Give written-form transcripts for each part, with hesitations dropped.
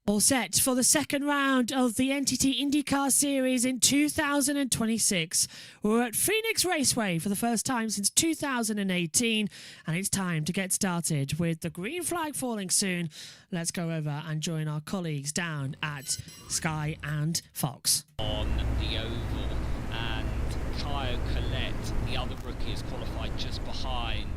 All set for the second round of the NTT INDYCAR series in 2026. We're at Phoenix Raceway for the first time since 2018, and it's time to get started with the green flag falling soon. Let's go over and join our colleagues down at Sky and Fox. On the oval, and Kyle Collette, the other rookie, has qualified just behind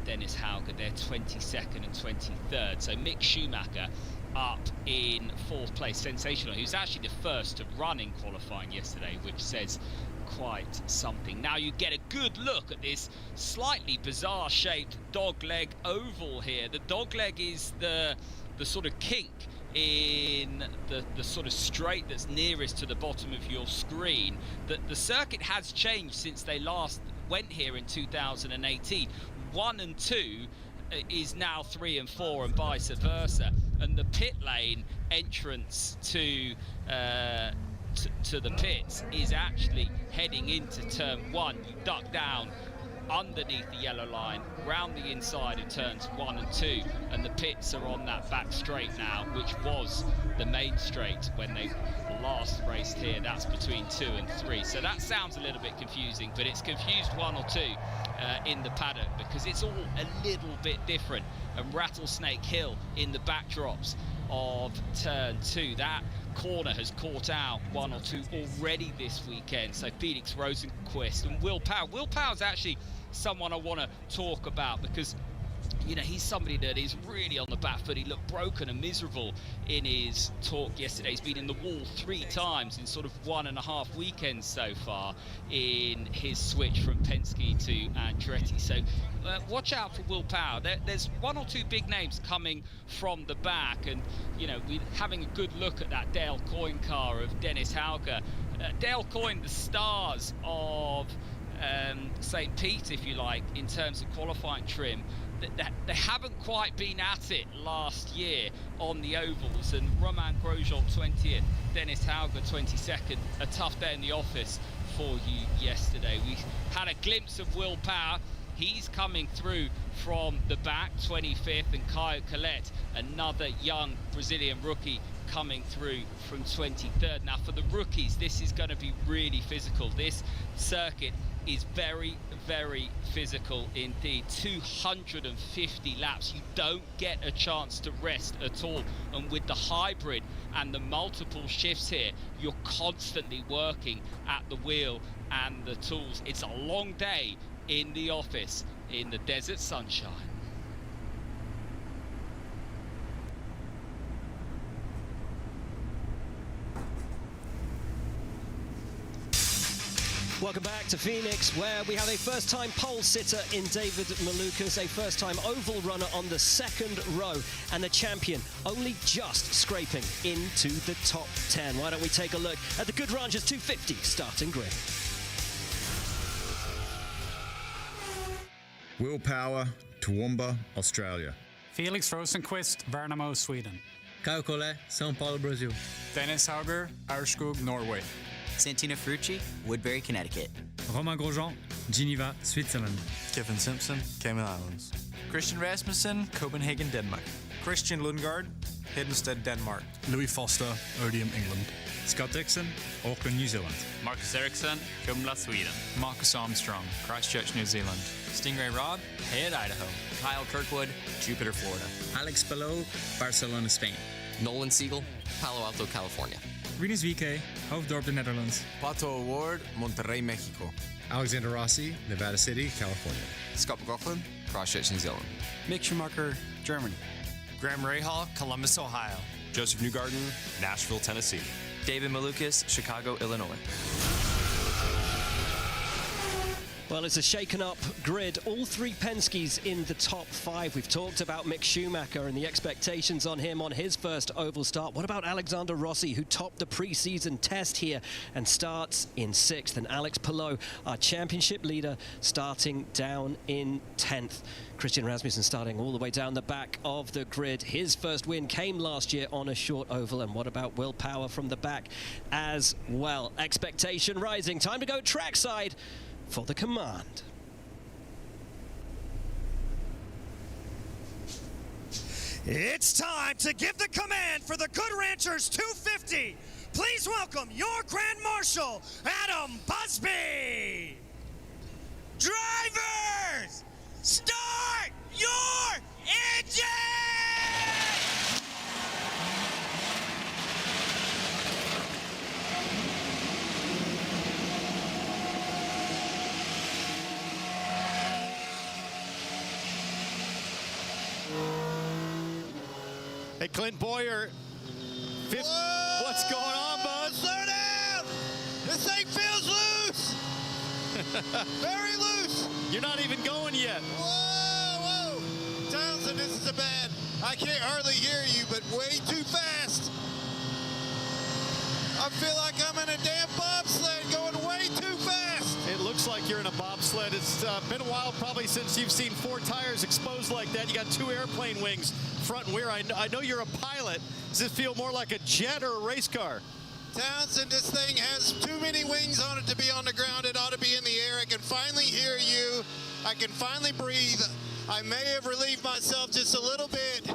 Dennis Hauger. They're 22nd and 23rd. So Mick Schumacher up in 4th place. Sensational. He was actually the first to run in qualifying yesterday, which says quite something. Now you get a good look at this slightly bizarre shaped dogleg oval here. The dogleg is the sort of kink in the sort of straight that's nearest to the bottom of your screen. The circuit has changed since they last went here in 2018. 1 and 2 is now 3 and 4, and vice versa. And the pit lane entrance to the pits is actually heading into turn 1. You duck down underneath the yellow line, round the inside of turns 1 and 2, and the pits are on that back straight now, which was the main straight when they last raced here. That's between 2 and 3. So that sounds a little bit confusing, but it's confused 1 or 2 in the paddock because it's all a little bit different. And Rattlesnake Hill in the backdrops of turn 2, that corner has caught out 1 or 2 already this weekend. So Felix Rosenqvist and Will Power. Will Power's actually someone I want to talk about because, you know, he's somebody that is really on the back foot. He looked broken and miserable in his talk yesterday. He's been in the wall 3 times in sort of 1.5 weekends so far in his switch from Penske to Andretti. So watch out for Will Power. There's 1 or 2 big names coming from the back, and you know, we're having a good look at that Dale Coyne car of Dennis Hauger. Dale Coyne, the stars of St. Pete, if you like, in terms of qualifying trim. They haven't quite been at it last year on the ovals, and Romain Grosjean 20th, Dennis Hauger 22nd. A tough day in the office for you yesterday. We had a glimpse of Will Power. He's coming through from the back, 25th, and Kyle Collette, another young Brazilian rookie, coming through from 23rd. Now for the rookies, this is going to be really physical. This circuit is very, very physical indeed. 250 laps. You don't get a chance to rest at all. And with the hybrid and the multiple shifts here, you're constantly working at the wheel and the tools. It's a long day in the office in the desert sunshine. Welcome back to Phoenix, where we have a first-time pole sitter in David Malukas, a first-time oval runner on the 2nd row, and the champion only just scraping into the top 10. Why don't we take a look at the Good Ranchers 250 starting grid. Will Power, Toowoomba, Australia. Felix Rosenqvist, Värnamo, Sweden. Kyle Collette, São Paulo, Brazil. Dennis Hauger, Aurskog, Norway. Santino Ferrucci, Woodbury, Connecticut. Romain Grosjean, Geneva, Switzerland. Kevin Simpson, Cayman Islands. Christian Rasmussen, Copenhagen, Denmark. Christian Lundgaard, Hedensted, Denmark. Louis Foster, Odium, England. Scott Dixon, Auckland, New Zealand. Marcus Ericsson, Kumla, Sweden. Marcus Armstrong, Christchurch, New Zealand. Stingray Rob, Head, Idaho. Kyle Kirkwood, Jupiter, Florida. Alex Palou, Barcelona, Spain. Nolan Siegel, Palo Alto, California. Rinus VK, Hoofddorp, the Netherlands. Pato Award, Monterrey, Mexico. Alexander Rossi, Nevada City, California. Scott McLaughlin, Christchurch, New Zealand. Mick Schumacher, Germany. Graham Rahal, Columbus, Ohio. Joseph Newgarden, Nashville, Tennessee. David Malukas, Chicago, Illinois. Well, it's a shaken-up grid. All 3 Penskes in the top 5. We've talked about Mick Schumacher and the expectations on him on his first oval start. What about Alexander Rossi, who topped the pre-season test here and starts in 6th? And Alex Palou, our championship leader, starting down in 10th. Christian Rasmussen starting all the way down the back of the grid. His first win came last year on a short oval. And what about Will Power from the back as well? Expectation rising. Time to go trackside for the command. It's time to give the command for the Good Ranchers 250. Please welcome your Grand Marshal, Adam Busby. Drivers, start your engine! Hey, Clint Boyer. What's going on, bud? Slow down! This thing feels loose! Very loose! You're not even going yet. Whoa, whoa! Townsend, this is a bad. I can't hardly hear you, but way too fast. I feel like I'm in a damn bobsled going way too fast. It looks like you're in a bobsled. It's been a while probably since you've seen 4 tires exposed like that. You got 2 airplane wings, front and rear. I know you're a pilot. Does it feel more like a jet or a race car? Townsend, this thing has too many wings on it to be on the ground. It ought to be in the air. I can finally hear you. I can finally breathe. I may have relieved myself just a little bit.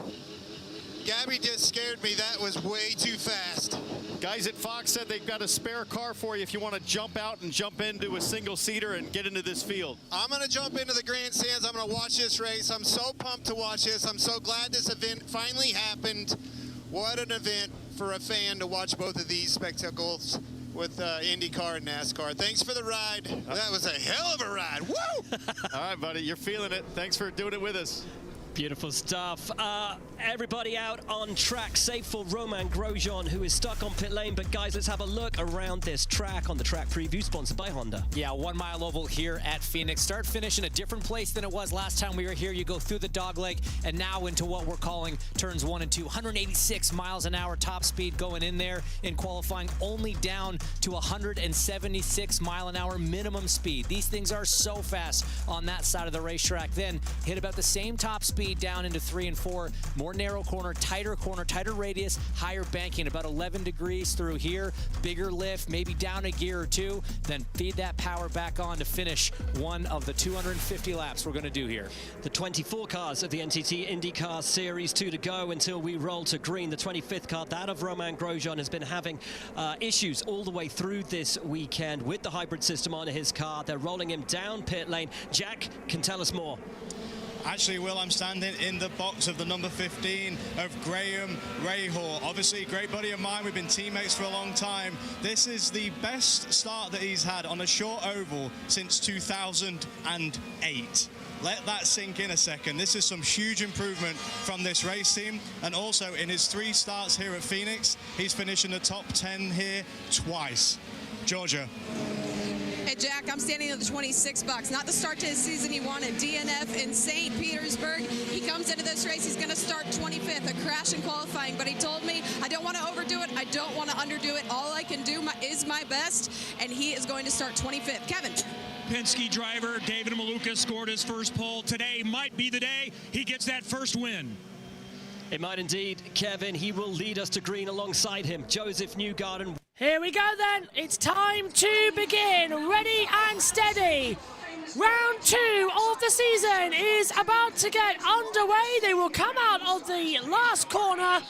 Gabby just scared me. That was way too fast. Guys at Fox said they've got a spare car for you if you want to jump out and jump into a single-seater and get into this field. I'm going to jump into the grandstands. I'm going to watch this race. I'm so pumped to watch this. I'm so glad this event finally happened. What an event for a fan to watch both of these spectacles with IndyCar and NASCAR. Thanks for the ride. That was a hell of a ride. Woo! All right, buddy, you're feeling it. Thanks for doing it with us. Beautiful stuff. Everybody out on track, save for Romain Grosjean, who is stuck on pit lane. But guys, let's have a look around this track on the track preview, sponsored by Honda. Yeah, 1 mile oval here at Phoenix. Start finish in a different place than it was last time we were here. You go through the dogleg and now into what we're calling turns 1 and 2. 186 miles an hour top speed going in there in qualifying, only down to 176 mile an hour minimum speed. These things are so fast on that side of the racetrack. Then hit about the same top speed down into 3 and 4. More narrow corner, tighter radius, higher banking, about 11 degrees through here. Bigger lift, maybe down a gear or 2, then feed that power back on to finish one of the 250 laps we're going to do here. The 24 cars of the NTT IndyCar Series 2 to go until we roll to green. The 25th car, that of Romain Grosjean, has been having issues all the way through this weekend with the hybrid system on his car. They're rolling him down pit lane. Jack can tell us more. Actually, Will, I'm standing in the box of the number 15 of Graham Rahal. Obviously, a great buddy of mine. We've been teammates for a long time. This is the best start that he's had on a short oval since 2008. Let that sink in a second. This is some huge improvement from this race team. And also, in his 3 starts here at Phoenix, he's finished in the top 10 here twice. Georgia. Hey, Jack, I'm standing in the 26 box. Not the start to his season he wanted. DNF in St. Petersburg. He comes into this race. He's going to start 25th, a crash in qualifying. But he told me, I don't want to overdo it. I don't want to underdo it. All I can do is my best. And he is going to start 25th. Kevin. Penske driver David Maluka scored his first pole. Today might be the day he gets that first win. It might indeed, Kevin. He will lead us to green alongside him. Joseph Newgarden. Here we go then. It's time to begin. Ready and steady. Round 2 of the season is about to get underway. They will come out of the last corner.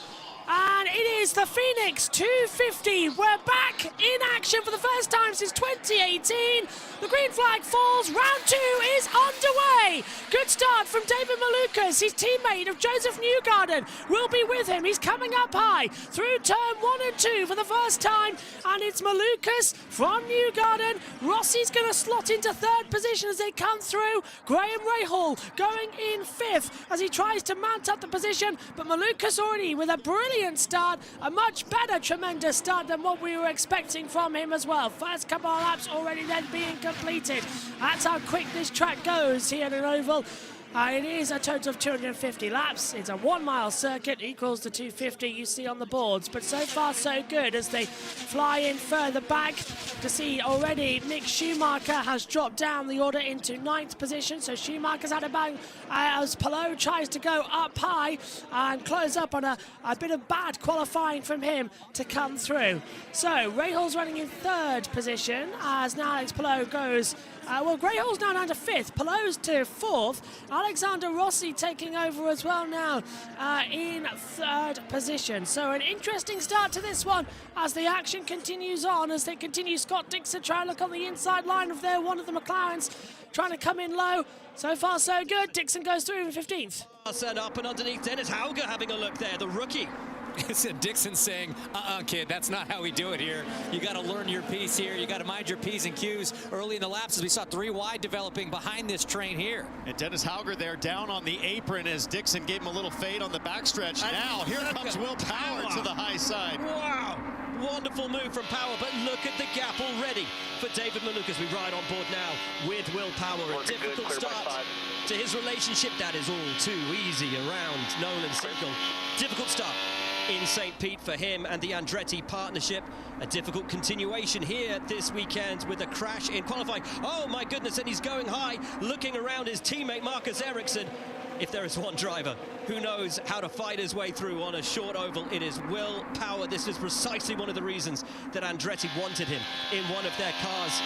And it is the Phoenix 250. We're back in action for the first time since 2018. The green flag falls. Round 2 is underway. Good start from David Malukas. His teammate of Joseph Newgarden will be with him. He's coming up high through turn 1 and 2 for the first time. And it's Malukas from Newgarden. Rossi's going to slot into 3rd position as they come through. Graham Rahal going in 5th as he tries to mount up the position. But Malukas already with a brilliant start, a much better, tremendous start than what we were expecting from him as well. First couple of laps already then being completed. That's how quick this track goes here at an oval. It is a total of 250 laps. It's a 1 mile circuit, equals the 250 you see on the boards. But so far so good as they fly in further back to see already Mick Schumacher has dropped down the order into 9th position. So Schumacher's had a bang as Palou tries to go up high and close up on a bit of bad qualifying from him to come through. So Rahal's running in 3rd position as now Alex Palou goes. Well, Grahal's now down to 5th, Palou's to 4th. Alexander Rossi taking over as well now in third position. So an interesting start to this one as the action continues on, as they continue. Scott Dixon trying to look on the inside line of there, one of the McLarens trying to come in low. So far so good. Dixon goes through in 15th. Set up and underneath Dennis Hauger having a look there, the rookie. Dixon saying, kid, that's not how we do it here. You got to learn your piece here. You got to mind your P's and Q's early in the laps, as we saw 3 wide developing behind this train here. And Dennis Hauger there down on the apron as Dixon gave him a little fade on the backstretch. And now here comes Will Power to the high side. Wow. Wonderful move from Power, but look at the gap already for David Malukas. We ride on board now with Will Power. A difficult start to his relationship. That is all too easy around Nolan Siegel. Difficult start in St. Pete for him and the Andretti partnership. A difficult continuation here this weekend with a crash in qualifying. Oh my goodness, and he's going high, looking around his teammate Marcus Ericsson. If there is one driver who knows how to fight his way through on a short oval, it is Will Power. This is precisely one of the reasons that Andretti wanted him in one of their cars,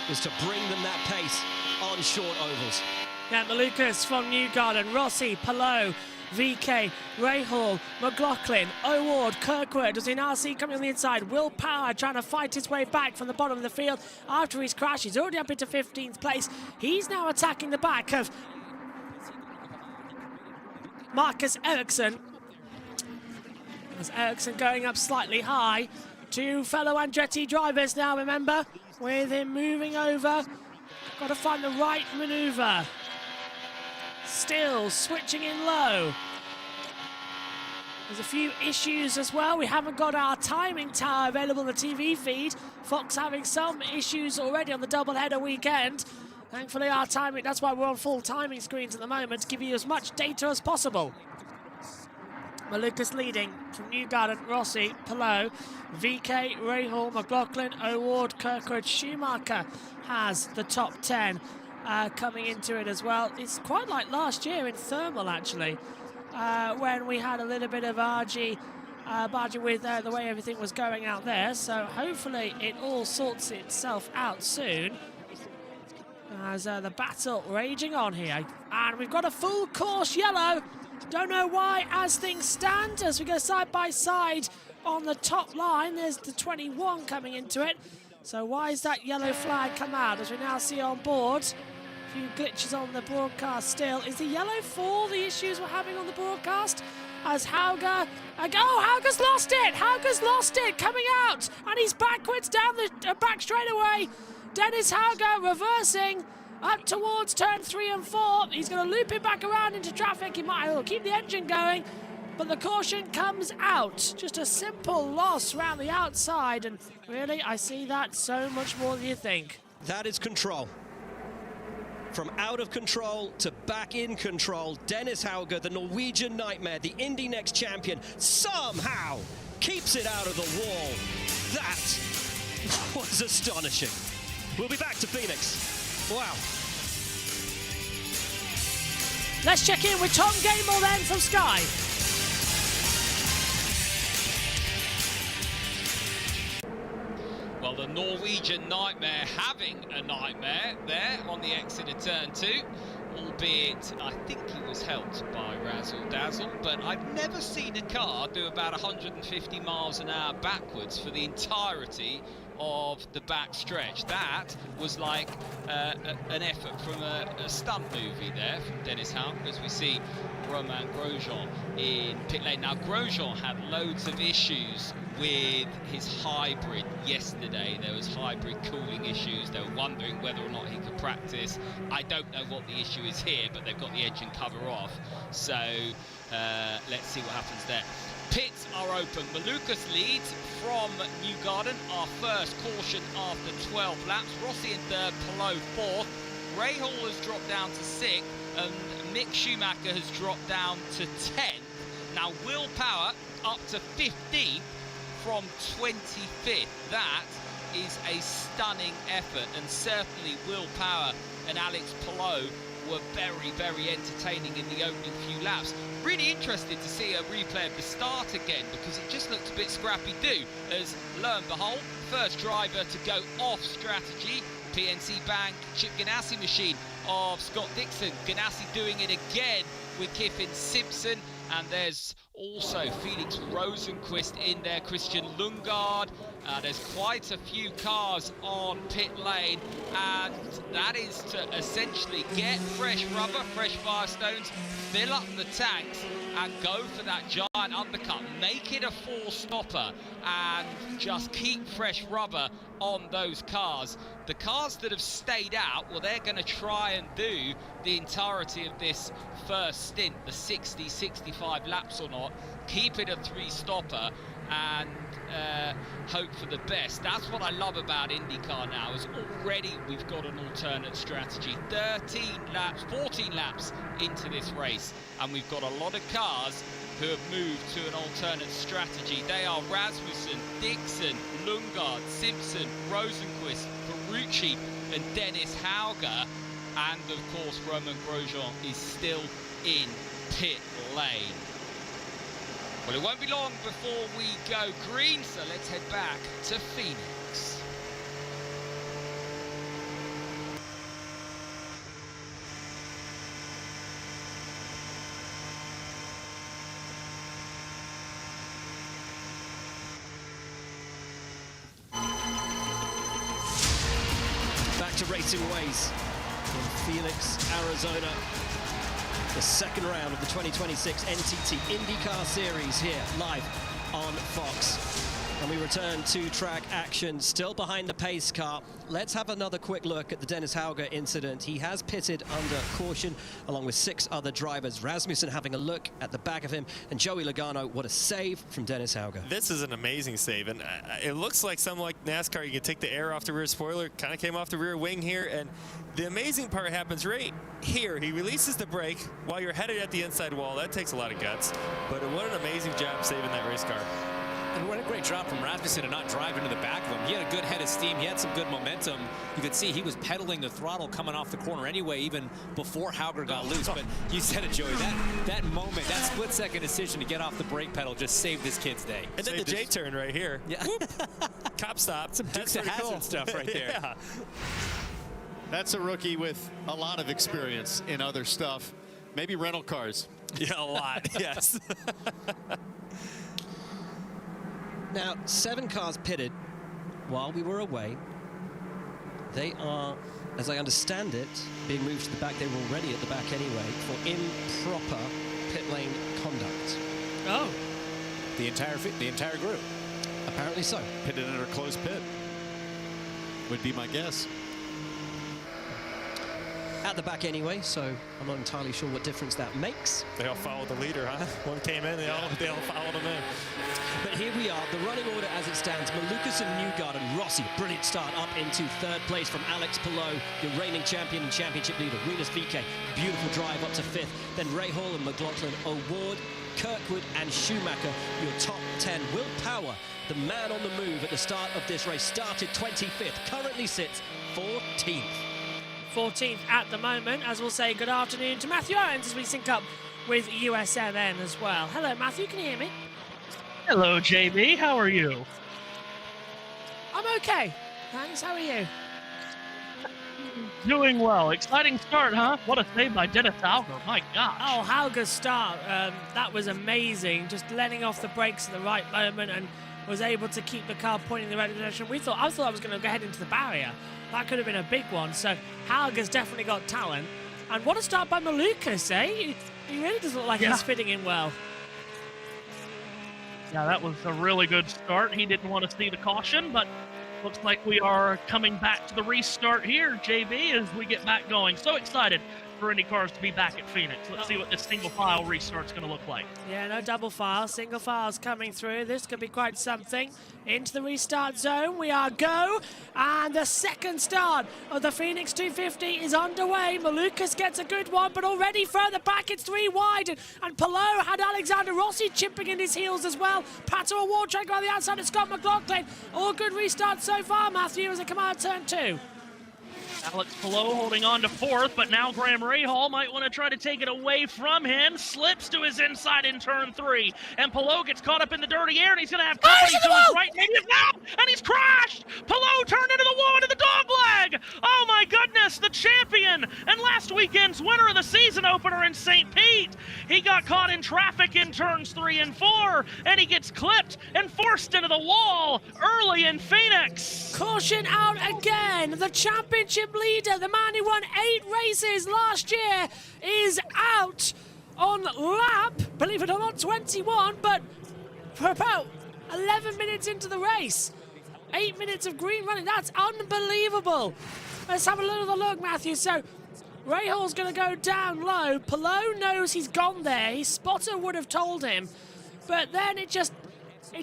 was to bring them that pace on short ovals. Yeah, Malukas from Newgarden, Rossi, Palou, VK, Rahal, McLaughlin, O'Ward, Kirkwood, as we now see coming on the inside. Will Power trying to fight his way back from the bottom of the field after his crash. He's already up into 15th place. He's now attacking the back of Marcus Ericsson. As Ericsson going up slightly high. 2 fellow Andretti drivers now, remember, with him moving over. Got to find the right manoeuvre. Still switching in low. There's a few issues as well. We haven't got our timing tower available on the TV feed. Fox having some issues already on the doubleheader weekend. Thankfully our timing, that's why we're on full timing screens at the moment, to give you as much data as possible. Malukas leading from Newgarden, Rossi, Palou, VK, Rahal, McLaughlin, O'Ward, Kirkwood, Schumacher has the top 10 coming into it as well. It's quite like last year in thermal actually, when we had a little bit of barging with the way everything was going out there. So hopefully it all sorts itself out soon. As the battle raging on here. And we've got a full course yellow. Don't know why as things stand, as we go side by side on the top line. There's the 21 coming into it. So why is that yellow flag come out? As we now see on board, a few glitches on the broadcast still. Is the yellow for the issues we're having on the broadcast? As Hauger, Hauger's lost it! Hauger's lost it, coming out! And he's backwards down the back straightaway. Dennis Hauger reversing up towards turn 3 and 4. He's going to loop it back around into traffic. He might keep the engine going, but the caution comes out. Just a simple loss around the outside, and really, I see that so much more than you think. That is control. From out of control to back in control, Dennis Hauger, the Norwegian Nightmare, the Indy Next champion, somehow keeps it out of the wall. That was astonishing. We'll be back to Phoenix. Wow. Let's check in with Tom Gamel then from Sky. Well, the Norwegian Nightmare having a nightmare there on the exit of turn 2, albeit I think he was helped by Razzle Dazzle, but I've never seen a car do about 150 miles an hour backwards for the entirety of the back stretch. That was like an effort from a stunt movie there from Dennis Hauger, as we see Romain Grosjean in pit lane. Now, Grosjean had loads of issues with his hybrid yesterday. There was hybrid cooling issues. They were wondering whether or not he could practice. I don't know what the issue is here, but they've got the engine cover off. So let's see what happens there. Pits are open. Malukas leads from Newgarden, our first caution after 12 laps. Rossi in third, Palou fourth. Rahal has dropped down to 6th, and Mick Schumacher has dropped down to 10th. Now, Will Power up to 15th from 25th. That is a stunning effort, and certainly Will Power and Alex Palou were very, very entertaining in the opening few laps. Really interested to see a replay of the start again, because it just looked a bit scrappy-do, as lo and behold, first driver to go off strategy PNC Bank Chip Ganassi machine of Scott Dixon. Ganassi doing it again with Kiffin Simpson. And there's also Felix Rosenquist in there, Christian Lundgaard. There's quite a few cars on pit lane, and that is to essentially get fresh rubber, fresh Firestones, fill up the tanks, and go for that giant undercut. Make it a 4-stopper, and just keep fresh rubber on those cars. The cars that have stayed out, well, they're going to try and do the entirety of this first stint, the 60, 65 laps or not, keep it a 3-stopper, and hope for the best. That's what I love about IndyCar now, is already we've got an alternate strategy. 14 laps into this race, and we've got a lot of cars who have moved to an alternate strategy. They are Rasmussen, Dixon, Lundgaard, Simpson, Rosenquist, Ferrucci, and Dennis Hauger. And of course, Romain Grosjean is still in pit lane. Well, it won't be long before we go green, so let's head back to Phoenix. Back to racing ways in Phoenix, Arizona. The second round of the 2026 NTT IndyCar Series here live on Fox. And we return to track action, still behind the pace car. Let's have another quick look at the Dennis Hauger incident. He has pitted under caution along with 6 other drivers. Rasmussen having a look at the back of him, and Joey Logano, what a save from Dennis Hauger. This is an amazing save, and it looks like something like NASCAR. You can take the air off the rear spoiler, kind of came off the rear wing here, and the amazing part happens right here. He releases the brake while you're headed at the inside wall. That takes a lot of guts, but what an amazing job saving that race car. And what a great job from Rasmussen to not drive into the back of him. He had a good head of steam. He had some good momentum. You could see he was pedaling the throttle coming off the corner anyway, even before Hauger got loose. But you said it, Joey, that moment, that split-second decision to get off the brake pedal just saved this kid's day. And then the J-turn right here. Yeah. Cop stop. Some Dukes of Hazzard stuff right there. Yeah. That's a rookie with a lot of experience in other stuff. Maybe rental cars. Yeah, a lot, yes. Now, 7 cars pitted while we were away. They are, as I understand it, being moved to the back. They were already at the back anyway for improper pit lane conduct. Oh. The entire group. Apparently so. Pitted under a closed pit. Would be my guess. At the back anyway, so I'm not entirely sure what difference that makes. They all followed the leader, huh? One came in, they all followed him in. But here we are, the running order as it stands. Malukas and Newgarden and Rossi, brilliant start up into 3rd place from Alex Palou, your reigning champion and championship leader. Rinus VeeKay, beautiful drive up to 5th. Then Rahal and McLaughlin, O'Ward, Kirkwood and Schumacher, your top 10. Will Power, the man on the move at the start of this race, started 25th, currently sits 14th. 14th at the moment, as we'll say good afternoon to Matthew Owens as we sync up with USMN as well. Hello, Matthew, can you hear me? Hello, JB, how are you? I'm okay, thanks, how are you? Doing well. Exciting start, huh? What a save by Dennis Hauger, my gosh. Oh, Hauger's start, that was amazing, just letting off the brakes at the right moment and was able to keep the car pointing in the right direction. I thought I was going to go ahead into the barrier. That could have been a big one. So Hauger's definitely got talent. And what a start by Malukas, eh? He really does look like he's fitting in well. Yeah, that was a really good start. He didn't want to see the caution, but looks like we are coming back to the restart here, JB, as we get back going. So excited for IndyCars to be back at Phoenix. Let's see what this single file restart's going to look like. Yeah, no double file. Single file's coming through. This could be quite something. Into the restart zone. We are go. And the second start of the Phoenix 250 is underway. Malukas gets a good one, but already further back, it's 3 wide. And Palou had Alexander Rossi chipping in his heels as well. Pato O'Ward trying to go on the outside of Scott McLaughlin. All good restarts so far, Matthew, as they come out of turn 2. Alex Palou holding on to 4th, but now Graham Rahal might want to try to take it away from him. Slips to his inside in turn 3, and Palou gets caught up in the dirty air, and he's going to have company to his right. Maybe now, and he's crashed. Palou turned into the wall into the dog leg. He got caught in traffic in turns 3 and 4, and he gets clipped and forced into the wall early in Phoenix. Caution out again. The championship leader, the man who won 8 races last year, is out on lap, believe it or not, 21, but for about 11 minutes into the race. 8 minutes of green running. That's unbelievable. Let's have a little look, Matthew. So Rahaal's going to go down low. Palou knows he's gone there. His spotter would have told him. But then it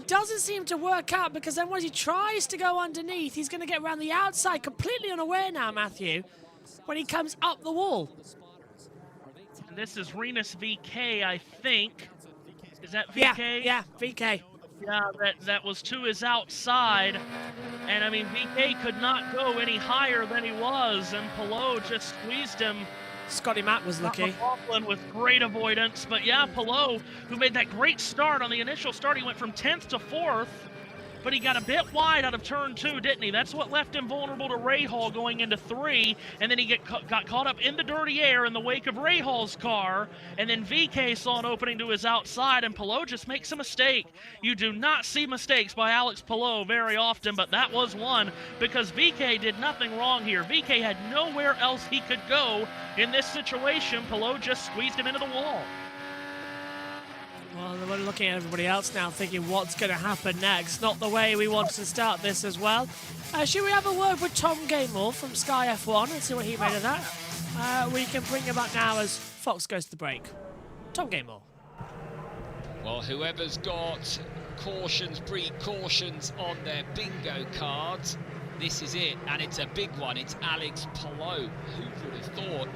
doesn't seem to work out, because then when he tries to go underneath, he's going to get around the outside, completely unaware now, Matthew, when he comes up the wall. And this is Renus VK, I think. Is that VK? Yeah, VK. Yeah, that was to his outside. And, I mean, VK could not go any higher than he was, and Palou just squeezed him. Scotty Matt was lucky. McLaughlin with great avoidance. But, yeah, Palou, who made that great start on the initial start, he went from 10th to 4th. But he got a bit wide out of turn 2, didn't he? That's what left him vulnerable to Rahal going into 3. And then he got caught up in the dirty air in the wake of Rahal's car. And then VK saw an opening to his outside, and Palou just makes a mistake. You do not see mistakes by Alex Palou very often, but that was one, because VK did nothing wrong here. VK had nowhere else he could go in this situation. Palou just squeezed him into the wall. Well, we're looking at everybody else now, thinking what's going to happen next. Not the way we want to start this as well. Should we have a word with Tom Gaymore from Sky F1 and see what he made of that? We can bring him up now as Fox goes to the break. Tom Gaymore. Well, whoever's got cautions, precautions on their bingo cards, this is it, and it's a big one. It's Alex Palou. Who would have thought?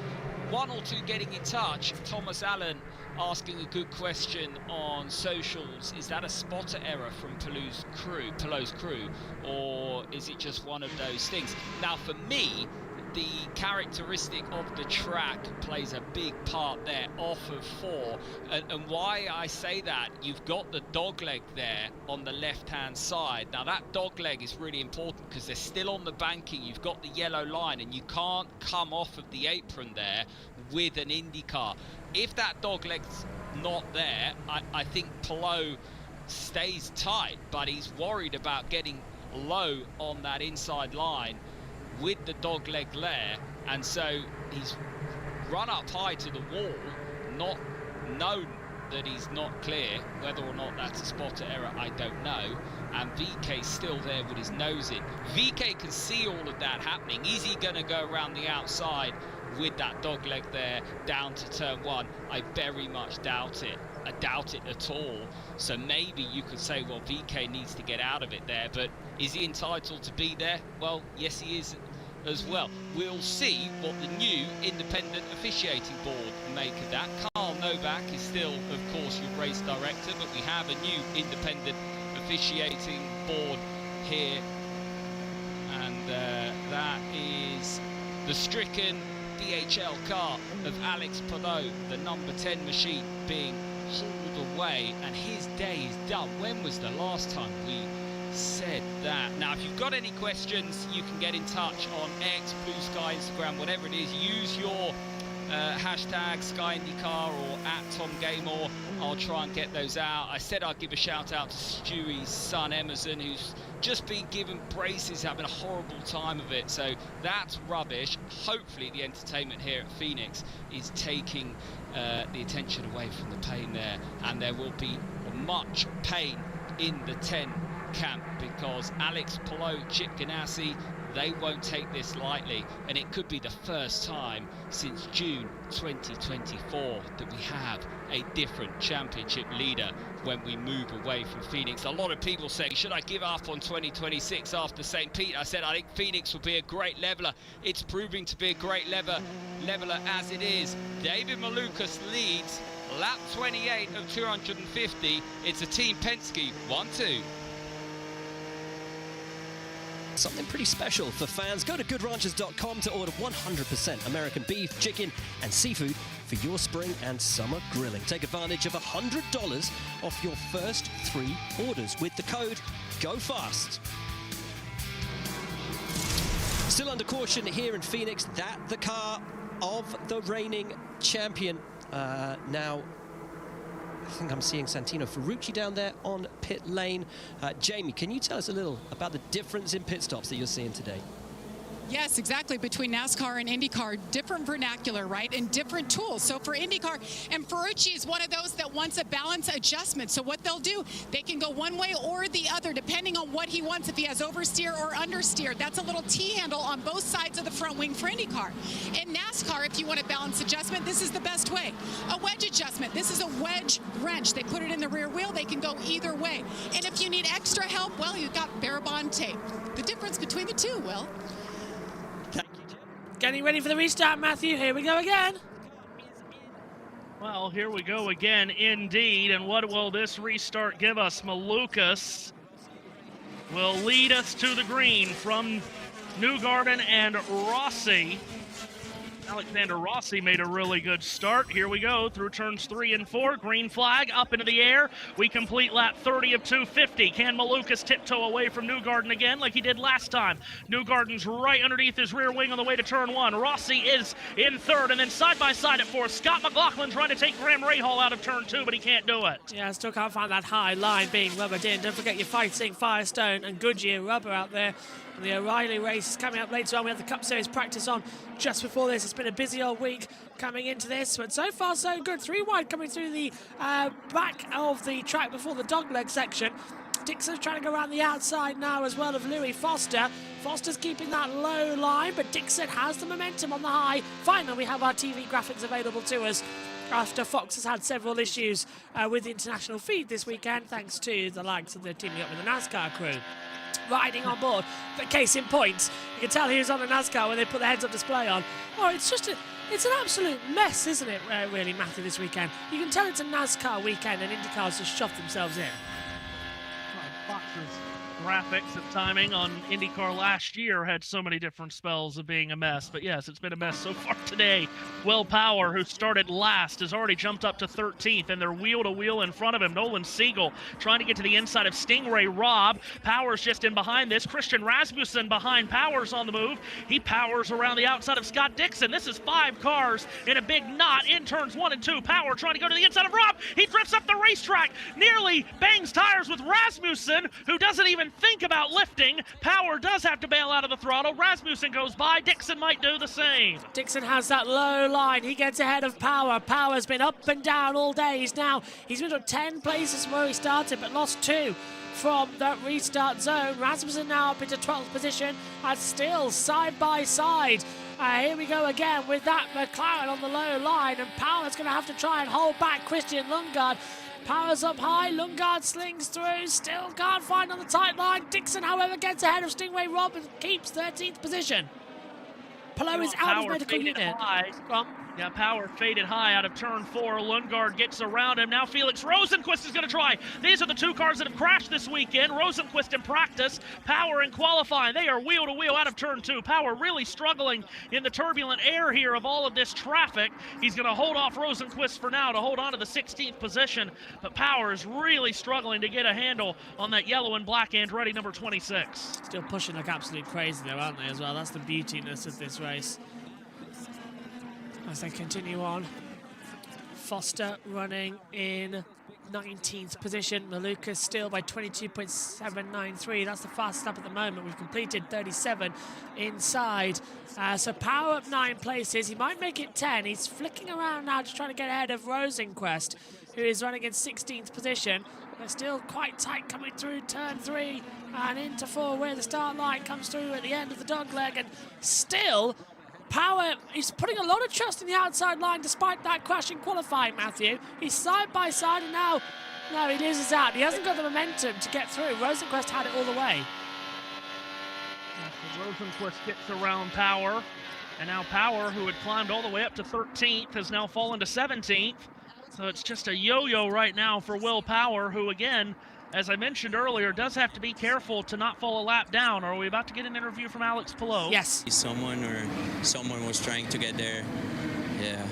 1 or 2 getting in touch. Thomas Allen asking a good question on socials. Is that a spotter error from Palou's crew, or is it just one of those things? Now, for me, the characteristic of the track plays a big part there, off of 4. And why I say that, you've got the dogleg there on the left-hand side. Now, that dogleg is really important because they're still on the banking. You've got the yellow line, and you can't come off of the apron there with an INDYCAR. If that dogleg's not there, I think Palou stays tight, but he's worried about getting low on that inside line with the dogleg there, and so he's run up high to the wall, not known that he's not clear. Whether or not that's a spotter error, I don't know. And VK's still there with his nose in. VK can see all of that happening. Is he going to go around the outside with that dogleg there down to turn 1? I very much doubt it. I doubt it at all. So maybe you could say, well, VK needs to get out of it there, but is he entitled to be there? Well, yes, he is as well. We'll see what the new independent officiating board make of that. Carl Novak is still, of course, your race director, but we have a new independent officiating board here, and that is the stricken DHL car of Alex Palou, the number 10 machine, being hauled away, and his day is done. When was the last time we said that? Now, if you've got any questions, you can get in touch on X, BlueSky, Instagram, whatever it is. Use your hashtag SkyIndyCar or @TomGaymore. I'll try and get those out. I said I'd give a shout out to Stewie's son Emerson, who's just been given braces, having a horrible time of it. So that's rubbish. Hopefully the entertainment here at Phoenix is taking the attention away from the pain there, and there will be much pain in the 10 camp, because Alex Palou, Chip Ganassi, they won't take this lightly, and it could be the first time since June 2024 that we have a different championship leader when we move away from Phoenix. A lot of people saying, should I give up on 2026 after St. Pete? I said I think Phoenix will be a great leveler. It's proving to be a great leveler as it is. David Malukas leads lap 28 of 250. It's a Team Penske 1-2. Something pretty special for fans. Go to goodranchers.com to order 100% American beef, chicken and seafood for your spring and summer grilling. Take advantage of $100 off your first 3 orders with the code GOFAST. Still under caution here in Phoenix. That the car of the reigning champion. Now I think I'm seeing Santino Ferrucci down there on pit lane. Jamie, can you tell us a little about the difference in pit stops that you're seeing today? Yes, exactly. Between NASCAR and IndyCar, different vernacular, right? And different tools. So for IndyCar, and Ferrucci is one of those that wants a balance adjustment. So what they'll do, they can go one way or the other, depending on what he wants, if he has oversteer or understeer. That's a little T-handle on both sides of the front wing for IndyCar. In NASCAR, if you want a balance adjustment, this is the best way. A wedge adjustment. This is a wedge wrench. They put it in the rear wheel. They can go either way. And if you need extra help, well, you've got bare bond tape. The difference between the two, Will. Getting ready for the restart, Matthew. Here we go again. Well, here we go again, indeed. And what will this restart give us? Malukas will lead us to the green from Newgarden and Rossi. Alexander Rossi made a really good start. Here we go through turns 3 and 4. Green flag up into the air. We complete lap 30 of 250. Can Malukas tiptoe away from Newgarden again like he did last time? Newgarden's right underneath his rear wing on the way to turn 1. Rossi is in third, and then side by side at 4th. Scott McLaughlin trying to take Graham Rahal out of turn 2, but he can't do it. Yeah, I still can't find that high line being rubbered in. Don't forget you're fighting Firestone and Goodyear rubber out there. The O'Reilly race is coming up later on. We have the Cup Series practice on just before this. It's been a busy old week coming into this, but so far so good. 3 wide coming through the back of the track before the dogleg section. Dixon's trying to go around the outside now as well of Louis Foster. Foster's keeping that low line, but Dixon has the momentum on the high. Finally, we have our TV graphics available to us after Fox has had several issues with the international feed this weekend, thanks to the likes of the teaming up with the NASCAR crew. Riding on board, but case in point, you can tell he was on a NASCAR when they put the heads-up display on. Oh, it's an absolute mess, isn't it, really, Matthew, this weekend? You can tell it's a NASCAR weekend and IndyCar's just shoved themselves in. Fox's graphics and timing on IndyCar last year had so many different spells of being a mess, but yes, it's been a mess so far today. Will Power, who started last, has already jumped up to 13th, and they're wheel-to-wheel in front of him. Nolan Siegel trying to get to the inside of Stingray Robb. Powers just in behind this. Christian Rasmussen behind Powers on the move. He powers around the outside of Scott Dixon. This is 5 cars in a big knot in turns 1 and 2. Power trying to go to the inside of Robb. He drifts up the racetrack, nearly bangs tires with Rasmussen, who doesn't even think about lifting. Power does have to bail out of the throttle. Rasmussen goes by. Dixon might do the same. Dixon has that low line. He gets ahead of Power. Power's been up and down all day. He's been up 10 places from where he started, but lost 2 from that restart zone. Rasmussen now up into 12th position, and still side by side. Here we go again with that McLaren on the low line, and Power's going to have to try and hold back Christian Lundgaard. Power's up high, Lundgaard slings through, still can't find on the tight line. Dixon, however, gets ahead of Stingray Robb and keeps 13th position. Palou is out of medical unit. Yeah, Power faded high out of turn 4. Lundgaard gets around him. Now Felix Rosenqvist is going to try. These are the 2 cars that have crashed this weekend. Rosenqvist in practice, Power in qualifying. They are wheel to wheel out of turn 2. Power really struggling in the turbulent air here of all of this traffic. He's going to hold off Rosenqvist for now to hold on to the 16th position. But Power is really struggling to get a handle on that yellow and black Andretti number 26. Still pushing like absolute crazy though, aren't they, as well? That's the beautiness of this race. As they continue on, Foster running in 19th position. Malukas still by 22.793. That's the fastest lap at the moment. We've completed 37 inside. So Power up 9 places. He might make it 10. He's flicking around now, just trying to get ahead of Rosenqvist, who is running in 16th position. They're still quite tight coming through turn 3 and into 4, where the start line comes through at the end of the dogleg, and still Power is putting a lot of trust in the outside line despite that crash in qualifying, Matthew. He's side by side, and now he loses out. He hasn't got the momentum to get through. Rosenqvist had it all the way. Rosenqvist gets around Power, and now Power, who had climbed all the way up to 13th, has now fallen to 17th. So it's just a yo-yo right now for Will Power, who again, as I mentioned earlier, does have to be careful to not fall a lap down. Are we about to get an interview from Alex Palou? Yes. Someone was trying to get there. Yeah.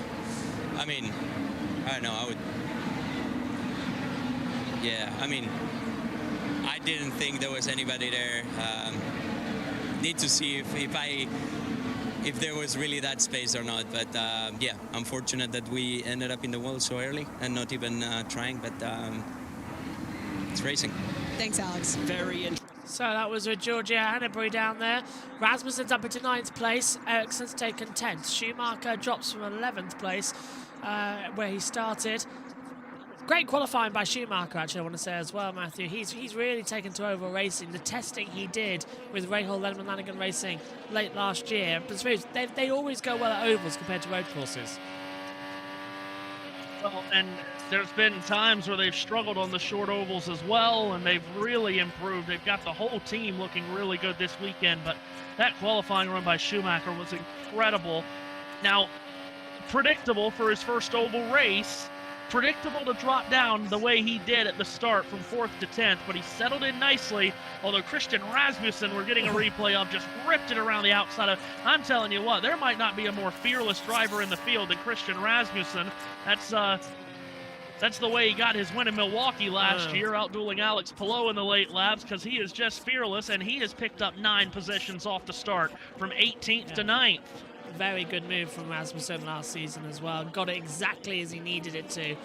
I mean, I don't know. I didn't think there was anybody there. Need to see if I if there was really that space or not. But yeah, I'm fortunate that we ended up in the wall so early and not even trying, but it's racing. Thanks, Alex. Very interesting. So that was with Georgia Hannebury down there. Rasmussen's up into 9th place. Ericsson's taken 10th. Schumacher drops from 11th place, where he started. Great qualifying by Schumacher, actually, I want to say as well, Matthew. He's really taken to oval racing. The testing he did with Rahal Lennon Lanigan Racing late last year. But I suppose they always go well at ovals compared to road courses. Well, and there's been times where they've struggled on the short ovals as well, and they've really improved. They've got the whole team looking really good this weekend, but that qualifying run by Schumacher was incredible. Now, predictable for his first oval race, predictable to drop down the way he did at the start from 4th to 10th, but he settled in nicely, although Christian Rasmussen, we're getting a replay of, just ripped it around the outside of. I'm telling you what, there might not be a more fearless driver in the field than Christian Rasmussen. That's the way he got his win in Milwaukee last year, outdueling Alex Palou in the late laps, because he is just fearless, and he has picked up 9 positions off the start, from 18th to 9th. Very good move from Rasmussen last season as well. Got it exactly as he needed it to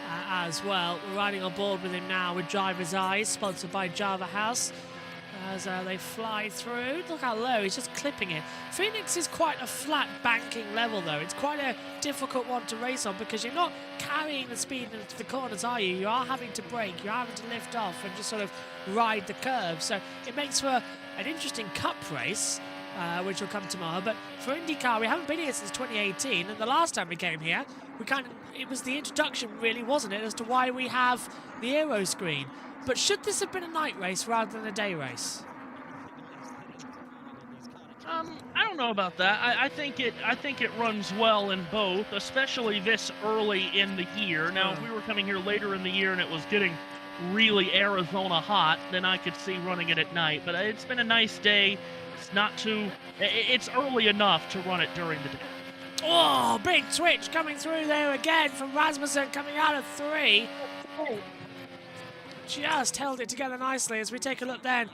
as well. We're riding on board with him now with Driver's Eyes, sponsored by Java House. As they fly through. Look how low, he's just clipping it. Phoenix is quite a flat banking level though. It's quite a difficult one to race on because you're not carrying the speed into the corners, are you? You are having to brake, you're having to lift off and just sort of ride the curve. So it makes for an interesting cup race, which will come tomorrow. But for IndyCar, we haven't been here since 2018, and the last time we came here, it was the introduction really, wasn't it, as to why we have the aero screen. But should this have been a night race rather than a day race? I don't know about that. I think it runs well in both, especially this early in the year. Now, if we were coming here later in the year and it was getting really Arizona hot, then I could see running it at night. But it's been a nice day. It's early enough to run it during the day. Oh, big twitch coming through there again from Rasmussen, coming out of 3. Just held it together nicely as we take a look then.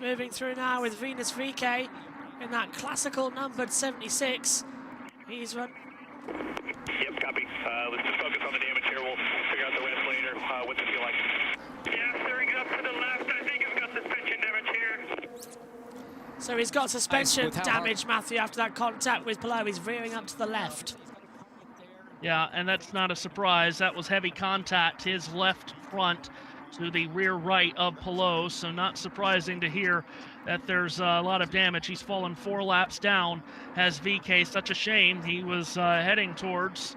Moving through now with Venus VK in that classical numbered 76. He's run. Yep, copy. Let's just focus on the damage here. We'll figure out the rest later. What's it feel like? Yeah, steering up to the left. I think it's got suspension damage here. So he's got suspension damage, Matthew, after that contact with Palou. He's veering up to the left. Yeah, and that's not a surprise. That was heavy contact, his left front to the rear right of Palou, so not surprising to hear that there's a lot of damage. He's fallen 4 laps down, has VK. Such a shame. He was heading towards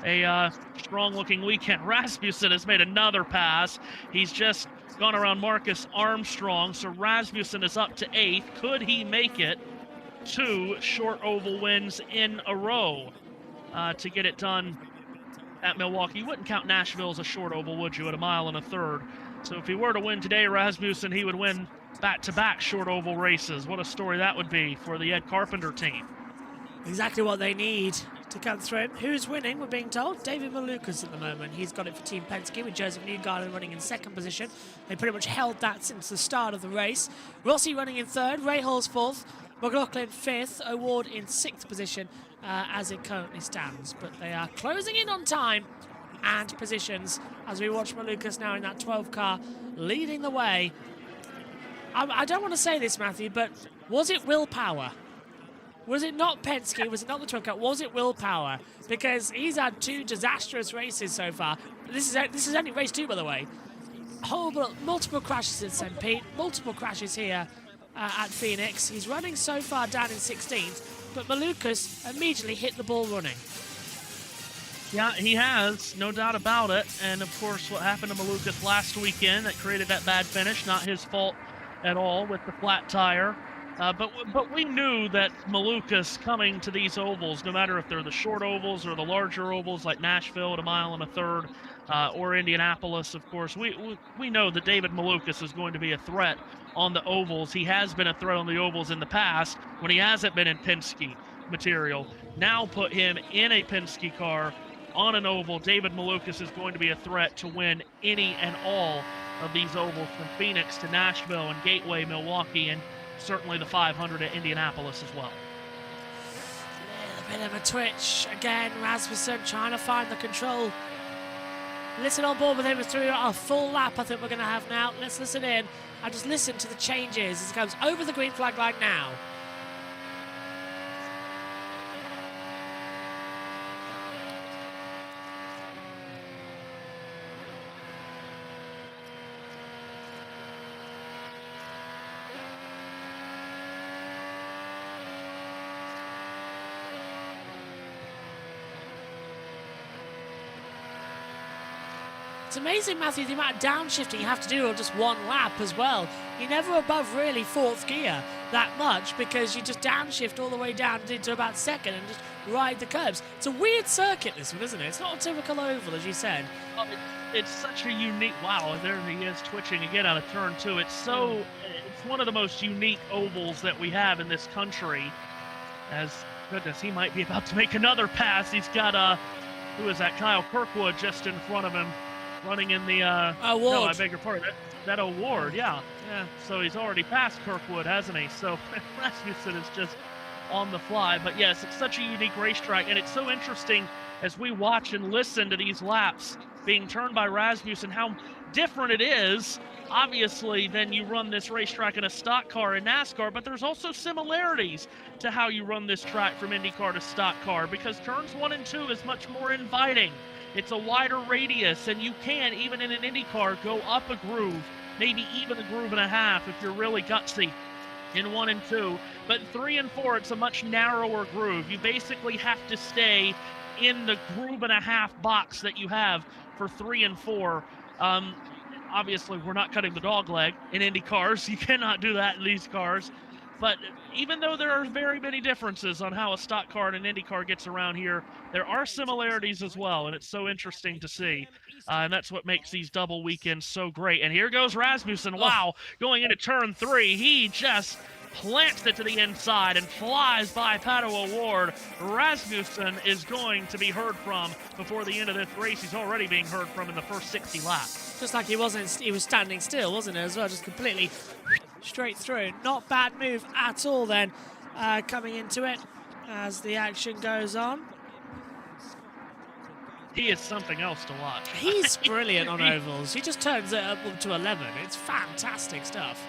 a strong-looking weekend. Rasmussen has made another pass. He's just gone around Marcus Armstrong, so Rasmussen is up to 8th. Could he make it 2 short oval wins in a row to get it done at Milwaukee? You wouldn't count Nashville as a short oval, would you, at 1 1/3 miles? So if he were to win today, Rasmussen, he would win back-to-back short oval races. What a story that would be for the Ed Carpenter team. Exactly what they need to come through. Who's winning, we're being told? David Malukas at the moment. He's got it for Team Penske with Joseph Newgarden running in 2nd position. They pretty much held that since the start of the race. Rossi running in 3rd, Rahals 4th, McLaughlin 5th, O'Ward in 6th position as it currently stands. But they are closing in on time and positions as we watch Malukas now in that 12 car leading the way. I don't want to say this, Matthew, but was it willpower? Was it not Penske? Was it not the 12 car? Was it willpower? Because he's had 2 disastrous races so far. This is only race 2, by the way. Multiple crashes in St. Pete, multiple crashes here at Phoenix. He's running so far down in 16th, but Malukas immediately hit the ball running. Yeah, he has, no doubt about it. And of course, what happened to Malukas last weekend that created that bad finish, not his fault at all with the flat tire. But we knew that Malukas coming to these ovals, no matter if they're the short ovals or the larger ovals like Nashville at 1 1/3 miles, or Indianapolis, of course, we know that David Malukas is going to be a threat on the ovals. He has been a threat on the ovals in the past when he hasn't been in Penske material. Now put him in a Penske car on an oval. David Malukas is going to be a threat to win any and all of these ovals, from Phoenix to Nashville and Gateway, Milwaukee, and certainly the 500 at Indianapolis as well. Bit of a twitch again. Rasmussen trying to find the control. Listen on board with him through a full lap. I think we're going to have now. Let's listen in and just listen to the changes as it comes over the green flag line now. It's amazing, Matthew, the amount of downshifting you have to do on just one lap as well. You're never above really fourth gear that much because you just downshift all the way down into about second and just ride the curbs. It's a weird circuit, this one, isn't it? It's not a typical oval, as you said. Oh, it's such a unique... Wow, there he is twitching again out of turn 2. It's so... It's one of the most unique ovals that we have in this country. As, goodness, he might be about to make another pass. He's got, who is that? Kyle Kirkwood just in front of him. Running in the Award. No, I beg your pardon. That Award, yeah. So he's already passed Kirkwood, hasn't he? So Rasmussen is just on the fly. But yes, it's such a unique racetrack, and it's so interesting as we watch and listen to these laps being turned by Rasmussen, how different it is, obviously, than you run this racetrack in a stock car in NASCAR, but there's also similarities to how you run this track from IndyCar to stock car, because turns 1 and 2 is much more inviting. It's a wider radius, and you can, even in an IndyCar, go up a groove, maybe even a groove and a half if you're really gutsy in 1 and 2. But 3 and 4, it's a much narrower groove. You basically have to stay in the groove and a half box that you have for 3 and 4. Obviously, we're not cutting the dog leg in Indy cars. You cannot do that in these cars. But even though there are very many differences on how a stock car and an Indy car gets around here, there are similarities as well, and it's so interesting to see. And that's what makes these double weekends so great. And here goes Rasmussen. Wow, going into turn 3, he just plants it to the inside and flies by Pato O'Ward. Rasmussen is going to be heard from before the end of this race. He's already being heard from in the first 60 laps. Just like he was standing still, wasn't it, as well? Just completely straight through. Not bad move at all then, coming into it as the action goes on. He is something else to watch. He's brilliant on ovals. He just turns it up to 11. It's fantastic stuff.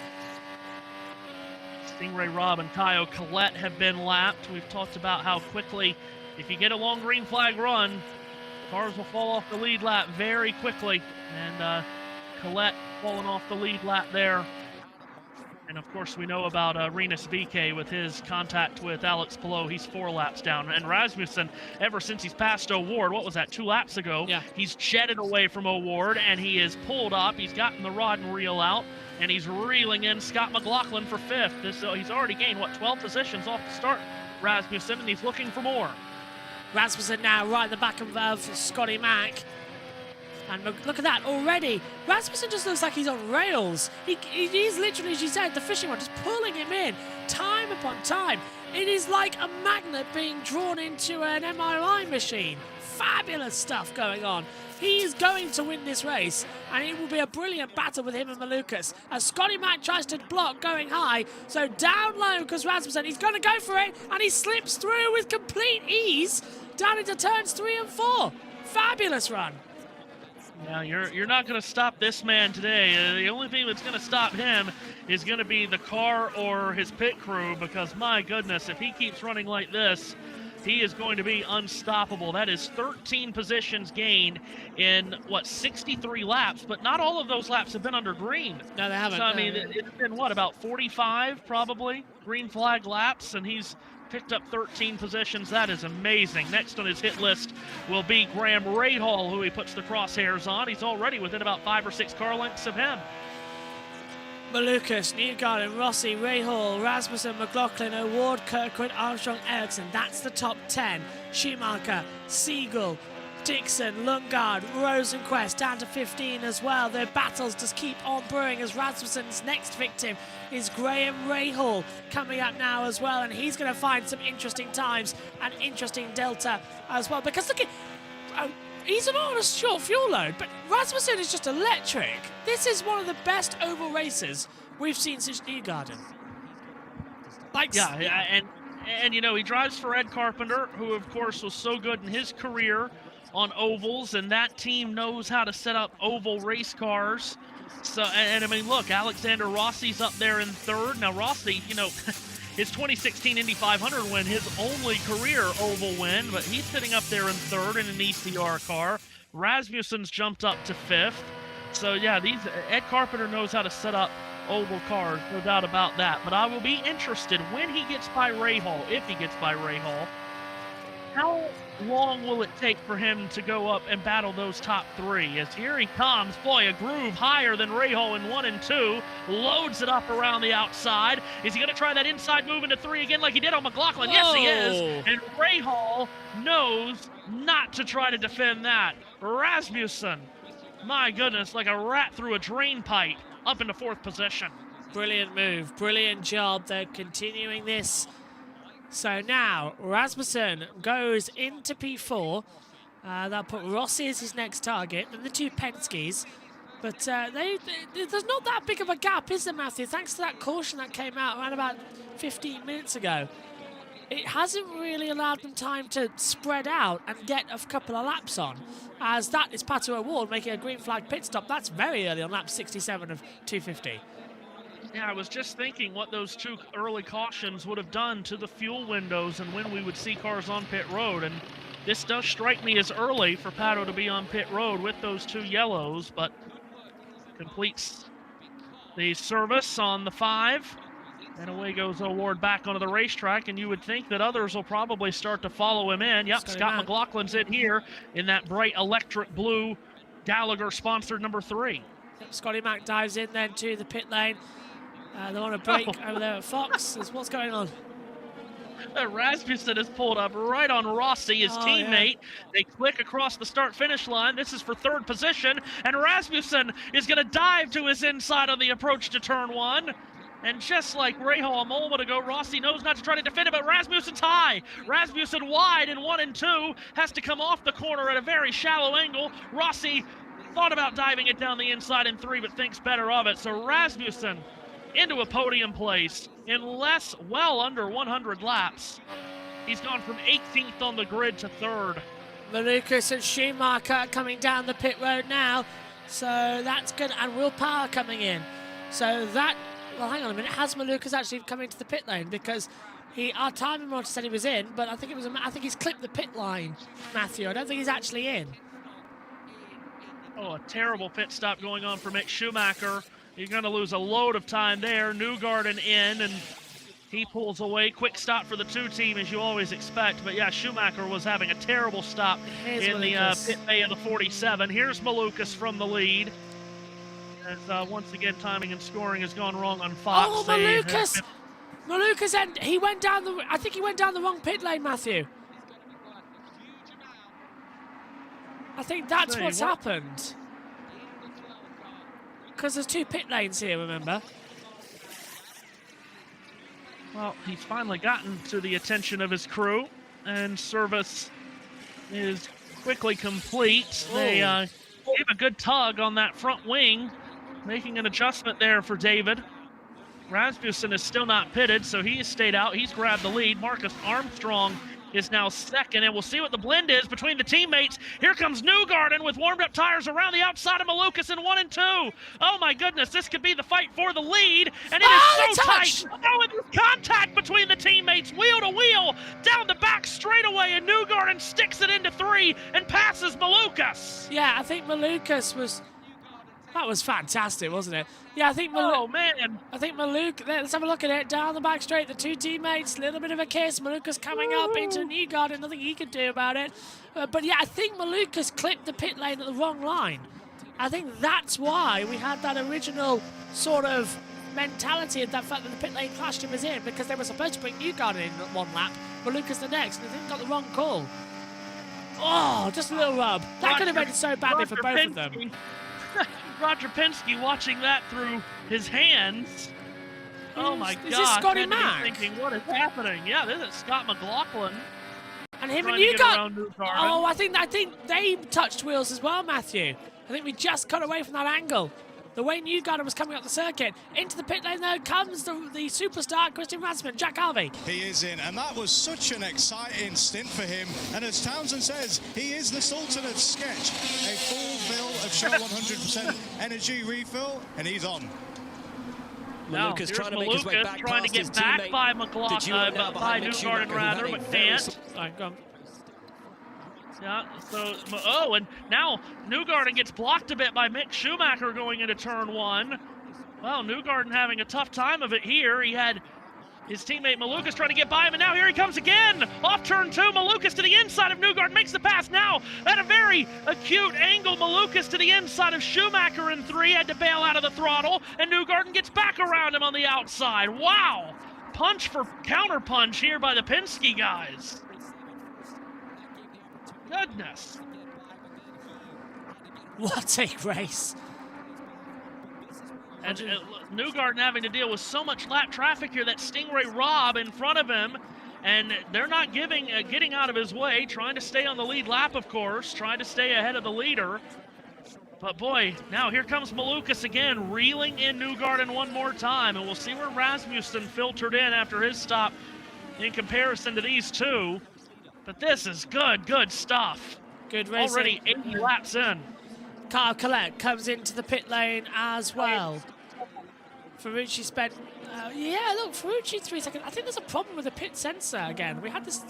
Stingray Robb and Kaio Collette have been lapped. We've talked about how quickly, if you get a long green flag run, cars will fall off the lead lap very quickly. And Collette falling off the lead lap there. And of course, we know about Rinus VK with his contact with Alex Palou. He's 4 laps down. And Rasmussen, ever since he's passed O'Ward, what was that, 2 laps ago? Yeah. He's jetted away from O'Ward, and he is pulled up. He's gotten the rod and reel out, and he's reeling in Scott McLaughlin for 5th. He's already gained, 12 positions off the start, Rasmussen, and he's looking for more. Rasmussen now right in the back of Scotty Mack. And look at that already. Rasmussen just looks like he's on rails. He's literally, as you said, the fishing rod just pulling him in time upon time. It is like a magnet being drawn into an MRI machine. Fabulous stuff going on. He is going to win this race, and it will be a brilliant battle with him and Malukas. As Scotty Mack tries to block going high, so down low because Rasmussen, he's going to go for it, and he slips through with complete ease down into turns 3 and 4. Fabulous run. Yeah, you're not going to stop this man today. The only thing that's going to stop him is going to be the car or his pit crew, because my goodness, if he keeps running like this, he is going to be unstoppable. That is 13 positions gained in, 63 laps, but not all of those laps have been under green. No, they haven't. So, I mean, it's been, about 45 probably green flag laps, and he's picked up 13 positions. That is amazing. Next on his hit list will be Graham Rahal, who he puts the crosshairs on. He's already within about 5 or 6 car lengths of him. Malukas, Newgarden, Rossi, Rahal, Rasmussen, McLaughlin, O'Ward, Kirkwood, Armstrong, Ericsson. That's the top 10. Schumacher, Siegel, Dixon, Lundgaard, Rosenquist down to 15 as well. Their battles just keep on brewing as Rasmussen's next victim is Graham Rahal coming up now as well, and he's going to find some interesting times and interesting delta as well, because look at he's not on a short fuel load, but Rasmussen is just electric. This is one of the best oval races we've seen since Newgarden. Yeah, And, you know, he drives for Ed Carpenter, who, of course, was so good in his career on ovals, and that team knows how to set up oval race cars. So, and I mean, look, Alexander Rossi's up there in third. Now, Rossi, you know, his 2016 Indy 500 win, his only career oval win, but he's sitting up there in third in an ECR car. Rasmussen's jumped up to fifth. So, yeah, Ed Carpenter knows how to set up oval cars, no doubt about that. But I will be interested when he gets by Rahal, if he gets by Rahal, how long will it take for him to go up and battle those top three? As here he comes, boy, a groove higher than Rahal in 1 and 2, loads it up around the outside. Is he going to try that inside move into 3 again like he did on McLaughlin? Yes, he is. And Rahal knows not to try to defend that. Rasmussen, my goodness, like a rat through a drain pipe, up into 4th position. Brilliant move, brilliant job. They're continuing this. So now Rasmussen goes into P4. They'll put Rossi as his next target, and the 2 Penske's. But there's not that big of a gap, is there, Matthew? Thanks to that caution that came out around about 15 minutes ago. It hasn't really allowed them time to spread out and get a couple of laps on, as that is Pato O'Ward making a green flag pit stop. That's very early on lap 67 of 250. Yeah, I was just thinking what those 2 early cautions would have done to the fuel windows and when we would see cars on pit road. And this does strike me as early for Pato to be on pit road with those 2 yellows, but completes the service on the 5. And away goes O'Ward back onto the racetrack, and you would think that others will probably start to follow him in. Yep, Scott McLaughlin's in here in that bright electric blue Gallagher-sponsored number 3. Yep, Scotty Mack dives in then to the pit lane. They want to break over there at Fox. What's going on? Rasmussen has pulled up right on Rossi, his teammate. Yeah. They click across the start-finish line. This is for 3rd position, and Rasmussen is going to dive to his inside on the approach to turn 1. And just like Rahal a moment ago, Rossi knows not to try to defend it, but Rasmussen's high. Rasmussen wide in 1 and 2, has to come off the corner at a very shallow angle. Rossi thought about diving it down the inside in 3, but thinks better of it. So Rasmussen into a podium place in well under 100 laps. He's gone from 18th on the grid to 3rd. Malukas and Schumacher coming down the pit road now. So that's good. And Will Power coming in. So that... Well, hang on a minute. Has Malukas actually come into the pit lane? Because our timing monitor said he was in, but I think he's clipped the pit line, Matthew. I don't think he's actually in. Oh, a terrible pit stop going on for Mick Schumacher. You're going to lose a load of time there. Newgarden in, and he pulls away. Quick stop for the 2 team, as you always expect. But yeah, Schumacher was having a terrible stop in the pit bay of the 47. Here's Malukas from the lead. As once again, timing and scoring has gone wrong on Fox. Oh, Malukas! Malukas, and he went down the... I think he went down the wrong pit lane, Matthew. I think that's what's happened. Because there's 2 pit lanes here, remember? Well, he's finally gotten to the attention of his crew, and service is quickly complete. They gave a good tug on that front wing, making an adjustment there for David. Rasmussen is still not pitted, so he has stayed out. He's grabbed the lead. Marcus Armstrong is now 2nd, and we'll see what the blend is between the teammates. Here comes Newgarden with warmed-up tires around the outside of Malukas in 1 and 2. Oh, my goodness, this could be the fight for the lead, and it is so tight. Oh, and there's contact between the teammates, wheel to wheel, down the back straightaway, and Newgarden sticks it into 3 and passes Malukas. Yeah, I think Malukas was... That was fantastic, wasn't it? Yeah, I think oh, man. I think let's have a look at it. Down the back straight, the 2 teammates, a little bit of a kiss. Malukas coming up into Newgarden, nothing he could do about it. But yeah, I think Malukas clipped the pit lane at the wrong line. I think that's why we had that original sort of mentality of that fact that the pit lane clashed him as in, because they were supposed to bring Newgarden in 1 lap, Malukas the next, and they got the wrong call. Oh, just a little rub. That could have ended so badly for both of them. Roger Penske watching that through his hands. Oh my God! Is this Scotty Mack? Thinking, what is happening? Yeah, this is Scott McLaughlin. And him and Newgarden. Oh, I think they touched wheels as well, Matthew. I think we just cut away from that angle. the way Newgarden was coming up the circuit. Into the pit lane, though, comes the superstar, Christian Rasmussen, Jack Harvey. He is in, and that was such an exciting stint for him. And as Townsend says, he is the Sultan of Sketch. A full fill of Shell 100% energy refill, and he's on. Malukas trying to make his way back trying to get back by McLaughlin, by Newgarden rather, but can't. Yeah, so, oh, and now Newgarden gets blocked a bit by Mick Schumacher going into turn 1. Well, Newgarden having a tough time of it here. He had his teammate Malukas trying to get by him, and now here he comes again. Off turn 2, Malukas to the inside of Newgarden, makes the pass now at a very acute angle. Malukas to the inside of Schumacher in 3, had to bail out of the throttle, and Newgarden gets back around him on the outside. Wow! Punch for counter punch here by the Penske guys. Goodness. What a race. And Newgarden having to deal with so much lap traffic here, that Stingray Robb in front of him, and they're not getting out of his way, trying to stay on the lead lap, of course, trying to stay ahead of the leader. But boy, now here comes Malukas again, reeling in Newgarden one more time, and we'll see where Rasmussen filtered in after his stop in comparison to these two. But this is good stuff. Good racing. Already 80 laps in. Kyle Collette comes into the pit lane as well. Ferrucci spent, yeah, look, Ferrucci 3 seconds. I think there's a problem with the pit sensor again. We had this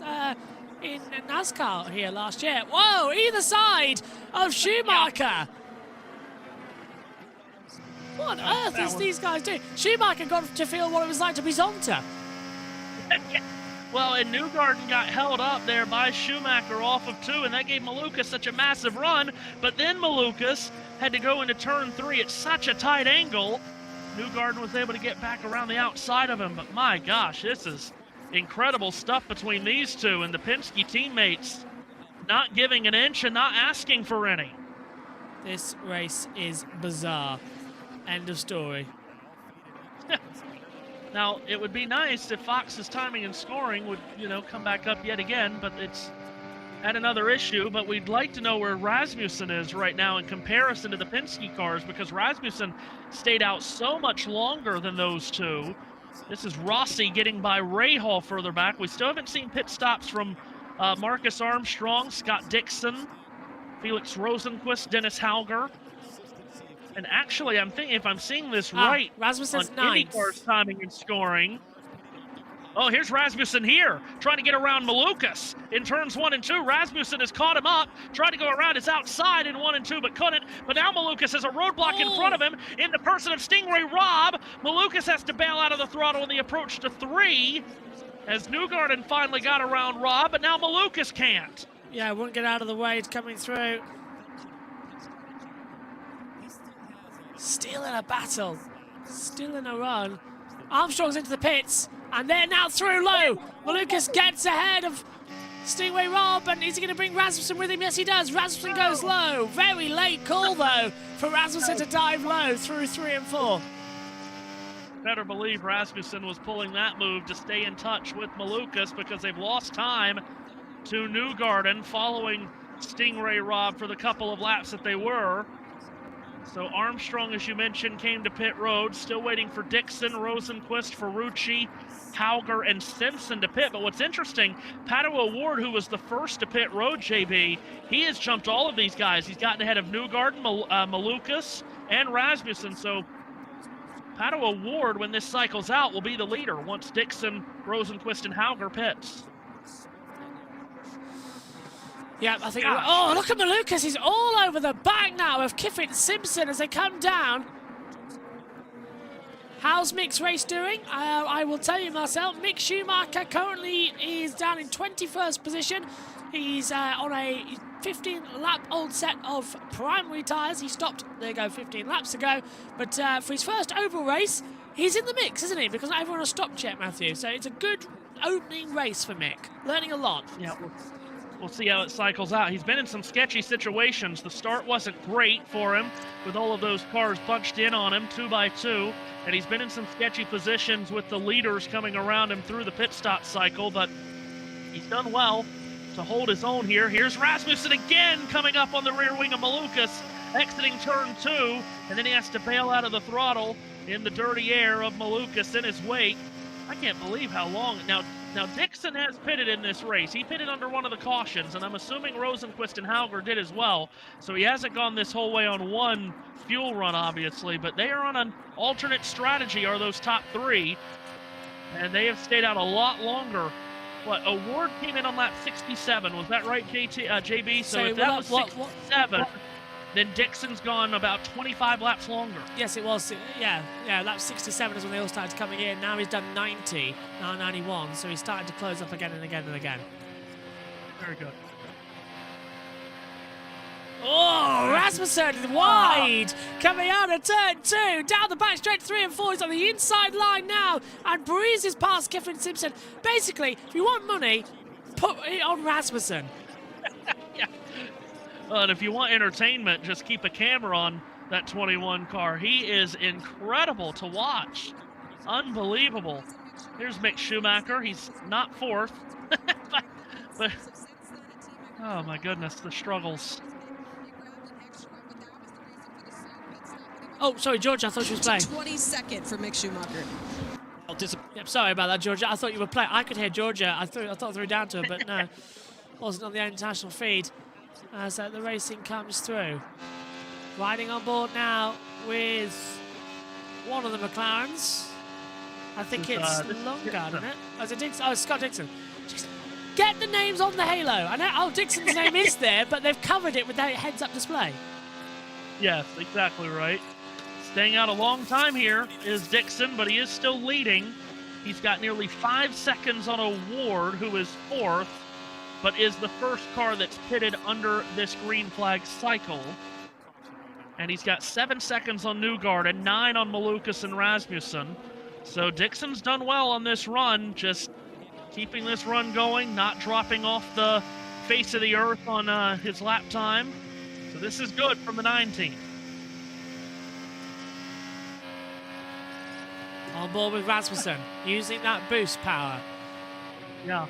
in NASCAR here last year. Whoa, either side of Schumacher. What on earth is these guys doing? Schumacher got to feel what it was like to be Zonta. Well, and Newgarden got held up there by Schumacher off of 2, and that gave Malukas such a massive run. But then Malukas had to go into turn 3 at such a tight angle. Newgarden was able to get back around the outside of him. But my gosh, this is incredible stuff between these two, and the Penske teammates not giving an inch and not asking for any. This race is bizarre. End of story. Now, it would be nice if Fox's timing and scoring would, come back up yet again, but it's at another issue. But we'd like to know where Rasmussen is right now in comparison to the Penske cars, because Rasmussen stayed out so much longer than those two. This is Rossi getting by Rahal further back. We still haven't seen pit stops from Marcus Armstrong, Scott Dixon, Felix Rosenquist, Dennis Hauger. And actually, I'm thinking, if I'm seeing this right, Rasmussen's on ninth. IndyCar's timing and scoring. Oh, here's Rasmussen here, trying to get around Malukas in turns 1 and 2. Rasmussen has caught him up, tried to go around his outside in 1 and 2, but couldn't. But now Malukas has a roadblock in front of him in the person of Stingray Robb. Malukas has to bail out of the throttle in the approach to 3, as Newgarden finally got around Robb, but now Malukas can't. Yeah, won't get out of the way. It's coming through. Still in a battle, still in a run. Armstrong's into the pits, and they're now through low. Malukas gets ahead of Stingray Robb, and is he going to bring Rasmussen with him? Yes, he does. Rasmussen goes low. Very late call, though, for Rasmussen to dive low through 3 and 4. Better believe Rasmussen was pulling that move to stay in touch with Malukas, because they've lost time to Newgarden following Stingray Robb for the couple of laps that they were. So Armstrong, as you mentioned, came to pit road. Still waiting for Dixon, Rosenquist, Ferrucci, Hauger, and Simpson to pit. But what's interesting, Pato O'Ward, who was the first to pit road, JB, he has jumped all of these guys. He's gotten ahead of Newgarden, Malukas, and Rasmussen. So Pato O'Ward, when this cycles out, will be the leader once Dixon, Rosenquist, and Hauger pits. Yeah, I think. Oh, look at Malukas. He's all over the back now of Kiffin Simpson as they come down. How's Mick's race doing? I will tell you, Marcel. Mick Schumacher currently is down in 21st position. He's on a 15-lap-old set of primary tyres. He stopped, 15 laps ago. But for his first oval race, he's in the mix, isn't he? Because not everyone has stopped yet, Matthew. So it's a good opening race for Mick. Learning a lot. Yeah. We'll see how it cycles out. He's been in some sketchy situations. The start wasn't great for him with all of those cars bunched in on him 2 by 2. And he's been in some sketchy positions with the leaders coming around him through the pit stop cycle. But he's done well to hold his own here. Here's Rasmussen again coming up on the rear wing of Malukas exiting turn 2, and then he has to bail out of the throttle in the dirty air of Malukas in his wake. I can't believe how long. Now Dixon has pitted in this race. He pitted under one of the cautions, and I'm assuming Rosenqvist and Hauger did as well. So he hasn't gone this whole way on one fuel run, obviously, but they are on an alternate strategy, are those top 3, and they have stayed out a lot longer. What, Award came in on lap 67, was that right, JB? So if that was 67, then Dixon's gone about 25 laps longer. Yes, it was. Yeah, lap 67 is when they all started coming in. Now he's done 90, now 91, so he's starting to close up again and again and again. Very good. Oh, Rasmussen wide, coming out of turn 2, down the back straight 3 and 4. He's on the inside line now and breezes past Kevin Simpson. Basically, if you want money, put it on Rasmussen. Yeah. And if you want entertainment, just keep a camera on that 21 car. He is incredible to watch. Unbelievable. Here's Mick Schumacher. He's not 4th. but oh my goodness, the struggles. Oh, sorry, Georgia, I thought she was playing. 22nd for Mick Schumacher. Yep, sorry about that, Georgia. I thought you were playing. I could hear Georgia. I thought I threw down to her, but no. Wasn't on the international feed as the racing comes through. Riding on board now with one of the McLarens. I think it's Longard, isn't it? Oh, is it Dixon? Oh, it's Scott Dixon. Just get the names on the halo. I know, oh, Dixon's name is there, but they've covered it with that heads-up display. Yes, exactly right. Staying out a long time here is Dixon, but he is still leading. He's got nearly 5 seconds on Award, who is 4th, but is the first car that's pitted under this green flag cycle. And he's got 7 seconds on Newgarden and 9 on Malukas and Rasmussen. So Dixon's done well on this run, just keeping this run going, not dropping off the face of the earth on his lap time. So this is good from the 19. On board with Rasmussen, using that boost power. Yeah,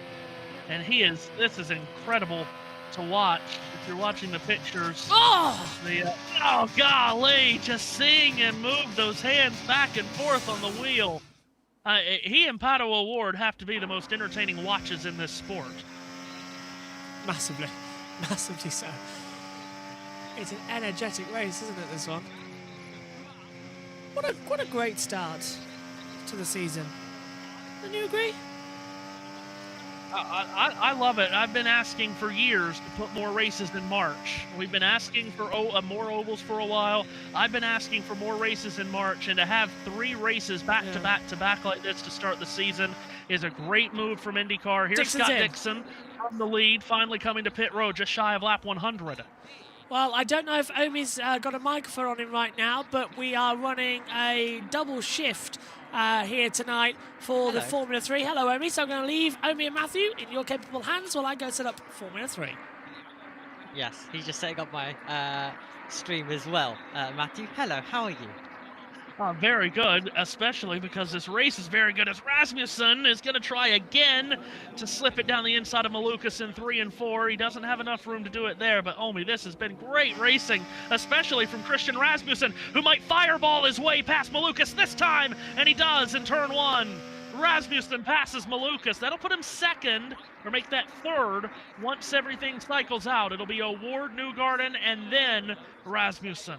and this is incredible to watch. If you're watching the pictures, oh golly, just seeing him move those hands back and forth on the wheel. He and Pato Award have to be the most entertaining watches in this sport. Massively so. It's an energetic race, isn't it, this one? What a great start to the season. Don't you agree? I love it. I've been asking for years to put more races in March. We've been asking for more ovals for a while. I've been asking for more races in March, and to have 3 races back to back like this to start the season is a great move from IndyCar. Here's Scott Dixon from the lead, finally coming to pit road just shy of lap 100. Well, I don't know if Omi's got a microphone on him right now, but we are running a double shift here tonight for the Formula 3. Hello, Omi. So I'm going to leave Omi and Matthew in your capable hands while I go set up Formula 3. Yes, he's just setting up my stream as well. Matthew, hello, how are you? Very good, especially because this race is very good as Rasmussen is going to try again to slip it down the inside of Malukas in 3 and 4. He doesn't have enough room to do it there, but Omi, this has been great racing, especially from Christian Rasmussen, who might fireball his way past Malukas this time, and he does in turn 1. Rasmussen passes Malukas. That'll put him 2nd, or make that 3rd, once everything cycles out. It'll be Award, Newgarden, and then Rasmussen.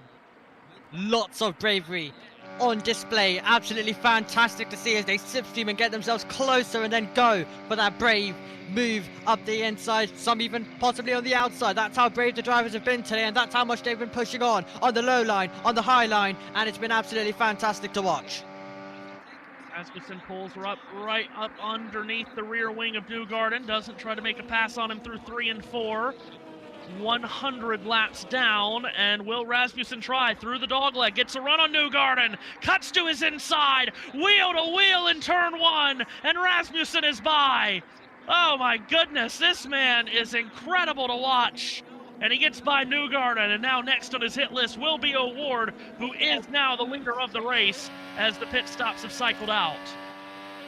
Lots of bravery on display. Absolutely fantastic to see as they slipstream and get themselves closer and then go for that brave move up the inside, some even possibly on the outside. That's how brave the drivers have been today, and that's how much they've been pushing on the low line, on the high line, and it's been absolutely fantastic to watch. Rasmussen pulls right up underneath the rear wing of Newgarden, doesn't try to make a pass on him through 3 and 4. 100 laps down, and will Rasmussen try through the dogleg? Gets a run on Newgarden, cuts to his inside, wheel to wheel in turn 1, and Rasmussen is by. Oh my goodness, this man is incredible to watch. And he gets by Newgarden, and now next on his hit list will be Award, who is now the leader of the race as the pit stops have cycled out.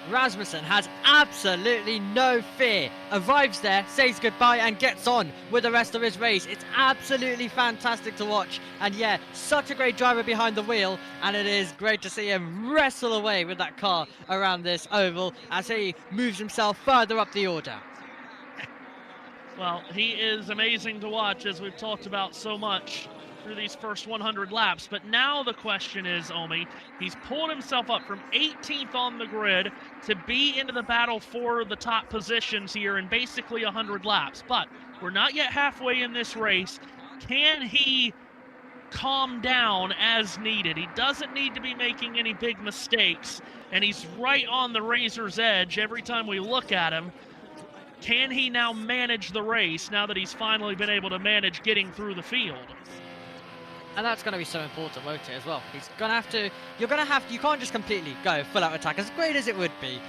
Rasmussen has absolutely no fear. Arrives there, says goodbye, and gets on with the rest of his race. It's absolutely fantastic to watch. And yeah, such a great driver behind the wheel. And it is great to see him wrestle away with that car around this oval as he moves himself further up the order. Well, he is amazing to watch, as we've talked about so much through these first 100 laps. But now the question is, Omi, he's pulled himself up from 18th on the grid to be into the battle for the top positions here in basically 100 laps. But we're not yet halfway in this race. Can he calm down as needed? He doesn't need to be making any big mistakes, and he's right on the razor's edge every time we look at him. Can he now manage the race now that he's finally been able to manage getting through the field? And that's going to be so important, won't it, as well? He's going to have to, you can't just completely go full out attack, as great as it would be.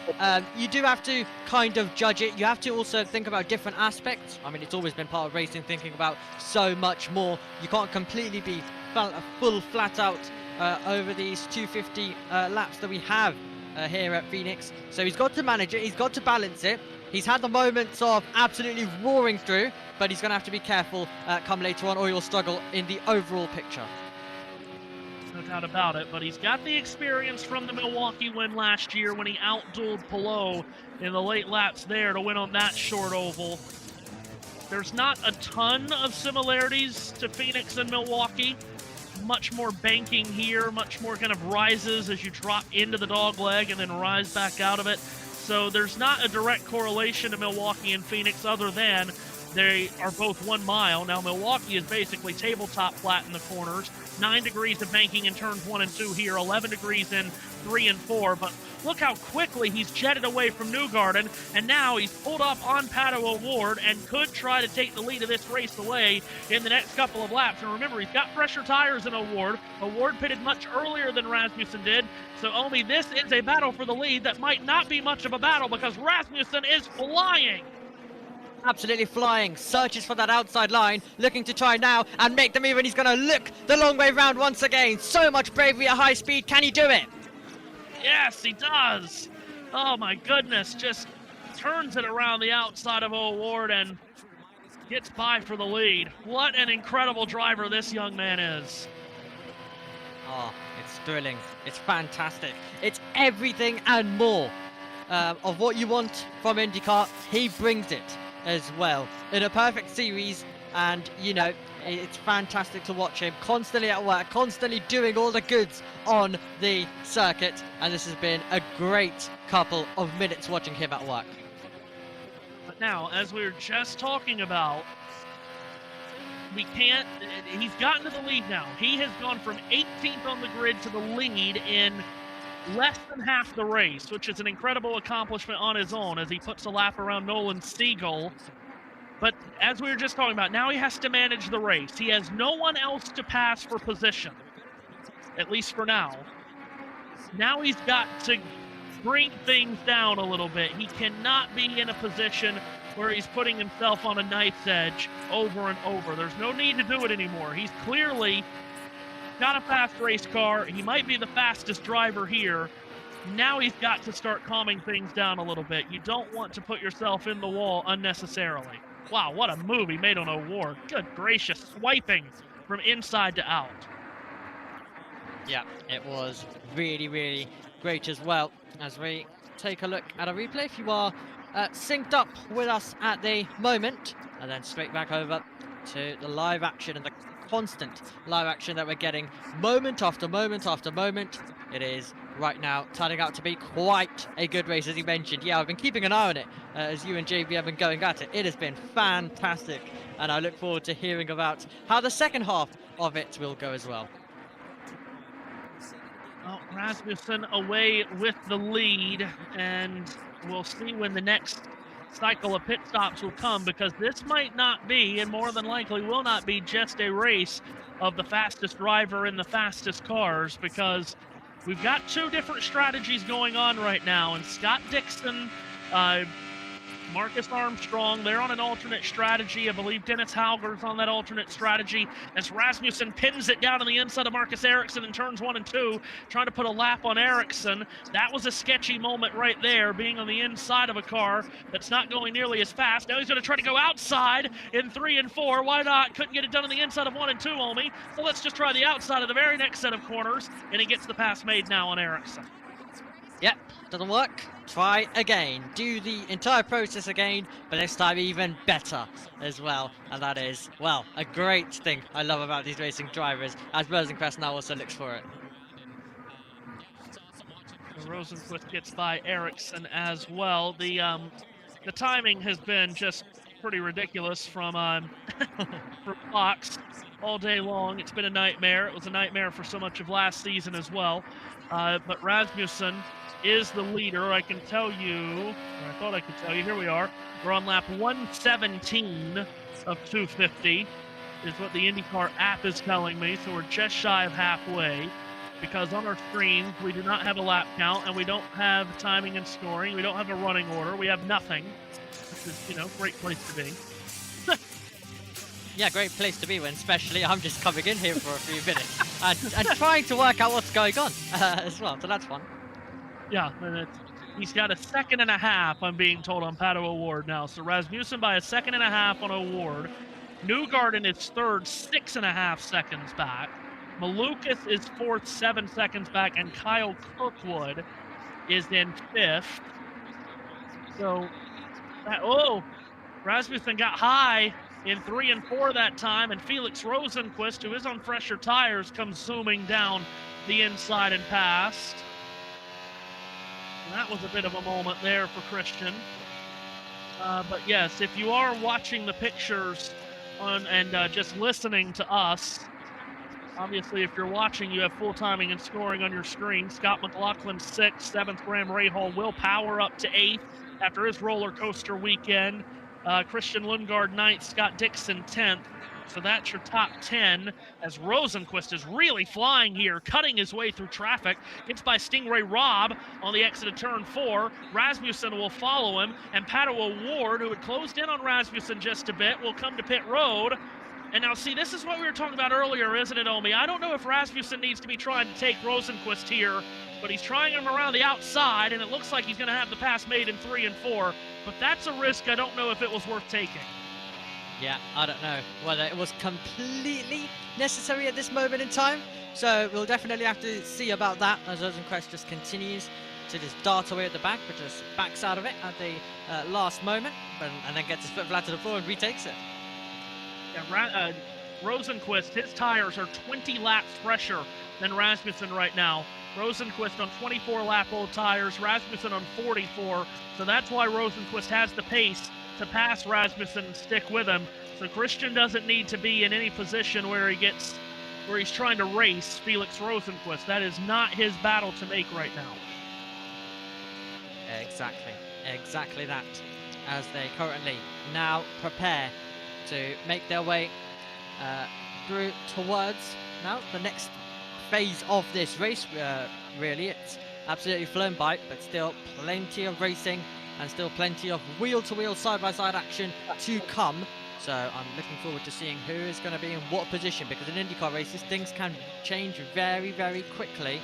You do have to kind of judge it. You have to also think about different aspects. I mean, it's always been part of racing, thinking about so much more. You can't completely be full flat out over these 250 laps that we have here at Phoenix. So he's got to manage it. He's got to balance it. He's had the moments of absolutely roaring through, but he's going to have to be careful come later on, or he'll struggle in the overall picture. No doubt about it, but he's got the experience from the Milwaukee win last year when he outdueled Palou in the late laps there to win on that short oval. There's not a ton of similarities to Phoenix and Milwaukee. Much more banking here, much more kind of rises as you drop into the dogleg and then rise back out of it. So there's not a direct correlation to Milwaukee and Phoenix other than they are both 1 mile. Now, Milwaukee is basically tabletop flat in the corners. 9 degrees of banking in turns 1 and 2 here, 11 degrees in 3 and 4. But look how quickly he's jetted away from Newgarden, and now he's pulled up on Pato O'Ward and could try to take the lead of this race away in the next couple of laps. And remember, he's got fresher tires than O'Ward. O'Ward pitted much earlier than Rasmussen did. So, Omi, this is a battle for the lead that might not be much of a battle because Rasmussen is flying. Absolutely flying, searches for that outside line, looking to try now and make the move, and he's going to look the long way round once again. So much bravery at high speed. Can he do it? Yes, he does. Oh my goodness, just turns it around the outside of O'Ward and gets by for the lead. What an incredible driver this young man is. Oh, it's thrilling. It's fantastic. It's everything and more of what you want from IndyCar. He brings it as well in a perfect series, and you know, it's fantastic to watch him constantly at work, constantly doing all the goods on the circuit, and this has been a great couple of minutes watching him at work. But now, as we were just talking about, he's gotten to the lead now. He has gone from 18th on the grid to the lead in less than half the race, which is an incredible accomplishment on his own as he puts a lap around Nolan Siegel. But as we were just talking about, now he has to manage the race. He has no one else to pass for position, at least for now. Now he's got to bring things down a little bit. He cannot be in a position where he's putting himself on a knife's edge over and over. There's no need to do it anymore. He's clearly got a fast race car. He might be the fastest driver here. Now he's got to start calming things down a little bit. You don't want to put yourself in the wall unnecessarily. Wow, what a move he made on O'Ward. Good gracious, swiping from inside to out. Yeah, it was really, really great as well. As we take a look at a replay, if you are synced up with us at the moment, and then straight back over to the live action and the constant live action that we're getting moment after moment after moment. It is right now turning out to be quite a good race, as you mentioned. Yeah, I've been keeping an eye on it as you and JB have been going at it. It has been fantastic, and I look forward to hearing about how the second half of it will go as well. Well, Rasmussen away with the lead, and we'll see when the next cycle of pit stops will come, because this might not be, and more than likely will not be, just a race of the fastest driver in the fastest cars, because we've got 2 different strategies going on right now, and Scott Dixon Marcus Armstrong, they're on an alternate strategy. I believe Dennis Hauger's on that alternate strategy as Rasmussen pins it down on the inside of Marcus Ericsson in turns 1 and 2, trying to put a lap on Ericsson. That was a sketchy moment right there, being on the inside of a car that's not going nearly as fast. Now he's going to try to go outside in 3 and 4. Why not? Couldn't get it done on the inside of 1 and 2, Omi. So let's just try the outside of the very next set of corners, and he gets the pass made now on Ericsson. Yep, doesn't work. Try again. Do the entire process again, but this time even better as well. And that is, well, a great thing I love about these racing drivers, as Rosenquist now also looks for it. Rosenquist gets by Ericsson as well. The timing has been just pretty ridiculous from Fox all day long. It's been a nightmare. It was a nightmare for so much of last season as well. But Rasmussen is the leader. I can tell you, or I thought I could tell you, here we are. We're on lap 117 of 250 is what the INDYCAR app is telling me. So we're just shy of halfway, because on our screens we do not have a lap count and we don't have timing and scoring. We don't have a running order. We have nothing, which is, you know, great place to be. Yeah, great place to be when, especially I'm just coming in here for a few minutes and trying to work out what's going on as well, so that's fun. Yeah, and he's got a 1.5 seconds, I'm being told, on Pato O'Ward now. So Rasmussen by a 1.5 seconds on O'Ward. Newgarden is third, 6.5 seconds back. Malukas is fourth, 7 seconds back, and Kyle Kirkwood is in fifth. So, Rasmussen got high in 3 and 4 that time, and Felix Rosenquist, who is on fresher tires, comes zooming down the inside and past. And that was a bit of a moment there for Christian. But yes, if you are watching the pictures and just listening to us, obviously if you're watching, you have full timing and scoring on your screen. Scott McLaughlin 6th, 7th Graham Rahal will power up to 8th after his roller coaster weekend. Christian Lundgaard 9th, Scott Dixon 10th. So that's your top 10, as Rosenquist is really flying here, cutting his way through traffic. Gets by Stingray Robb on the exit of turn 4. Rasmussen will follow him, and Pato O'Ward, who had closed in on Rasmussen just a bit, will come to pit road. And now, see, this is what we were talking about earlier, isn't it, Omi? I don't know if Rasmussen needs to be trying to take Rosenquist here, but he's trying him around the outside, and it looks like he's going to have the pass made in 3 and 4. But that's a risk I don't know if it was worth taking. Yeah, I don't know whether it was completely necessary at this moment in time. So we'll definitely have to see about that as Rosenquist just continues to just dart away at the back, but just backs out of it at the last moment, and then gets his foot flat to the floor and retakes it. Yeah, Rosenquist, his tires are 20 laps fresher than Rasmussen right now. Rosenquist on 24-lap-old tires, Rasmussen on 44. So that's why Rosenquist has the pace to pass Rasmussen and stick with him. So Christian doesn't need to be in any position where he's trying to race Felix Rosenquist. That is not his battle to make right now. Exactly that. As they currently now prepare to make their way through towards now the next phase of this race. Really, it's absolutely flown by, but still plenty of racing and still plenty of wheel-to-wheel, side-by-side action to come. So I'm looking forward to seeing who is going to be in what position, because in IndyCar races things can change very, very quickly,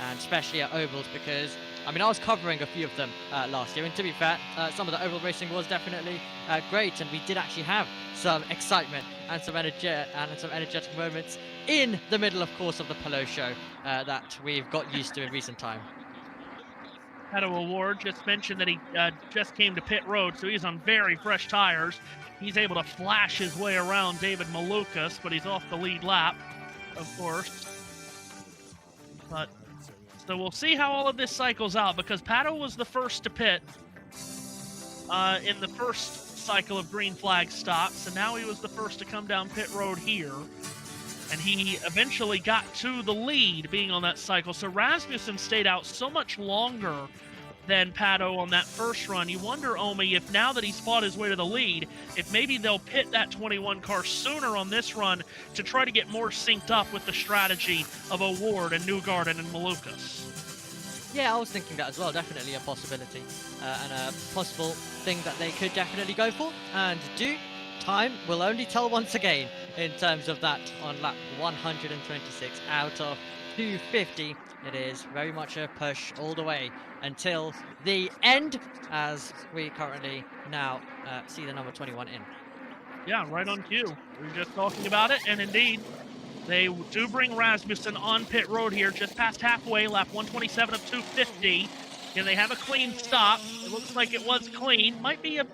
and especially at ovals, because I mean, I was covering a few of them last year, and to be fair, some of the oval racing was definitely great, and we did actually have some excitement and some energetic moments in the middle, of course, of the Polo show that we've got used to in recent time. Pato O'Ward just mentioned that he just came to pit road, so he's on very fresh tires. He's able to flash his way around David Malukas, but he's off the lead lap, of course. But so we'll see how all of this cycles out, because Pato was the first to pit in the first cycle of green flag stops, and now he was the first to come down pit road here. And he eventually got to the lead being on that cycle. So Rasmussen stayed out so much longer than Pato on that first run. You wonder, Omi, if now that he's fought his way to the lead, if maybe they'll pit that 21 car sooner on this run to try to get more synced up with the strategy of O'Ward and Newgarden and Malukas. Yeah, I was thinking that as well. Definitely a possibility and a possible thing that they could definitely go for and do. Time will only tell once again in terms of that on lap 126 out of 250. It is very much a push all the way until the end, as we currently now see the number 21 in. Yeah, right on cue. We were just talking about it, and indeed, they do bring Rasmussen on pit road here, just past halfway, lap 127 of 250. And they have a clean stop. It looks like it was clean. Might be a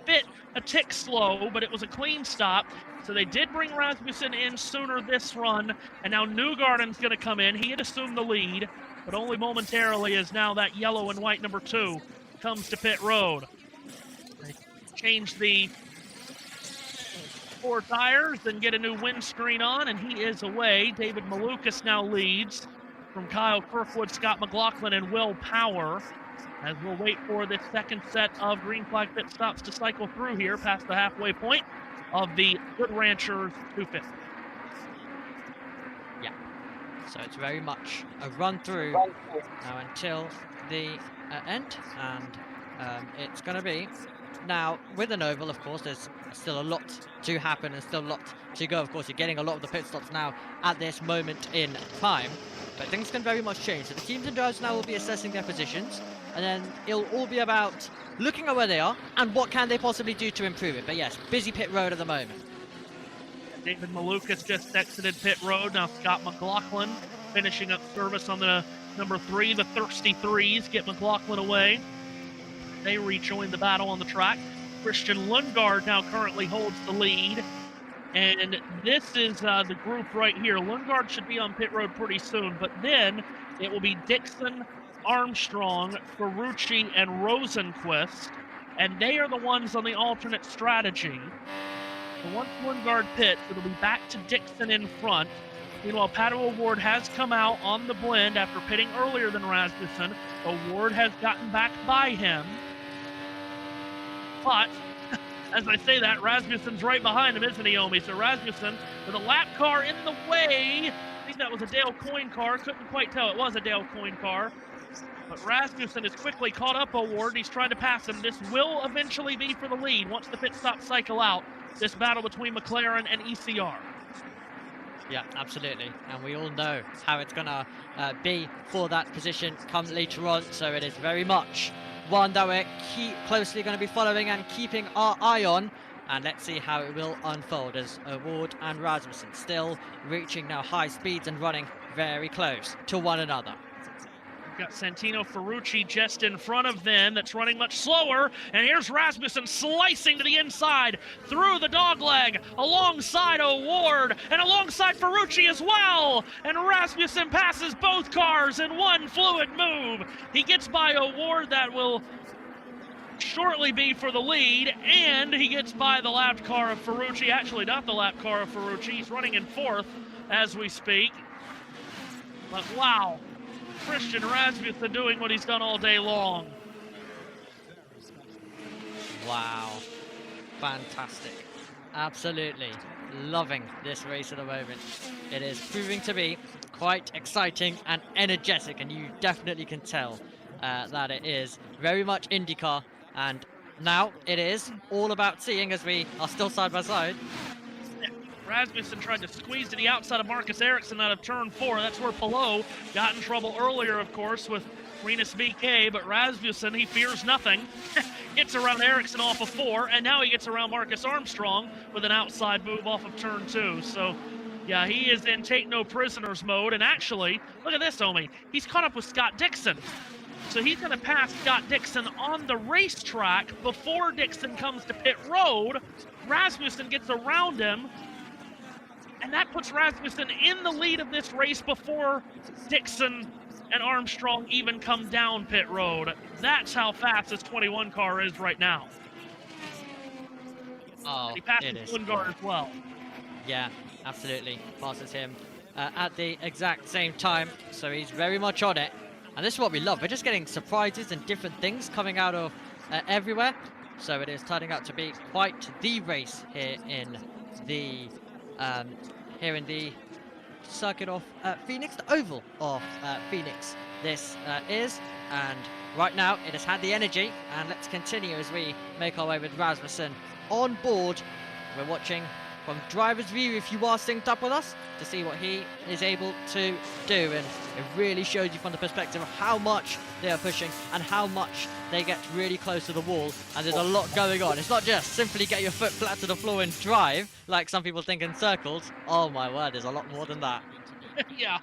tick slow, but it was a clean stop. So they did bring Rasmussen in sooner this run, and now Newgarden's going to come in. He had assumed the lead, but only momentarily, as now that yellow and white number 2 comes to pit road. They change the 4 tires, then get a new windscreen on, and he is away. David Malukas now leads from Kyle Kirkwood, Scott McLaughlin, and Will Power, as we'll wait for this second set of green flag pit stops to cycle through here past the halfway point of the Good Ranchers 250. Yeah, so it's very much a run through now until the end, and it's going to be now with an oval. Of course, there's still a lot to happen and still a lot to go. Of course, you're getting a lot of the pit stops now at this moment in time, but things can very much change. So the teams and drivers now will be assessing their positions, and then it'll all be about looking at where they are and what can they possibly do to improve it. But yes, busy pit road at the moment. David Malukas just exited pit road. Now Scott McLaughlin finishing up service on the number 3. The Thirsty Threes get McLaughlin away. They rejoin the battle on the track. Christian Lundgaard now currently holds the lead. And this is the group right here. Lundgaard should be on pit road pretty soon, but then it will be Dixon, Armstrong, Ferrucci, and Rosenquist, and they are the ones on the alternate strategy. So once Lundgaard pits, it'll be back to Dixon in front. Meanwhile, Pato O'Ward has come out on the blend after pitting earlier than Rasmussen. O'Ward has gotten back by him. But, as I say that, Rasmussen's right behind him, isn't he, Omi? So Rasmussen with a lap car in the way. I think that was a Dale Coyne car. Couldn't quite tell it was a Dale Coyne car. But Rasmussen has quickly caught up O'Ward. He's trying to pass him. This will eventually be for the lead once the pit stop cycle out. This battle between McLaren and ECR. Yeah, absolutely. And we all know how it's going to be for that position come later on. So it is very much one that we're closely going to be following and keeping our eye on. And let's see how it will unfold as O'Ward and Rasmussen still reaching now high speeds and running very close to one another. We've got Santino Ferrucci just in front of them, that's running much slower, and here's Rasmussen slicing to the inside through the dogleg alongside O'Ward and alongside Ferrucci as well, and Rasmussen passes both cars in one fluid move. He gets by O'Ward, that will shortly be for the lead, and he gets by the lapped car of Ferrucci. Actually, not the lapped car of Ferrucci. He's running in 4th as we speak. But wow, Christian Rasmussen doing what he's done all day long. Wow, fantastic. Absolutely loving this race at the moment. It is proving to be quite exciting and energetic, and you definitely can tell that it is very much IndyCar. And now it is all about seeing, as we are still side by side. Rasmussen tried to squeeze to the outside of Marcus Ericsson out of turn 4. That's where Palou got in trouble earlier, of course, with Rinus VeeKay, but Rasmussen, he fears nothing. Gets around Ericsson off of 4, and now he gets around Marcus Armstrong with an outside move off of turn 2. So, yeah, he is in take no prisoners mode, and actually, look at this, Omi. He's caught up with Scott Dixon. So he's going to pass Scott Dixon on the racetrack before Dixon comes to pit road. Rasmussen gets around him, and that puts Rasmussen in the lead of this race before Dixon and Armstrong even come down pit road. That's how fast this 21 car is right now. Oh, and he passes Lundgaard as well. Yeah, absolutely. Passes him at the exact same time, so he's very much on it. And this is what we love. We're just getting surprises and different things coming out of everywhere. So it is turning out to be quite the race here in the circuit of Phoenix, the oval of Phoenix this is. And right now it has had the energy, and let's continue as we make our way with Rasmussen on board. We're watching from driver's view, if you are synced up with us, to see what he is able to do, and it really shows you from the perspective of how much they are pushing and how much they get really close to the wall, and there's a lot going on. It's not just simply get your foot flat to the floor and drive, like some people think in circles. Oh my word, there's a lot more than that. Yeah,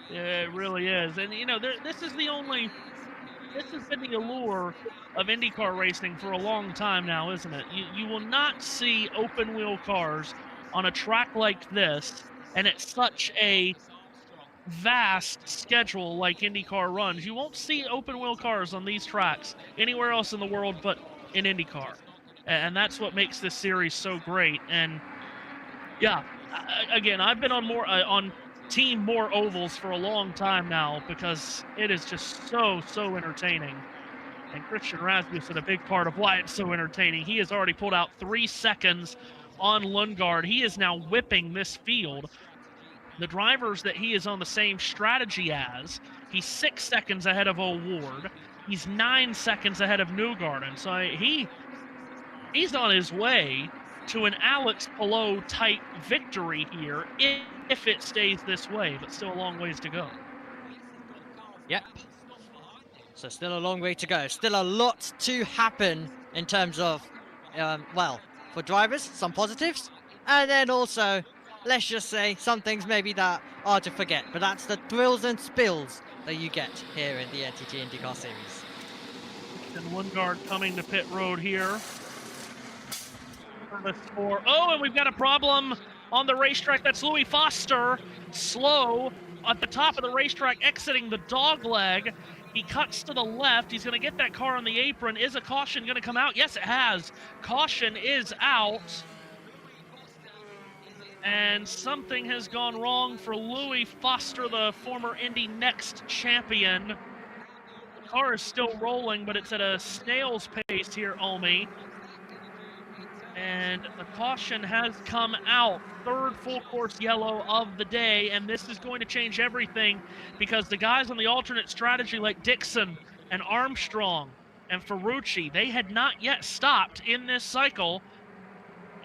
it really is. And you know, this has been the allure of IndyCar racing for a long time now, isn't it? You will not see open wheel cars on a track like this, and it's such a vast schedule like IndyCar runs. You won't see open wheel cars on these tracks anywhere else in the world but in IndyCar. And that's what makes this series so great. And yeah, again, I've been on team more ovals for a long time now because it is just so entertaining. And Christian Rasmussen, a big part of why it's so entertaining. He has already pulled out 3 seconds on Lundgaard. He is now whipping this field. The drivers that he is on the same strategy as, he's 6 seconds ahead of O'Ward. He's 9 seconds ahead of Newgarden. So he's on his way to an Alex Palou type victory here if it stays this way, but still a long ways to go. Yep. So still a long way to go. Still a lot to happen in terms of, well, for drivers, some positives, and then also, let's just say, some things maybe that are to forget, but that's the thrills and spills that you get here in the NTT IndyCar Series. And Lundgaard coming to pit road here. Oh, and we've got a problem on the racetrack. That's Louis Foster, slow at the top of the racetrack, exiting the dog leg. He cuts to the left. He's going to get that car on the apron. Is a caution going to come out? Yes, it has. Caution is out. And something has gone wrong for Louis Foster, the former Indy Next champion. The car is still rolling, but it's at a snail's pace here, Omi. And the caution has come out. 3rd full course yellow of the day, and this is going to change everything because the guys on the alternate strategy like Dixon and Armstrong and Ferrucci, they had not yet stopped in this cycle,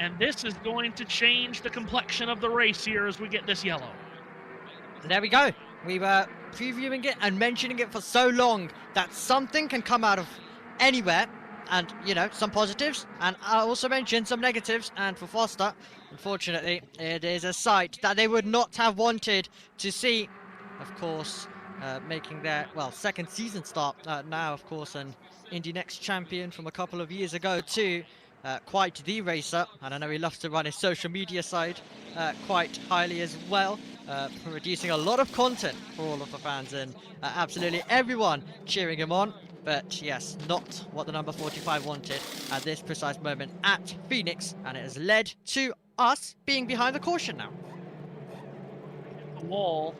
and this is going to change the complexion of the race here as we get this yellow. There we go. We were previewing it and mentioning it for so long that something can come out of anywhere. And, you know, some positives, and I also mentioned some negatives, and for Foster, unfortunately, it is a sight that they would not have wanted to see. Of course, making their, well, 2nd season start now, of course, an Indy Next champion from a couple of years ago too, quite the racer, and I know he loves to run his social media side quite highly as well, producing a lot of content for all of the fans, and absolutely everyone cheering him on. But yes, not what the number 45 wanted at this precise moment at Phoenix, and it has led to us being behind the caution now. The wall,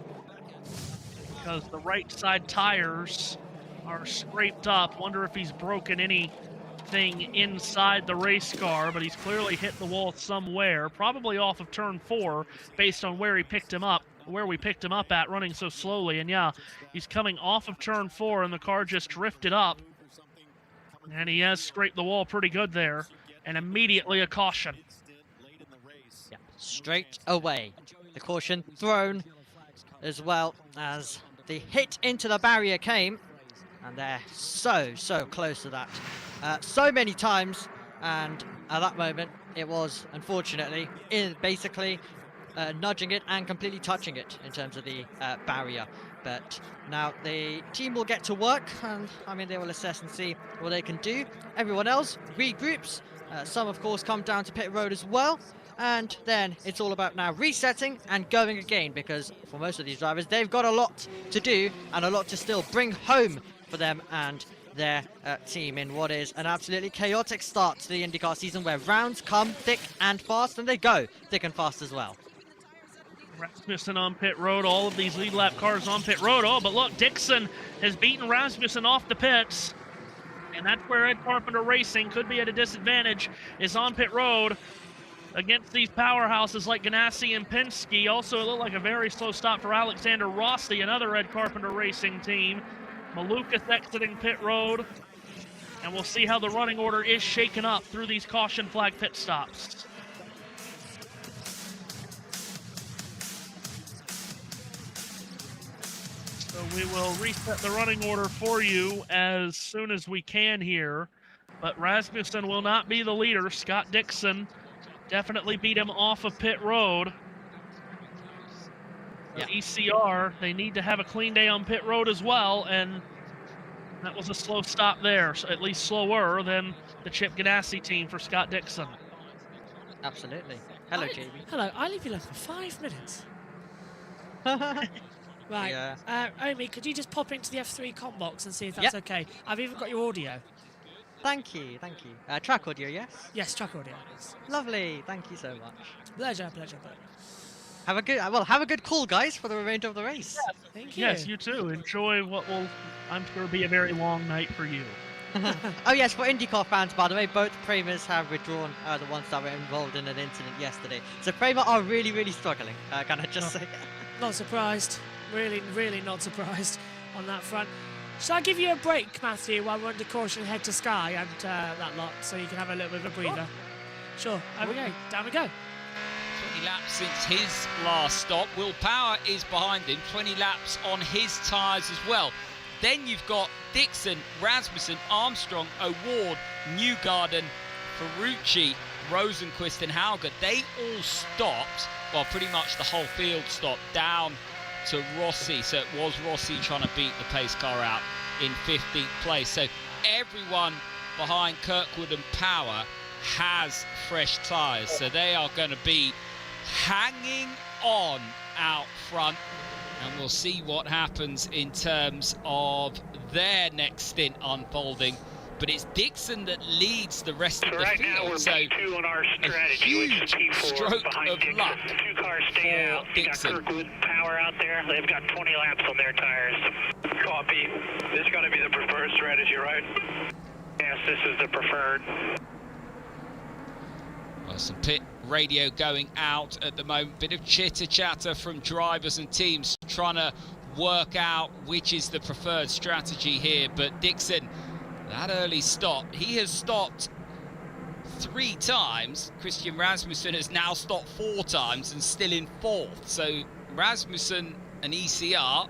because the right side tires are scraped up. Wonder if he's broken anything inside the race car, but he's clearly hit the wall somewhere, probably off of turn 4 based on where he picked him up. Where we picked him up at, running so slowly. And yeah, he's coming off of turn 4 and the car just drifted up, and he has scraped the wall pretty good there, and immediately a caution. Yeah, straight away the caution thrown, as well as the hit into the barrier came, and they're so close to that so many times, and at that moment it was unfortunately basically nudging it and completely touching it in terms of the barrier. But now the team will get to work, and I mean, they will assess and see what they can do. Everyone else regroups. Some of course come down to pit road as well, and then it's all about now resetting and going again, because for most of these drivers they've got a lot to do and a lot to still bring home for them and their team in what is an absolutely chaotic start to the IndyCar season, where rounds come thick and fast, and they go thick and fast as well. Rasmussen on pit road, all of these lead lap cars on pit road. Oh, but look, Dixon has beaten Rasmussen off the pits, and that's where Ed Carpenter Racing could be at a disadvantage, is on pit road. against these powerhouses like Ganassi and Penske. Also, it looked like a very slow stop for Alexander Rossi, another Ed Carpenter Racing team. Malukas exiting pit road. And we'll see how the running order is shaken up through these caution flag pit stops. So we will reset the running order for you as soon as we can here. But Rasmussen will not be the leader. Scott Dixon definitely beat him off of pit road. Yeah. ECR, they need to have a clean day on pit road as well, and that was a slow stop there, so at least slower than the Chip Ganassi team for Scott Dixon. Absolutely. Hello, JB. Hello, I leave you left for 5 minutes. Right. Yeah. Omi, could you just pop into the F3 com box and see if that's okay? I've even got your audio. Thank you, thank you. Track audio, yes? Yes, track audio. Lovely, thank you so much. Pleasure, pleasure, pleasure. Have a good call, guys, for the remainder of the race. Yes, thank you. Yes, you too. Enjoy what will, I'm sure, be a very long night for you. Oh yes, for IndyCar fans, by the way, both Premers have withdrawn the ones that were involved in an incident yesterday. So Premer are really, really struggling, can I just say? Not surprised. Really, really not surprised on that front. Shall I give you a break, Matthew, while we're under caution and head to Sky and that lot, so you can have a little bit of a breather? Sure. There we go. Down we go. 20 laps since his last stop. Will Power is behind him, 20 laps on his tyres as well. Then you've got Dixon, Rasmussen, Armstrong, O'Ward, Newgarden, Ferrucci, Rosenquist and Hauger. They all stopped, well, pretty much the whole field stopped down to Rossi. So it was Rossi trying to beat the pace car out in 15th place. So everyone behind Kirkwood and Power has fresh tyres. So they are going to be hanging on out front. And we'll see what happens in terms of their next stint unfolding. But it's Dixon that leads the rest of the right field. Now we're so P2 on our strategy, a huge stroke of Dixon. luck 2 cars stay out. You got Kirkwood Power out there. They've got 20 laps on their tires. Copy. This is going to be the preferred strategy, right? Yes, this is the preferred. Well, some pit radio going out at the moment. Bit of chitter-chatter from drivers and teams trying to work out which is the preferred strategy here. But Dixon, that early stop, he has stopped 3 times. Christian Rasmussen has now stopped 4 times and still in 4th. So Rasmussen and ECR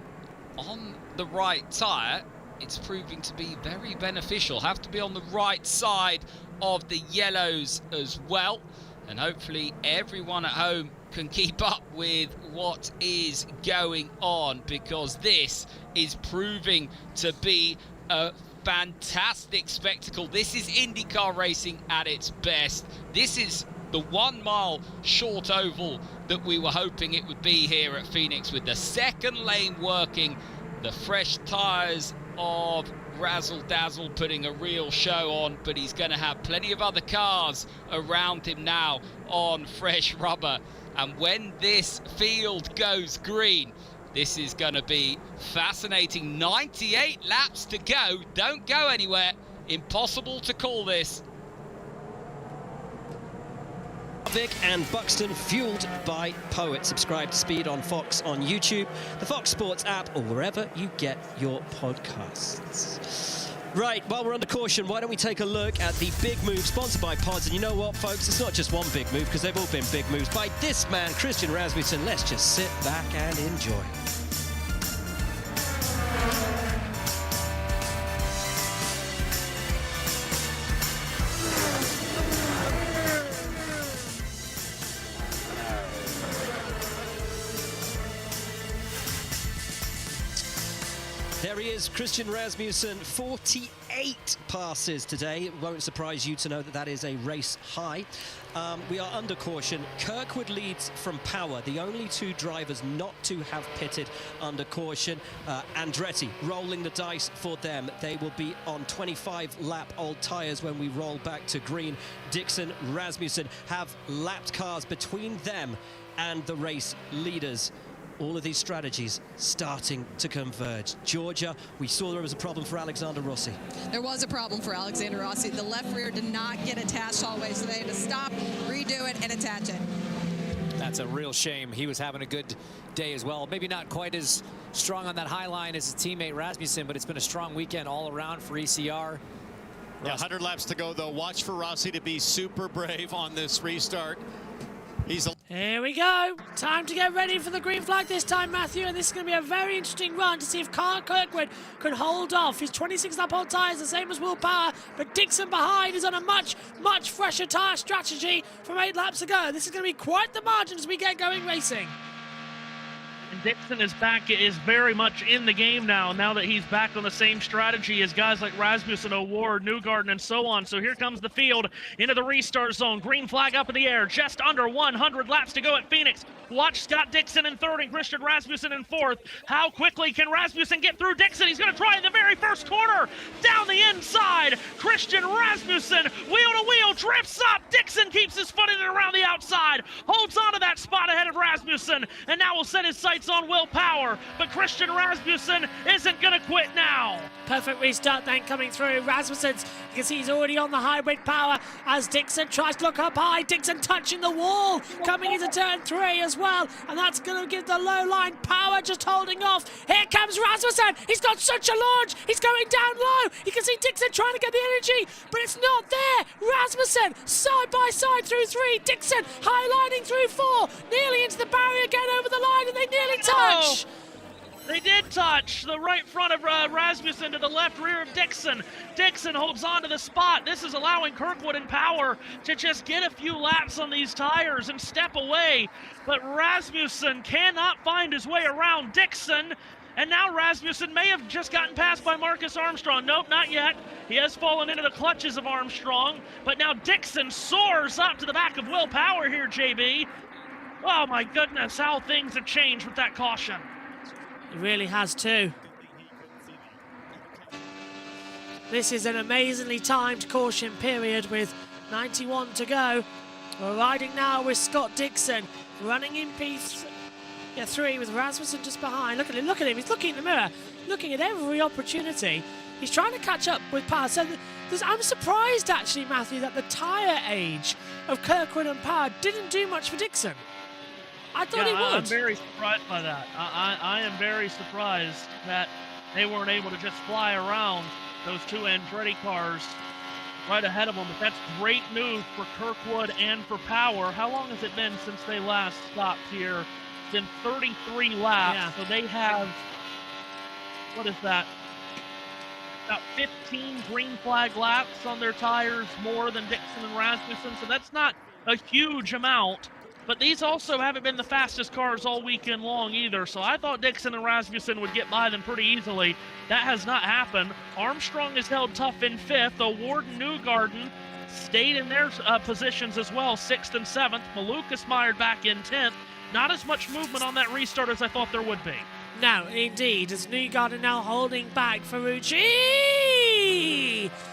on the right tyre. It's proving to be very beneficial. Have to be on the right side of the yellows as well. And hopefully everyone at home can keep up with what is going on, because this is proving to be a fantastic spectacle. This is IndyCar racing at its best. This is the 1 mile short oval that we were hoping it would be here at Phoenix, with the second lane working, the fresh tyres of Razzle Dazzle putting a real show on, but he's going to have plenty of other cars around him now on fresh rubber. And when this field goes green, this is going to be fascinating. 98 laps to go. Don't go anywhere. Impossible to call this. Vic and Buxton, fueled by Poet. Subscribe to Speed on Fox on YouTube, the Fox Sports app, or wherever you get your podcasts. Right, while we're under caution, why don't we take a look at the big move sponsored by Pods? And you know what, folks? It's not just one big move, because they've all been big moves by this man, Christian Rasmussen. Let's just sit back and enjoy. There he is, Christian Rasmussen, 48 passes today. It won't surprise you to know that that is a race high. We are under caution. Kirkwood leads from Power, the only 2 drivers not to have pitted under caution. Andretti rolling the dice for them. They will be on 25-lap old tyres when we roll back to green. Dixon, Rasmussen have lapped cars between them and the race leaders. all of these strategies starting to converge. Georgia, we saw there was a problem for Alexander Rossi. There was a problem for Alexander Rossi. The left rear did not get attached all the way, so they had to stop, redo it, and attach it. That's a real shame. He was having a good day as well. Maybe not quite as strong on that high line as his teammate Rasmussen, but it's been a strong weekend all around for ECR. Yeah, 100 laps to go, though. Watch for Rossi to be super brave on this restart. Here we go. Time to get ready for the green flag this time, Matthew. And this is going to be a very interesting run to see if Carl Kirkwood can hold off. His 26 lap hold tyres, the same as Will Power. But Dixon behind is on a much, much fresher tyre strategy from 8 laps ago. This is going to be quite the margin as we get going racing. And Dixon is back, is very much in the game now that he's back on the same strategy as guys like Rasmussen, O'Ward, Newgarden, and so on. So here comes the field into the restart zone. Green flag up in the air, just under 100 laps to go at Phoenix. Watch Scott Dixon in third and Christian Rasmussen in fourth. How quickly can Rasmussen get through Dixon? He's going to try in the very first corner. Down the inside, Christian Rasmussen, wheel to wheel, drifts up. Dixon keeps his foot in and around the outside, holds on to that spot ahead of Rasmussen, and now will set his sights on Will Power. But Christian Rasmussen isn't going to quit now. Perfect restart then coming through. Rasmussen's, you can see he's already on the hybrid power as Dixon tries to look up high. Dixon touching the wall coming into turn 3 as well, and that's going to give the low line Power just holding off. Here comes Rasmussen. He's got such a launch. He's going down low. You can see Dixon trying to get the energy, but it's not there. Rasmussen side by side through 3. Dixon highlining through 4. Nearly into the barrier, again over the line, and they nearly touch. They did touch the right front of Rasmussen to the left rear of Dixon. Dixon holds on to the spot. This is allowing Kirkwood and Power to just get a few laps on these tires and step away. But Rasmussen cannot find his way around Dixon. And now Rasmussen may have just gotten passed by Marcus Armstrong. Nope, not yet. He has fallen into the clutches of Armstrong. But now Dixon soars up to the back of Will Power here, JB. Oh my goodness, how things have changed with that caution. It really has too. This is an amazingly timed caution period with 91 to go. We're riding now with Scott Dixon running in P3 with Rasmussen just behind. Look at him, look at him. He's looking in the mirror, looking at every opportunity. He's trying to catch up with Power. So I'm surprised actually, Matthew, that the tyre age of Kirkwood and Power didn't do much for Dixon. I thought he would. I'm very surprised by that. I am very surprised that they weren't able to just fly around those two Andretti cars right ahead of them. But that's great news for Kirkwood and for Power. How long has it been since they last stopped here? It's been 33 laps. Yeah. So they have, what is that? About 15 green flag laps on their tires, more than Dixon and Rasmussen. So that's not a huge amount. But these also haven't been the fastest cars all weekend long either, so I thought Dixon and Rasmussen would get by them pretty easily. That has not happened. Armstrong is held tough in 5th. O'Ward and Newgarden stayed in their positions as well, 6th and 7th. Malukas mired back in 10th. Not as much movement on that restart as I thought there would be. No, indeed, as Newgarden now holding back Ferrucci.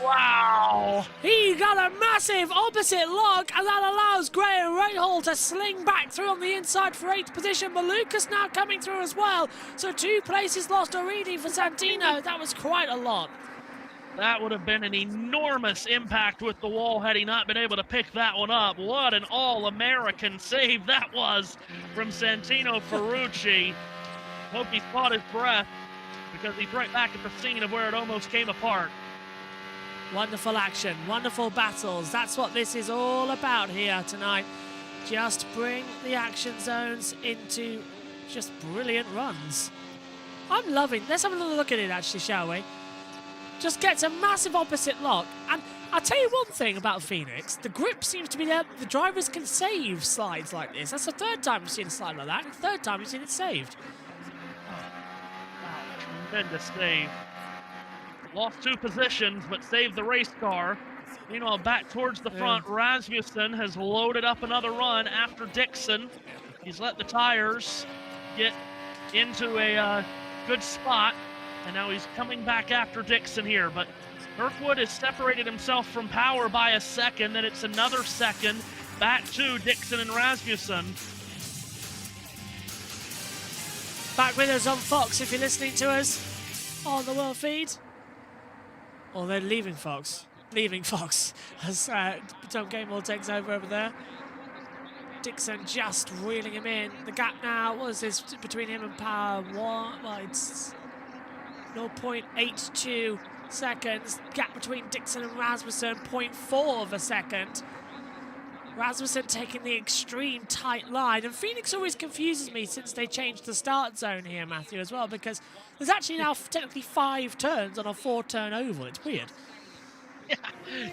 Wow! He got a massive opposite lock, and that allows Graham Rahal to sling back through on the inside for 8th position. Malukas now coming through as well. So 2 places lost already for Santino. That was quite a lot. That would have been an enormous impact with the wall had he not been able to pick that one up. What an all-American save that was from Santino Ferrucci. Hope he caught his breath because he's right back at the scene of where it almost came apart. Wonderful action, wonderful battles. That's what this is all about here tonight. Just bring the action zones into just brilliant runs. I'm loving, let's have a little look at it actually, shall we? Just gets a massive opposite lock. And I'll tell you one thing about Phoenix, the grip seems to be there. The drivers can save slides like this. That's the 3rd time we've seen a slide like that, and the 3rd time we've seen it saved. Tremendous save. Lost 2 positions, but saved the race car. Meanwhile, back towards the front, Rasmussen has loaded up another run after Dixon. He's let the tires get into a good spot, and now he's coming back after Dixon here. But Kirkwood has separated himself from Power by a second, and it's another second back to Dixon and Rasmussen. back with us on Fox if you're listening to us on the world feed. Or they're leaving Fox. Leaving Fox as Tom Gamewell takes over there. Dixon just reeling him in. The gap now, what is this between him and Power? Well, it's 0.82 seconds. Gap between Dixon and Rasmussen, 0.4 of a second. Rasmussen taking the extreme tight line. And Phoenix always confuses me since they changed the start zone here, Matthew, as well, because there's actually now technically 5 turns on a 4-turn oval. It's weird.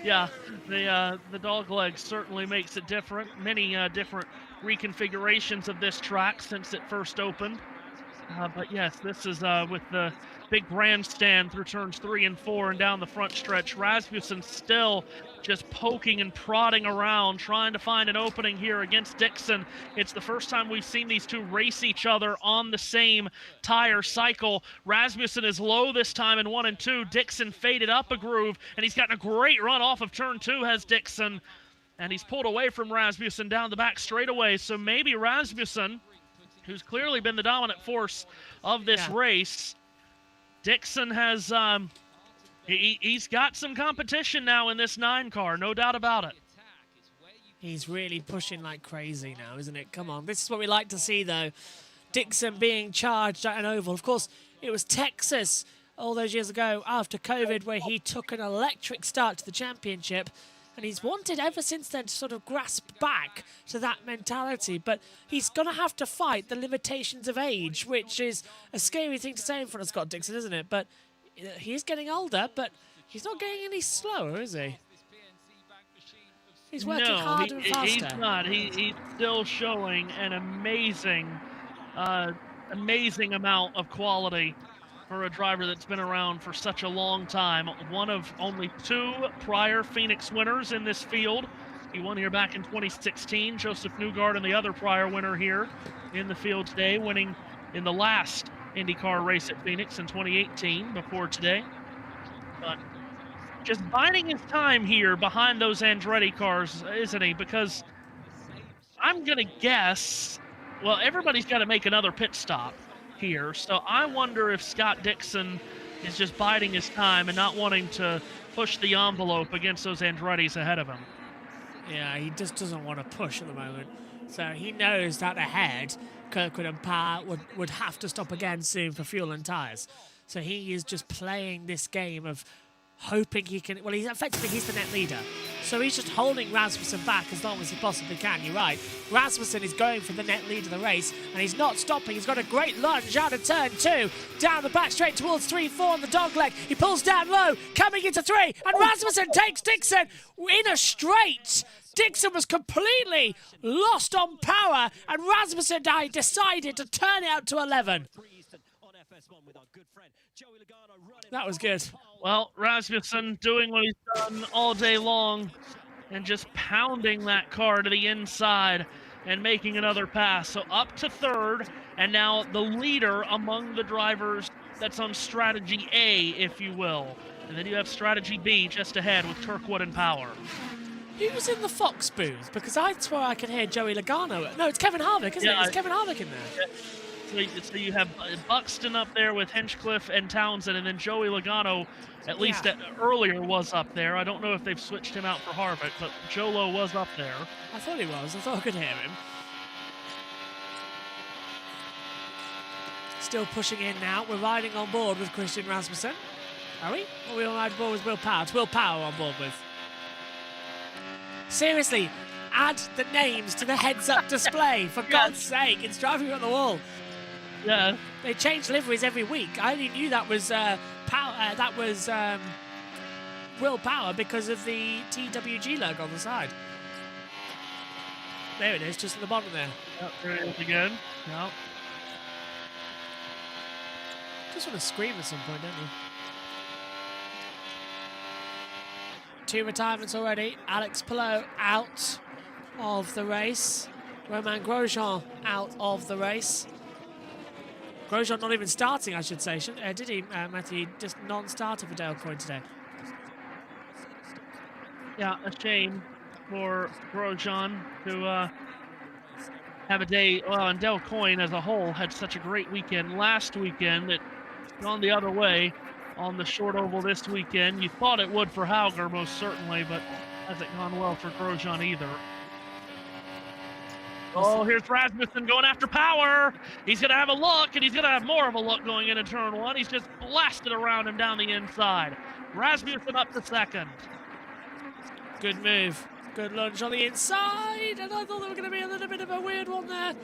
Yeah, the dog leg certainly makes it different. Many different reconfigurations of this track since it first opened. But yes, this is with the big grandstand through turns 3 and 4 and down the front stretch. Rasmussen still just poking and prodding around, trying to find an opening here against Dixon. It's the first time we've seen these two race each other on the same tire cycle. Rasmussen is low this time in 1 and 2. Dixon faded up a groove, and he's gotten a great run off of turn 2, has Dixon. And he's pulled away from Rasmussen down the back straightaway. So maybe Rasmussen, who's clearly been the dominant force of this race, Dixon has... He's got some competition now in this 9 car, no doubt about it. He's really pushing like crazy now, isn't it? Come on. This is what we like to see, though. Dixon being charged at an oval. Of course, it was Texas all those years ago after COVID where he took an electric start to the championship. And he's wanted ever since then to sort of grasp back to that mentality. But he's going to have to fight the limitations of age, which is a scary thing to say in front of Scott Dixon, isn't it? But he's getting older, but he's not getting any slower, is he? He's working harder and faster. He's not. He's still showing an amazing amount of quality for a driver that's been around for such a long time. One of only 2 prior Phoenix winners in this field. He won here back in 2016. Joseph Newgarden, the other prior winner here in the field today, winning in the last IndyCar race at Phoenix in 2018 before today. But just biding his time here behind those Andretti cars, isn't he? Because I'm going to guess, well, everybody's got to make another pit stop here. So I wonder if Scott Dixon is just biding his time and not wanting to push the envelope against those Andrettis ahead of him. Yeah, he just doesn't want to push at the moment. So he knows that ahead, Kirkwood and Power would have to stop again soon for fuel and tyres. So he is just playing this game of hoping he can... Well, he's the net leader. So he's just holding Rasmussen back as long as he possibly can. You're right. Rasmussen is going for the net lead of the race, and he's not stopping. He's got a great lunge out of turn 2, down the back straight towards 3-4 on the dogleg. He pulls down low, coming into 3, and Rasmussen takes Dixon in a straight. Dixon was completely lost on power, and Rasmussen decided to turn it out to 11. That was good. Well, Rasmussen doing what he's done all day long and just pounding that car to the inside and making another pass. So up to 3rd, and now the leader among the drivers that's on strategy A, if you will. And then you have strategy B just ahead with Kirkwood and Power. Who was in the Fox booth? Because I swear I could hear Joey Logano. No, it's Kevin Harvick, isn't it? It's Kevin Harvick in there. Yeah. So you have Buxton up there with Hinchcliffe and Townsend, and then Joey Logano, at least earlier, was up there. I don't know if they've switched him out for Harvick, but Jolo was up there. I thought he was. I thought I could hear him. Still pushing in now. We're riding on board with Christian Rasmussen. Are we? Or are we on riding board with Will Power? It's Will Power on board with. Seriously, add the names to the heads-up display, for God's sake. It's driving me up the wall. Yeah. They change liveries every week. I only knew that was Will Power because of the TWG logo on the side. There it is, just at the bottom there. Yep, there it is again. Yep. Just want to scream at some point, don't you? 2 retirements already. Alex Palou out of the race. Romain Grosjean out of the race. Grosjean not even starting, I should say. Did he, Matthew? Just non-starter for Dale Coyne today. Yeah, a shame for Grosjean, who have a day, well, and Del Coyne as a whole had such a great weekend last weekend that it's gone the other way on the short oval this weekend. You thought it would for Hauger, most certainly, but hasn't gone well for Grosjean either. Oh, here's Rasmussen going after power. He's going to have a look, and he's going to have more of a look going into turn one. He's just blasted around him down the inside. Rasmussen up to second. Good move. Good lunge on the inside, and I thought there were going to be a little bit of a weird one there.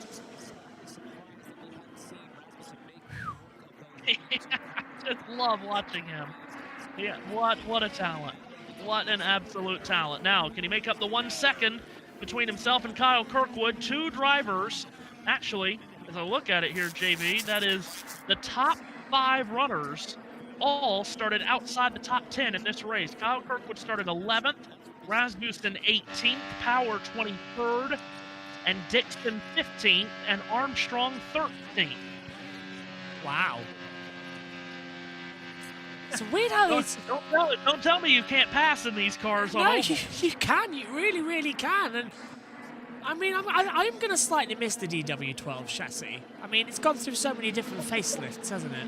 Just love watching him. Yeah, what a talent. What an absolute talent. Now, can he make up the 1 second between himself and Kyle Kirkwood? Two drivers, actually, as I look at it here, JB, that is the top 5 runners all started outside the top 10 in this race. Kyle Kirkwood started 11th, Rasmussen 18th, Power 23rd, and Dixon 15th, and Armstrong 13th. Wow. It's weird how don't tell me you can't pass in these cars. No, you can. You really, really can. And I mean, I'm going to slightly miss the DW12 chassis. I mean, it's gone through so many different facelifts, hasn't it?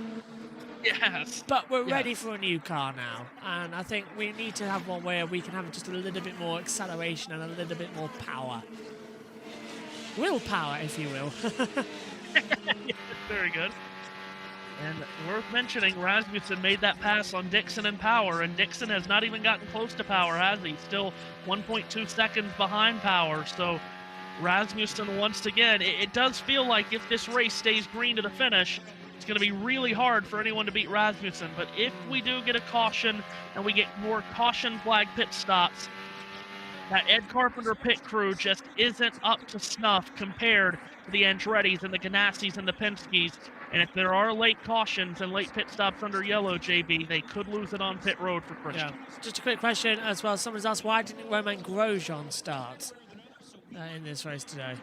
Yes. But we're ready for a new car now, and I think we need to have one where we can have just a little bit more acceleration and a little bit more power. Willpower, if you will. Very good. And worth mentioning, Rasmussen made that pass on Dixon and Power, and Dixon has not even gotten close to Power, has he? Still 1.2 seconds behind Power, so Rasmussen, once again, it does feel like if this race stays green to the finish, it's going to be really hard for anyone to beat Rasmussen. But if we do get a caution and we get more caution flag pit stops, that Ed Carpenter pit crew just isn't up to snuff compared to the Andrettis and the Ganassis and the Penske's. And if there are late cautions and late pit stops under yellow, JB, they could lose it on pit road for Christian. Yeah. Just a quick question as well. Someone's asked, why didn't Romain Grosjean start in this race today?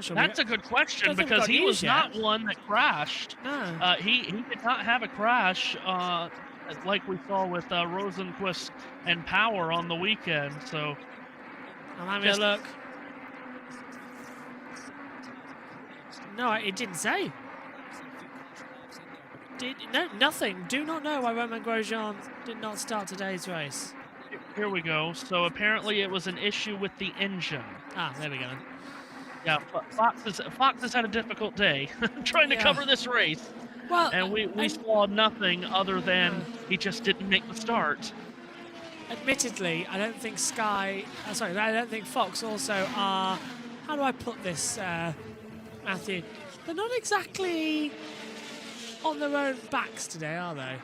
Sure. That's a good question, because he was not one that crashed. No. He did not have a crash like we saw with Rosenquist and Power on the weekend. So I'm having a look. No, it didn't say. No, nothing. Do not know why Romain Grosjean did not start today's race. Here we go. So apparently it was an issue with the engine. Ah, there we go. Yeah, Fox has had a difficult day trying to cover this race. Well, and we saw nothing other than he just didn't make the start. Admittedly, I don't think I don't think Fox also are, how do I put this, Matthew? They're not exactly on their own backs today, are they?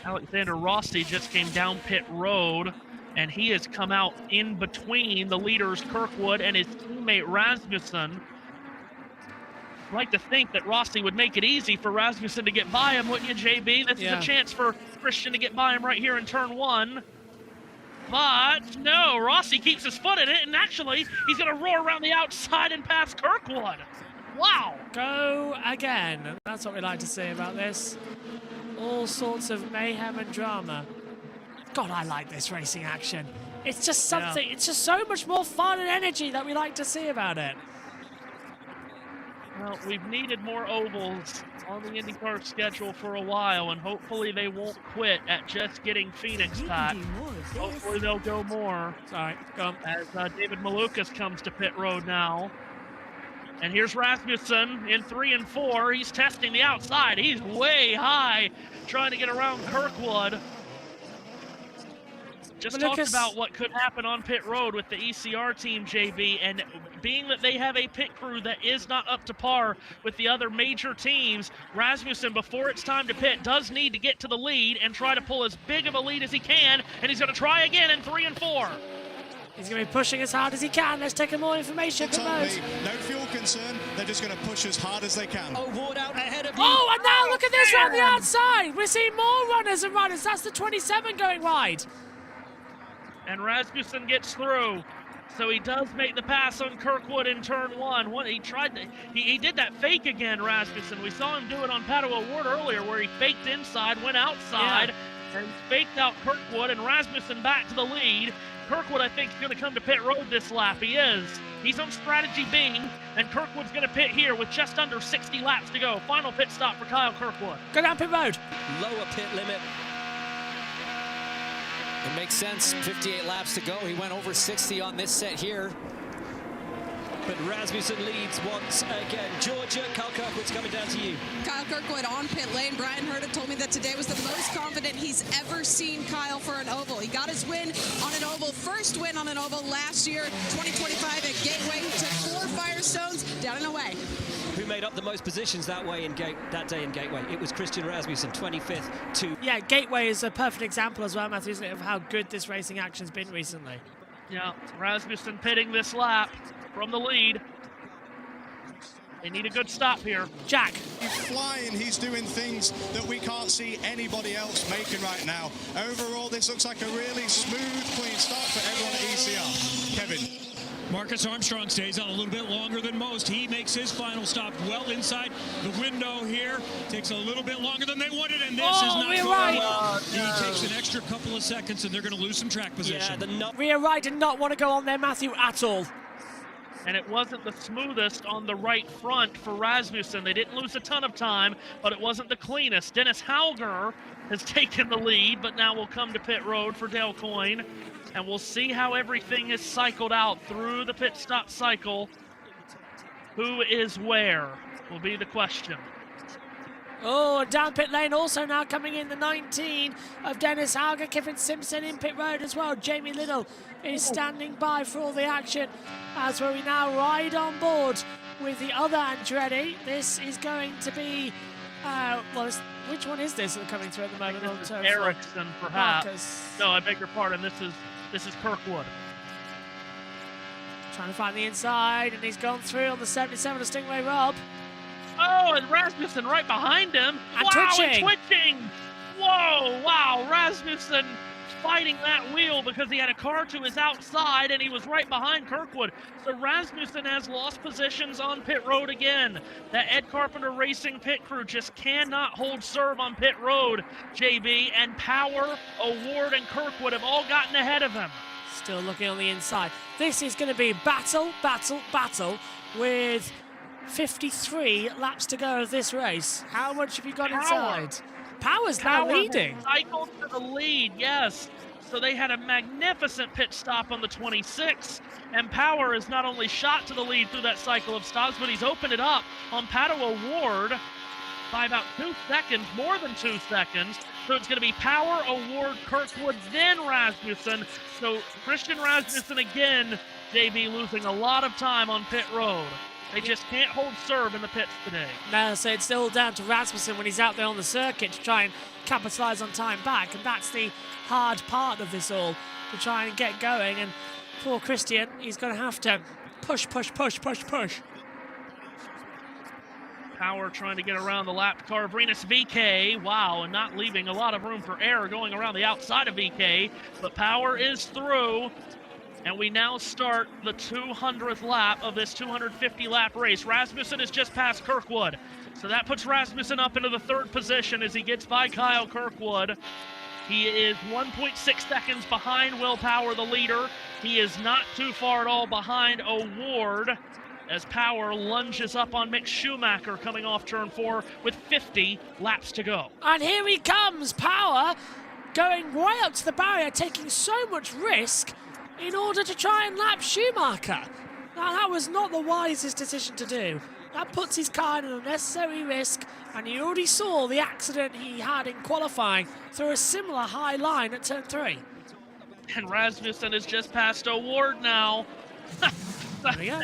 Alexander Rossi just came down pit road, and he has come out in between the leaders, Kirkwood, and his teammate Rasmussen. I'd like to think that Rossi would make it easy for Rasmussen to get by him, wouldn't you, JB? This is a chance for Christian to get by him right here in turn one. But no, Rossi keeps his foot in it, and actually, he's going to roar around the outside and pass Kirkwood. Wow. Go again. That's what we like to see about this. All sorts of mayhem and drama. God, I like this racing action. It's just something, it's just so much more fun and energy that we like to see about it. Well, we've needed more ovals on the IndyCar schedule for a while, and hopefully they won't quit at just getting Phoenix back. Hopefully they'll go more. Sorry, go on. As David Malukas comes to pit road now. And here's Rasmussen in 3 and 4. He's testing the outside. He's way high, trying to get around Kirkwood. Just talked about what could happen on pit road with the ECR team, JB, and being that they have a pit crew that is not up to par with the other major teams, Rasmussen, before it's time to pit, does need to get to the lead and try to pull as big of a lead as he can, and he's going to try again in 3 and 4. He's going to be pushing as hard as he can. Let's take more information from those. No fuel concern. They're just going to push as hard as they can. Oh, Ward out ahead of you. Oh, and now look at this around the outside. We're seeing more runners and runners. That's the 27 going wide. And Rasmussen gets through. So he does make the pass on Kirkwood in turn one. He did that fake again, Rasmussen. We saw him do it on Pato Award earlier where he faked inside, went outside, And faked out Kirkwood, and Rasmussen back to the lead. Kirkwood, I think, is going to come to pit road this lap. He is. He's on strategy B, and Kirkwood's going to pit here with just under 60 laps to go. Final pit stop for Kyle Kirkwood. Go down pit road. Lower pit limit. It makes sense. 58 laps to go. He went over 60 on this set here. But Rasmussen leads once again. Georgia, Kyle Kirkwood's coming down to you. Kyle Kirkwood on pit lane. Brian Herta told me that today was the most confident he's ever seen Kyle for an oval. He got his win on an oval, first win on an oval last year, 2025 at Gateway. He took 4 Firestones down and away. Who made up the most positions that day in Gateway? It was Christian Rasmussen, 25th to... Yeah, Gateway is a perfect example as well, Matthew, isn't it, of how good this racing action's been recently. Yeah, Rasmussen pitting this lap from the lead. They need a good stop here. Jack. He's flying. He's doing things that we can't see anybody else making right now. Overall, this looks like a really smooth, clean start for everyone at ECR. Kevin. Marcus Armstrong stays on a little bit longer than most. He makes his final stop well inside the window here. Takes a little bit longer than they wanted, and this is not going well. He takes an extra couple of seconds, and they're going to lose some track position. Yeah, Rear right did not want to go on there, Matthew, at all. And it wasn't the smoothest on the right front for Rasmussen. They didn't lose a ton of time, but it wasn't the cleanest. Dennis Hauger has taken the lead, but now will come to pit road for Dale Coyne. And we'll see how everything is cycled out through the pit stop cycle. Who is where will be the question. Oh, down pit lane also now coming in the 19 of Dennis Hauger. Kevin Simpson in pit road as well. Jamie Little is standing by for all the action as we now ride on board with the other Andretti. This is going to be, which one is this coming through at the moment? Ericsson, perhaps. Marcus. No, I beg your pardon. This is Kirkwood. Trying to find the inside, and he's gone through on the 77 of Stingray Rob. Oh, and Rasmussen right behind him. And wow, twitching. And twitching. Whoa, wow. Rasmussen fighting that wheel because he had a car to his outside, and he was right behind Kirkwood. So Rasmussen has lost positions on pit road again. That Ed Carpenter Racing pit crew just cannot hold serve on pit road, JB. And Power, Award, and Kirkwood have all gotten ahead of him. Still looking on the inside. This is going to be battle with 53 laps to go of this race. How much have you got inside? Power's now leading. Cycled to the lead, yes. So they had a magnificent pit stop on the 26, and Power is not only shot to the lead through that cycle of stops, but he's opened it up on Pato Award by about 2 seconds, more than 2 seconds. So it's going to be Power, Award, Kirkwood, then Rasmussen. So Christian Rasmussen again, JB, losing a lot of time on pit road. They just can't hold serve in the pits today. No, so it's still down to Rasmussen when he's out there on the circuit to try and capitalise on time back, and that's the hard part of this all, to try and get going. And poor Christian, he's going to have to push. Power trying to get around the lap car of Renus VK. Wow, and not leaving a lot of room for error going around the outside of VK. But Power is through. And we now start the 200th lap of this 250-lap race. Rasmussen is just past Kirkwood. So that puts Rasmussen up into the 3rd position as he gets by Kyle Kirkwood. He is 1.6 seconds behind Will Power, the leader. He is not too far at all behind Award as Power lunges up on Mick Schumacher coming off turn 4 with 50 laps to go. And here he comes, Power, going way up to the barrier, taking so much risk in order to try and lap Schumacher. Now, that was not the wisest decision to do. That puts his car in an unnecessary risk, and you already saw the accident he had in qualifying through a similar high line at turn 3. And Rasmussen is just past Award now. There we go.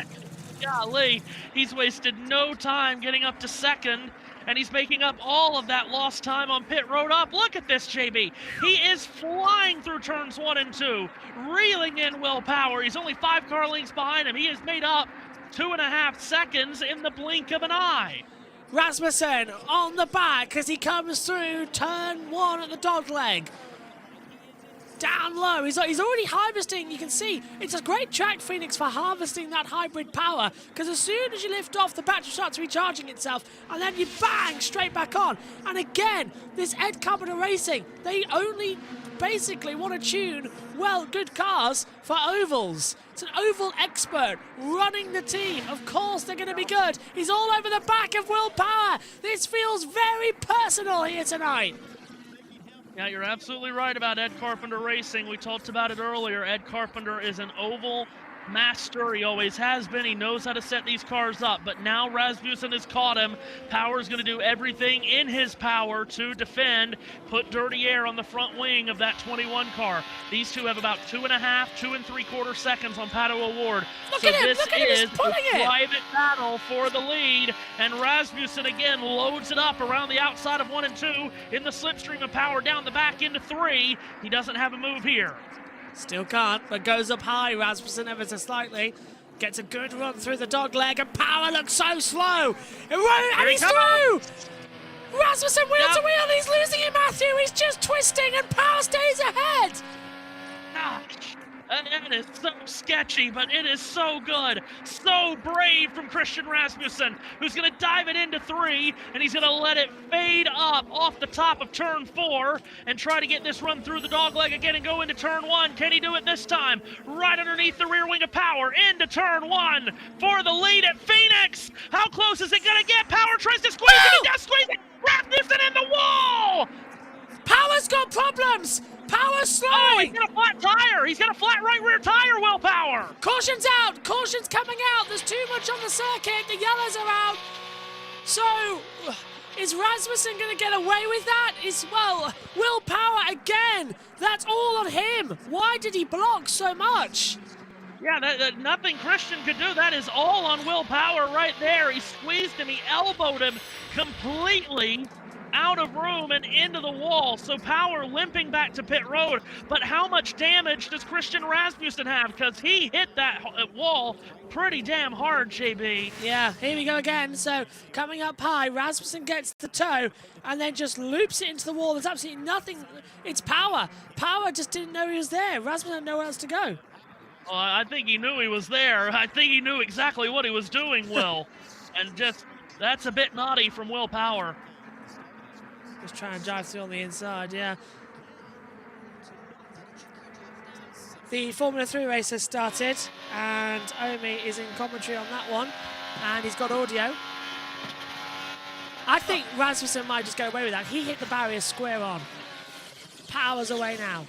Golly, he's wasted no time getting up to 2nd. And he's making up all of that lost time on pit road up. Look at this, JB. He is flying through turns 1 and 2, reeling in Will Power. He's only 5 car lengths behind him. He has made up 2.5 seconds in the blink of an eye. Rasmussen on the back as he comes through turn 1 at the dog leg. Down gone low. He's already harvesting. You can see it's a great track, Phoenix, for harvesting that hybrid power, because as soon as you lift off, the battery starts recharging itself, and then you bang straight back on. And again, this Ed Carpenter Racing, they only basically want to tune, well, good cars for ovals. It's an oval expert running the team. Of course they're going to be good. He's all over the back of Will Power. This feels very personal here tonight. Yeah, you're absolutely right about Ed Carpenter Racing. We talked about it earlier. Ed Carpenter is an oval master. He always has been. He knows how to set these cars up. But now Rasmussen has caught him. Power's going to do everything in his power to defend, put dirty air on the front wing of that 21 car. These two have about 2 3/4 seconds on Pato Award. Look so at him, this look at him, is he's pulling the it. private battle for the lead. And Rasmussen again loads it up around the outside of 1 and 2 in the slipstream of Power down the back into 3. He doesn't have a move here. Still can't, but goes up high. Rasmussen ever so slightly. Gets a good run through the dog leg, and Power looks so slow. And he's through! Rasmussen wheel to wheel, he's losing it, Matthew. He's just twisting, and Power stays ahead. Gosh, it is so sketchy, but it is so good. So brave from Christian Rasmussen, who's going to dive it into 3, and he's going to let it fade up off the top of turn 4 and try to get this run through the dogleg again and go into turn 1. Can he do it this time? Right underneath the rear wing of Power into turn 1 for the lead at Phoenix. How close is it going to get? Power tries to squeeze it. He does squeeze it. Rasmussen in the wall. Power's got problems. Power's slowing. Oh, he's got a flat tire. He's got a flat right rear tire, Will Power. Caution's out. Caution's coming out. There's too much on the circuit. The yellows are out. So, is Rasmussen going to get away with that? Well, Will Power again. That's all on him. Why did he block so much? Yeah, nothing Christian could do. That is all on Will Power right there. He squeezed him. He elbowed him completely out of room and into the wall. So Power limping back to pit road. But how much damage does Christian Rasmussen have? Because he hit that wall pretty damn hard, JB. Yeah, here we go again. So coming up high, Rasmussen gets the toe and then just loops it into the wall. There's absolutely nothing. It's Power. Power just didn't know he was there. Rasmussen had nowhere else to go. Well, I think he knew he was there. I think he knew exactly what he was doing, Will. And just, that's a bit naughty from Will Power. Just trying to drive through on the inside, yeah. The Formula 3 race has started, and Omi is in commentary on that one, and he's got audio. I think Rasmussen might just get away with that. He hit the barrier square on. Power's away now.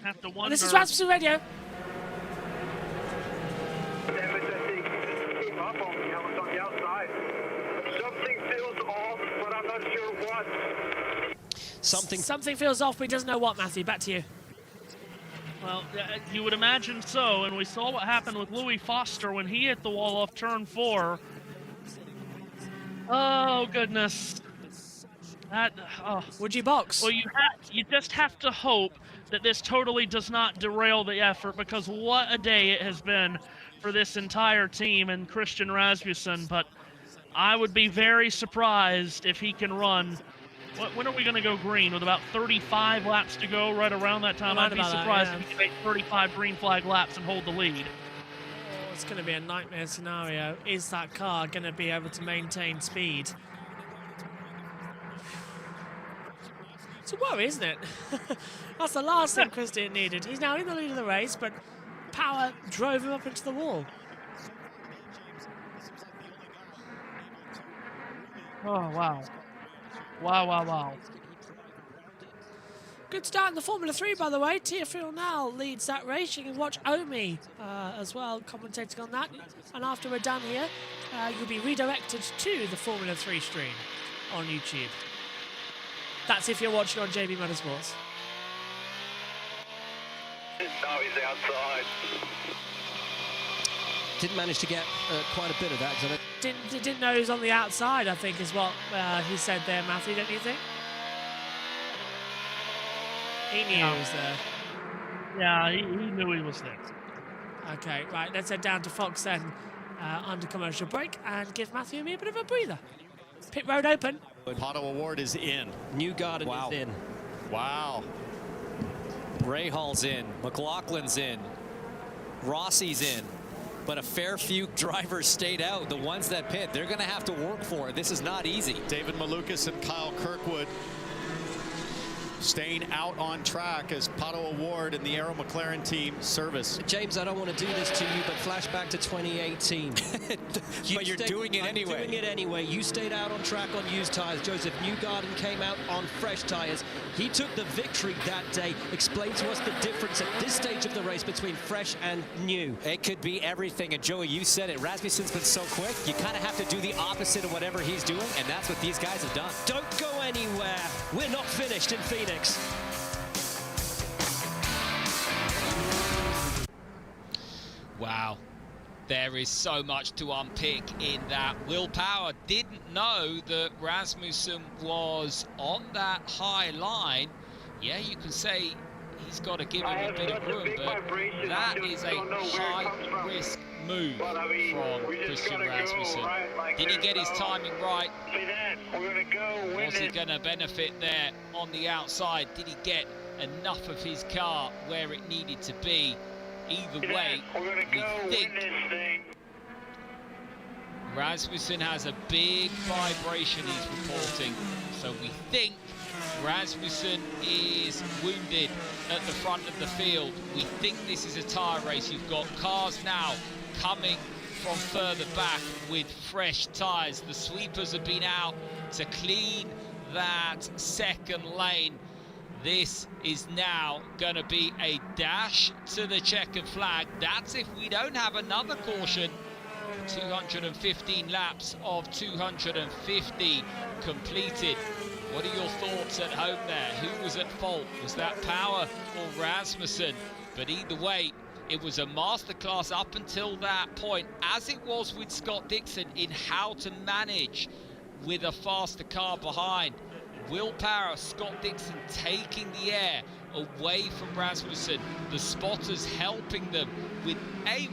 Have to wonder. And this is Rasmussen Radio. Something feels off, but I'm not sure what. Something feels off, but he doesn't know what, Matthew. Back to you. Well, you would imagine so, and we saw what happened with Louis Foster when he hit the wall off turn 4. Oh, goodness. Would you box? Well, you just have to hope that this totally does not derail the effort, because what a day it has been for this entire team and Christian Rasmussen. But I would be very surprised if he can run. When are we going to go green? With about 35 laps to go, right around that time. I'd be surprised if he can make 35 green flag laps and hold the lead. Oh, it's going to be a nightmare scenario. Is that car going to be able to maintain speed? It's a worry, isn't it? That's the last thing Christian needed. He's now in the lead of the race, but Power drove him up into the wall. Oh, wow. Wow. Good start in the Formula 3, by the way. Teofil now leads that race. You can watch Omi as well, commentating on that. And after we're done here, you'll be redirected to the Formula 3 stream on YouTube. That's if you're watching on JB Motorsports. Now he's outside. Didn't manage to get quite a bit of that. Didn't know he was on the outside, I think, is what he said there, Matthew, don't you think? He knew he was there. Yeah, he knew he was there. Okay, right, let's head down to Fox then under commercial break and give Matthew and me a bit of a breather. Pit road open. Pato Award is in. New Garden is in. Wow. Rahal's in, McLaughlin's in, Rossi's in, but a fair few drivers stayed out. The ones that pit, they're going to have to work for it. This is not easy. David Malukas and Kyle Kirkwood staying out on track as Pato Award and the Aero McLaren team service. James, I don't want to do this to you, but flashback to 2018. But you're doing it anyway. I'm doing it anyway. You stayed out on track on used tires. Joseph Newgarden came out on fresh tires. He took the victory that day. Explain to us the difference at this stage of the race between fresh and new. It could be everything, and Joey, you said it. Rasmussen's been so quick, you kind of have to do the opposite of whatever he's doing, and that's what these guys have done. Don't go anywhere. We're not finished in Phoenix. Wow. There is so much to unpick in that. Will Power didn't know that Rasmussen was on that high line. Yeah, you can say he's got to give him a bit of room, but that is a high-risk move from Christian Rasmussen. Did he get his timing right? Was he going to benefit there on the outside? Did he get enough of his car where it needed to be? Either way, we think Rasmussen has a big vibration he's reporting, so we think Rasmussen is wounded at the front of the field. We think this is a tyre race. You've got cars now coming from further back with fresh tyres. The sweepers have been out to clean that second lane. This is now going to be a dash to the checkered flag. That's if we don't have another caution. 215 laps of 250 completed. What are your thoughts at home there? Who was at fault? Was that Power or Rasmussen? But either way, it was a masterclass up until that point, as it was with Scott Dixon, in how to manage with a faster car behind. Will Power, Scott Dixon taking the air away from Rasmussen. The spotters helping them with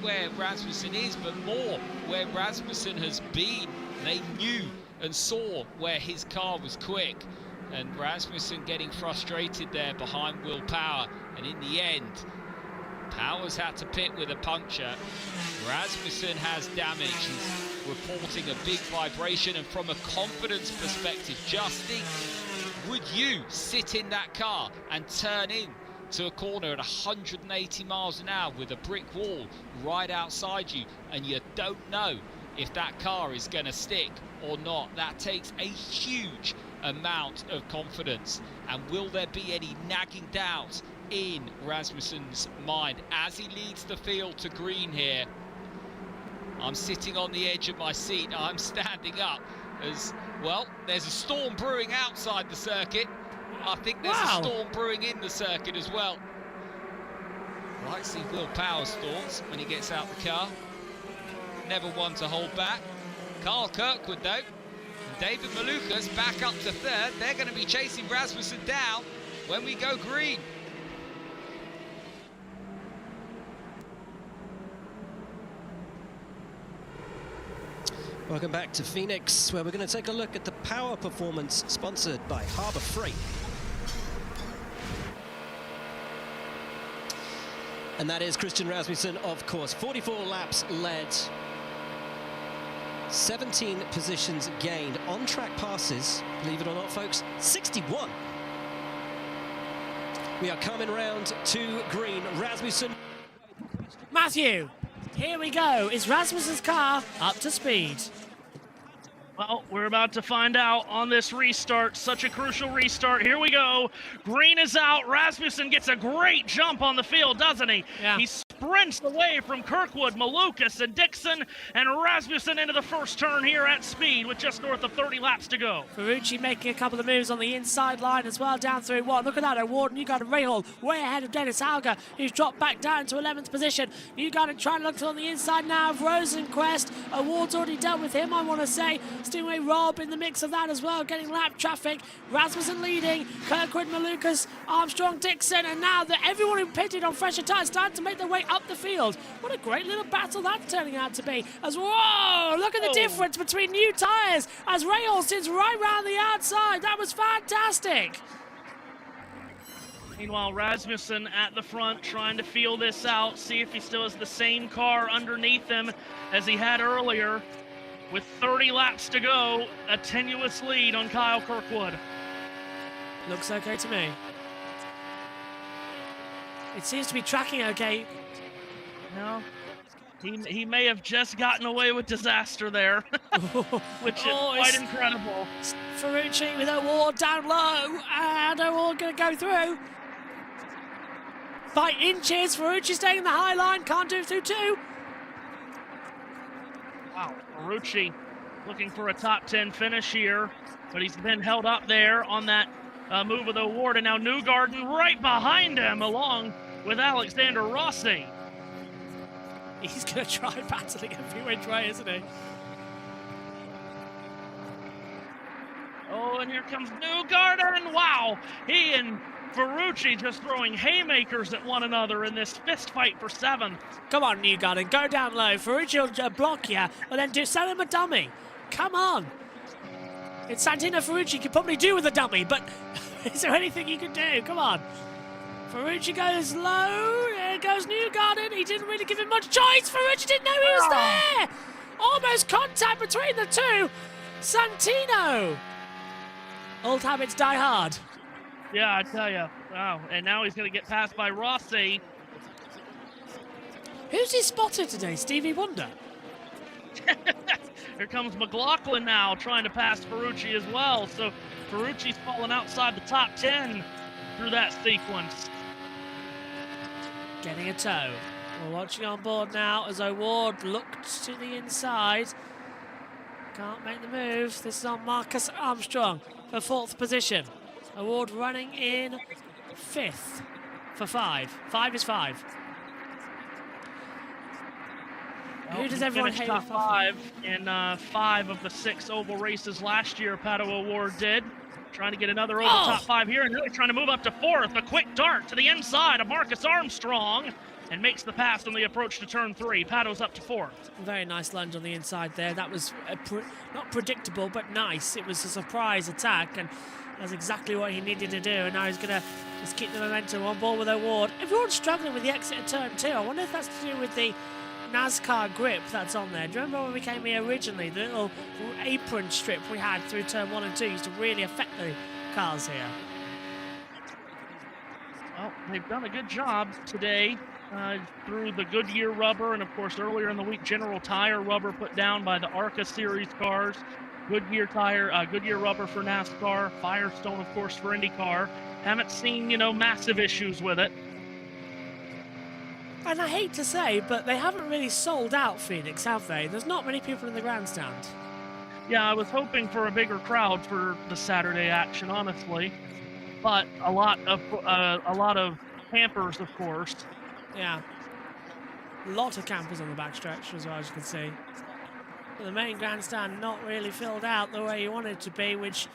where Rasmussen is, but more where Rasmussen has been. They knew and saw where his car was quick. And Rasmussen getting frustrated there behind Will Power. And in the end, Power's had to pit with a puncture. Rasmussen has damage. He's reporting a big vibration, and from a confidence perspective, just think, would you sit in that car and turn in to a corner at 180 miles an hour with a brick wall right outside you, and you don't know if that car is going to stick or not? That takes a huge amount of confidence. And will there be any nagging doubt in Rasmussen's mind as he leads the field to green here? I'm sitting on the edge of my seat. I'm standing up as well. There's a storm brewing outside the circuit. I think there's a storm brewing in the circuit as well. I like to see Will Power's thoughts when he gets out the car. Never one to hold back. Carl Kirkwood though, and David Malukas back up to third. They're going to be chasing Rasmussen down when we go green. Welcome back to Phoenix, where we're going to take a look at the Power Performance, sponsored by Harbour Freight. And that is Christian Rasmussen, of course. 44 laps led, 17 positions gained. On-track passes, believe it or not, folks, 61. We are coming round to green. Rasmussen. Matthew, here we go. Is Rasmussen's car up to speed? Well, we're about to find out on this restart. Such a crucial restart. Here we go. Green is out. Rasmussen gets a great jump on the field, doesn't he? Yeah. He sprints away from Kirkwood, Malukas, and Dixon, and Rasmussen into the first turn here at speed with just north of 30 laps to go. Ferrucci making a couple of moves on the inside line as well, down through one. Look at that, Award. Newgarden Rahal way ahead of Dennis Hauger, who's dropped back down to 11th position. Newgarden trying to look on the inside now of Rosenquist. Award's already dealt with him, I want to say. Stingray Rob in the mix of that as well, getting lap traffic. Rasmussen leading, Kirkwood, Malukas, Armstrong, Dixon, and now that everyone who pitted on fresher tyres starting to make their way up the field. What a great little battle that's turning out to be. As whoa, look at the difference between new tyres as Rahal sits right round the outside. That was fantastic. Meanwhile, Rasmussen at the front trying to feel this out, see if he still has the same car underneath him as he had earlier. With 30 laps to go, a tenuous lead on Kyle Kirkwood. Looks okay to me. It seems to be tracking okay. No, he may have just gotten away with disaster there, which is quite incredible. Ferrucci with O'Ward down low, and O'Ward going to go through. By inches, Ferrucci staying in the high line, can't do through two. Wow, Ferrucci looking for a top 10 finish here, but he's been held up there on that move with O'Ward, and now Newgarden right behind him along with Alexander Rossi. He's going to try battling every which way, isn't he? Oh, and here comes Newgarden. Wow, he and Ferrucci just throwing haymakers at one another in this fist fight for 7th. Come on, Newgarden, go down low. Ferrucci will block you, but then send him a dummy. Come on. It's Santino Ferrucci could probably do with a dummy, but is there anything you can do? Come on. Ferrucci goes low. There goes Newgarden. He didn't really give him much choice. Ferrucci didn't know he was there. Almost contact between the two. Santino. Old habits die hard. Yeah, I tell you. Wow, and now he's going to get passed by Rossi. Who's he spotted today? Stevie Wonder? Here comes McLaughlin now trying to pass Ferrucci as well. So Ferrucci's falling outside the top 10 through that sequence. Getting a tow. We're watching on board now as O'Ward looked to the inside. Can't make the move. This is on Marcus Armstrong for 4th position. O'Ward running in 5th for 5. 5 is 5. Well, who does everyone hate? Top 5 in 5 of the 6 oval races last year. Pato O'Ward did. Trying to get another oval top 5 here, and really trying to move up to 4th. A quick dart to the inside of Marcus Armstrong, and makes the pass on the approach to turn 3. Pato's up to 4th. Very nice lunge on the inside there. That was not predictable, but nice. It was a surprise attack, and that's exactly what he needed to do. And now he's going to just keep the momentum on board with O'Ward. Everyone's struggling with the exit of turn 2. I wonder if that's to do with the NASCAR grip that's on there. Do you remember when we came here originally? The little apron strip we had through turn 1 and 2 used to really affect the cars here. Well, they've done a good job today through the Goodyear rubber, and of course earlier in the week General Tire rubber put down by the ARCA series cars. Goodyear rubber for NASCAR, Firestone of course for INDYCAR. Haven't seen, massive issues with it. And I hate to say, but they haven't really sold out Phoenix, have they? There's not many people in the grandstand. Yeah, I was hoping for a bigger crowd for the Saturday action, honestly. But a lot of campers, of course. Yeah. A lot of campers on the backstretch, as well as you can see. But the main grandstand not really filled out the way you want it to be, which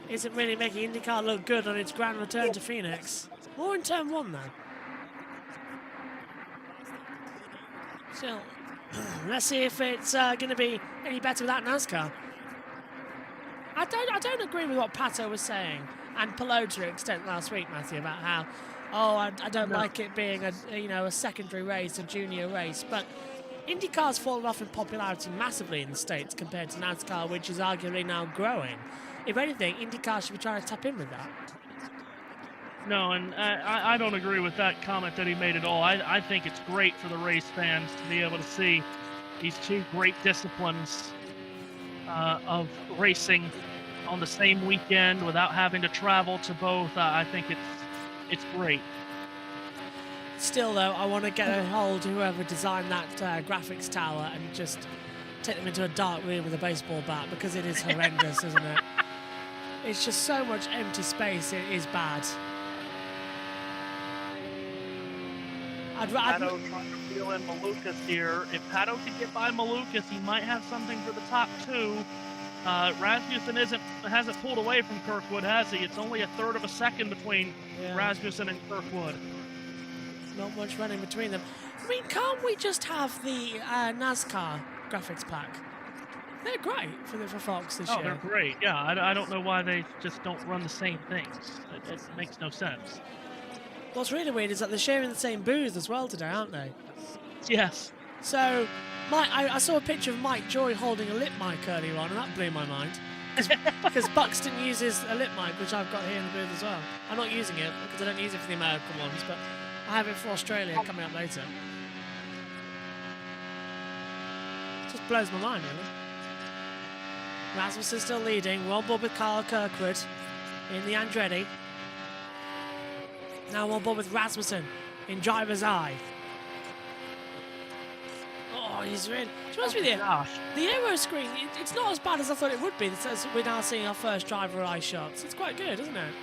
isn't really making IndyCar look good on its grand return to Phoenix. Or in turn 1, though. Still, let's see if it's going to be any better without NASCAR. I don't agree with what Pato was saying, and Pelot to an extent last week, Matthew, about how, I don't like it being a secondary race, a junior race, but IndyCar's fallen off in popularity massively in the States compared to NASCAR, which is arguably now growing. If anything, IndyCar should be trying to tap in with that. No, and I don't agree with that comment that he made at all. I think it's great for the race fans to be able to see these two great disciplines of racing on the same weekend without having to travel to both. I think it's great. Still, though, I want to get a hold of whoever designed that graphics tower and just take them into a dark room with a baseball bat, because it is horrendous, isn't it? It's just so much empty space. It is bad. Pato trying to reel in Malukas here. If Pato could get by Malukas, he might have something for the top 2. Rasmussen hasn't pulled away from Kirkwood, has he? It's only a third of a second between Rasmussen and Kirkwood. Not much running between them. I mean, can't we just have the NASCAR graphics pack? They're great for Fox this year. Oh, they're great. Yeah, I don't know why they just don't run the same things. It makes no sense. What's really weird is that they're sharing the same booth as well today, aren't they? Yes. So, I saw a picture of Mike Joy holding a lip mic earlier on, and that blew my mind. Because Buxton uses a lip mic, which I've got here in the booth as well. I'm not using it, because I don't use it for the American ones, but I have it for Australia coming up later. It just blows my mind, really. Rasmussen still leading. We're on board with Kyle Kirkwood in the Andretti. Now we're on board with Rasmussen in driver's eye. Oh, he's really... To be honest with you, the aero screen, it's not as bad as I thought it would be. As we're now seeing our first driver eye shots. It's quite good, isn't it?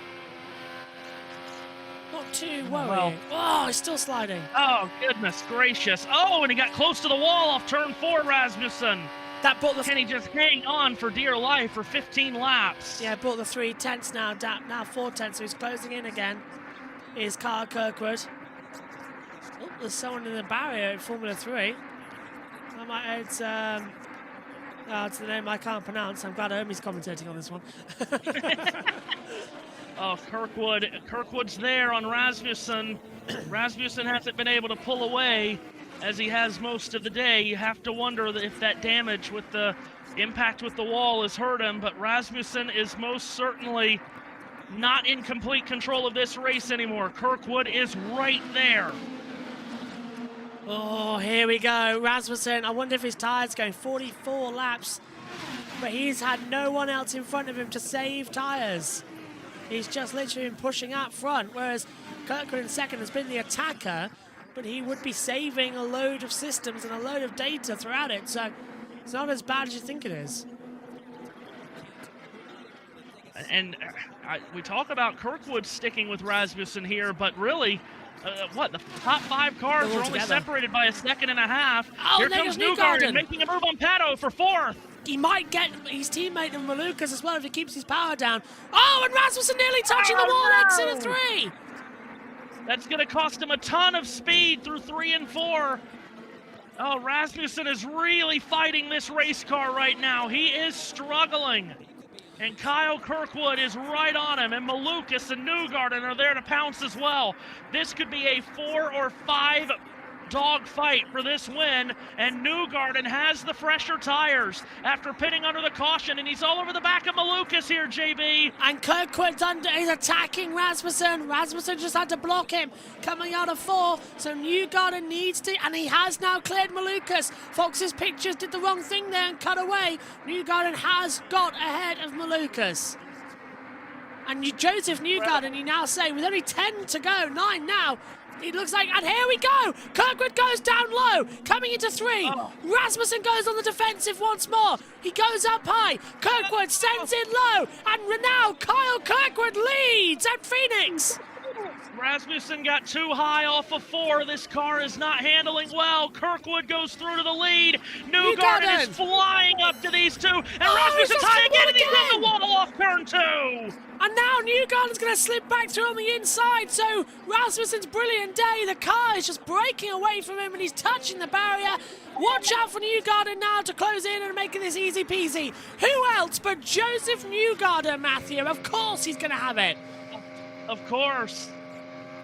Not too worrying. Oh, he's still sliding. Oh, goodness gracious. Oh, and he got close to the wall off turn 4, Rasmussen. That brought the... Can he just hang on for dear life for 15 laps? Yeah, brought the 3 tenths now, now 4 tenths, so he's closing in again. Is Kyle Kirkwood. Oh, there's someone in the barrier in Formula 3. It's the name I can't pronounce. I'm glad Hermie's commentating on this one. Oh, Kirkwood's there on Rasmussen. Rasmussen hasn't been able to pull away as he has most of the day. You have to wonder if that damage with the impact with the wall has hurt him, but Rasmussen is most certainly not in complete control of this race anymore. Kirkwood is right there. Oh, here we go. Rasmussen, I wonder if his tyres going 44 laps, but he's had no one else in front of him to save tyres. He's just literally been pushing out front, whereas Kirkwood in second has been the attacker, but he would be saving a load of systems and a load of data throughout it, so it's not as bad as you think it is. And we talk about Kirkwood sticking with Rasmussen here, but really, the top 5 cars are only separated by a second and a half. Oh, here comes Newgarden making a move on Pato for 4th. He might get his teammate of Malukas as well if he keeps his power down. Oh, and Rasmussen nearly touching the wall, exit of 3. That's going to cost him a ton of speed through 3 and 4. Oh, Rasmussen is really fighting this race car right now. He is struggling. And Kyle Kirkwood is right on him, and Malukas and Newgarden are there to pounce as well. This could be a 4 or 5 dog fight for this win, and Newgarden has the fresher tires after pitting under the caution, and he's all over the back of Malukas here, JB. And Kirkwood's is attacking Rasmussen. Rasmussen just had to block him coming out of 4, so Newgarden needs to, and he has now cleared Malukas. Fox's pictures did the wrong thing there and cut away. Newgarden has got ahead of Malukas. And Joseph Newgarden, you now say, with only 10 to go, 9 now, it looks like, and here we go! Kirkwood goes down low, coming into 3. Oh. Rasmussen goes on the defensive once more. He goes up high. Kirkwood sends it low, and now Kyle Kirkwood leads at Phoenix. Rasmussen got too high off of 4. This car is not handling well. Kirkwood goes through to the lead. Newgarden is flying up to these 2. And Rasmussen's high again, and he's on the wall off turn 2. And now Newgarden's going to slip back through on the inside. So Rasmussen's brilliant day. The car is just breaking away from him, and he's touching the barrier. Watch out for Newgarden now to close in and making this easy peasy. Who else but Joseph Newgarden, Matthew? Of course he's going to have it. Of course.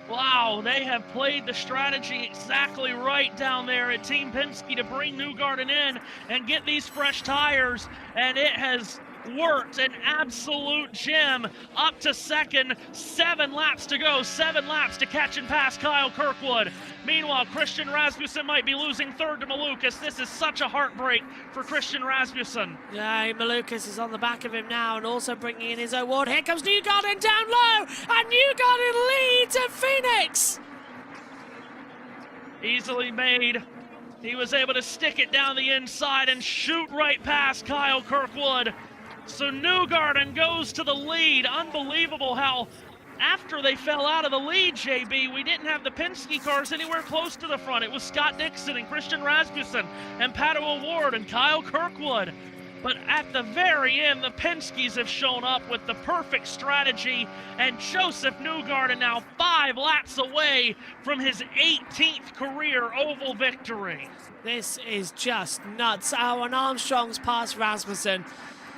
Wow, they have played the strategy exactly right down there at Team Penske to bring Newgarden in and get these fresh tires, and it has worked. An absolute gem. Up to second, 7 laps to go, 7 laps to catch and pass Kyle Kirkwood. Meanwhile, Christian Rasmussen might be losing 3rd to Malukas. This is such a heartbreak for Christian Rasmussen. Yeah, Malukas is on the back of him now and also bringing in his award. Here comes Newgarden down low, and Newgarden leads at Phoenix. Easily made. He was able to stick it down the inside and shoot right past Kyle Kirkwood. So Newgarden goes to the lead. Unbelievable how after they fell out of the lead, JB, we didn't have the Penske cars anywhere close to the front. It was Scott Dixon and Christian Rasmussen and Pato O'Ward and Kyle Kirkwood. But at the very end, the Penskes have shown up with the perfect strategy, and Joseph Newgarden now 5 laps away from his 18th career oval victory. This is just nuts. Owen Armstrong's past Rasmussen.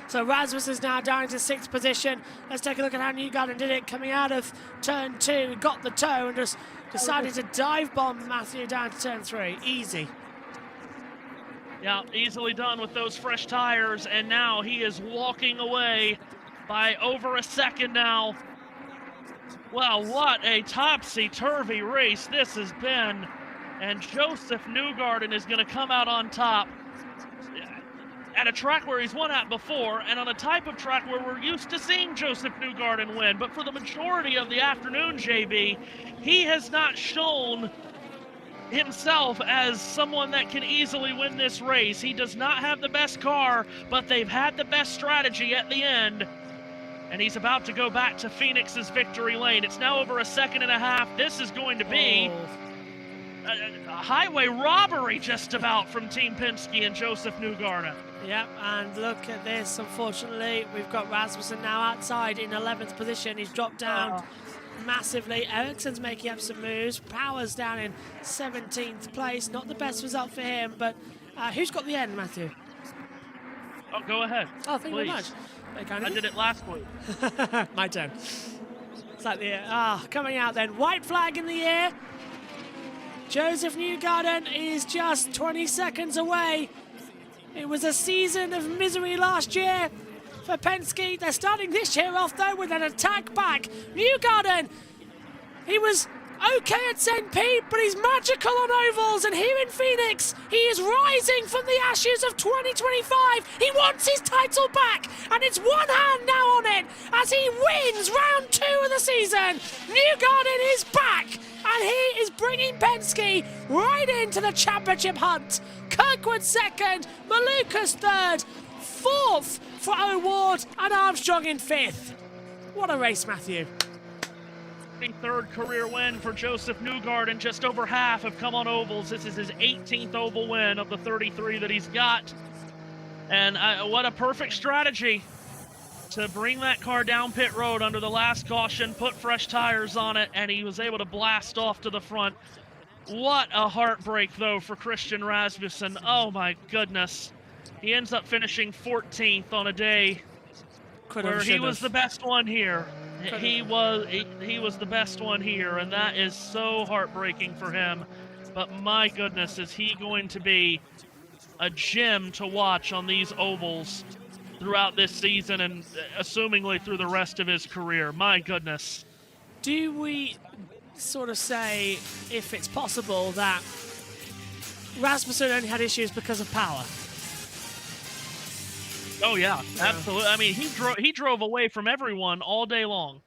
So Rasmus is now down into 6th position. Let's take a look at how Newgarden did it. Coming out of turn 2, got the toe and just decided to dive bomb Matthew down to turn 3. Easy. Yeah, easily done with those fresh tires, and now he is walking away by over a second now. Well, what a topsy-turvy race this has been, and Joseph Newgarden is going to come out on top at a track where he's won at before, and on a type of track where we're used to seeing Joseph Newgarden win. But for the majority of the afternoon, JB, he has not shown himself as someone that can easily win this race. He does not have the best car, but they've had the best strategy at the end. And he's about to go back to Phoenix's victory lane. It's now over a second and a half. This is going to be a highway robbery just about from Team Penske and Joseph Newgarden. Yep, and look at this. Unfortunately, we've got Rasmussen now outside in 11th position. He's dropped down massively. Ericsson's making up some moves. Power's down in 17th place. Not the best result for him, but who's got the end, Matthew? Oh, go ahead. Oh, thank you very much. I did it last week. My turn. It's like the coming out then. White flag in the air. Joseph Newgarden is just 20 seconds away. It was a season of misery last year for Penske. They're starting this year off, though, with an attack back. Newgarden, he was okay at St. Pete, but he's magical on ovals, and here in Phoenix, he is rising from the ashes of 2025. He wants his title back, and it's one hand now on it as he wins round 2 of the season. Newgarden is back, and he is bringing Penske right into the championship hunt. Kirkwood second, Malukas third, fourth for O'Ward, and Armstrong in 5th. What a race, Matthew. Third career win for Joseph Newgarden. Just over half have come on ovals. This is his 18th oval win of the 33 that he's got. And what a perfect strategy to bring that car down pit road under the last caution, put fresh tires on it, and he was able to blast off to the front. What a heartbreak, though, for Christian Rasmussen. Oh, my goodness. He ends up finishing 14th on a day where he was the best one here. He was the best one here, and that is so heartbreaking for him. But my goodness, is he going to be a gem to watch on these ovals throughout this season and assumingly through the rest of his career. My goodness. Do we sort of say, if it's possible, that Rasmussen only had issues because of power? Oh yeah, absolutely. I mean, he drove away from everyone all day long.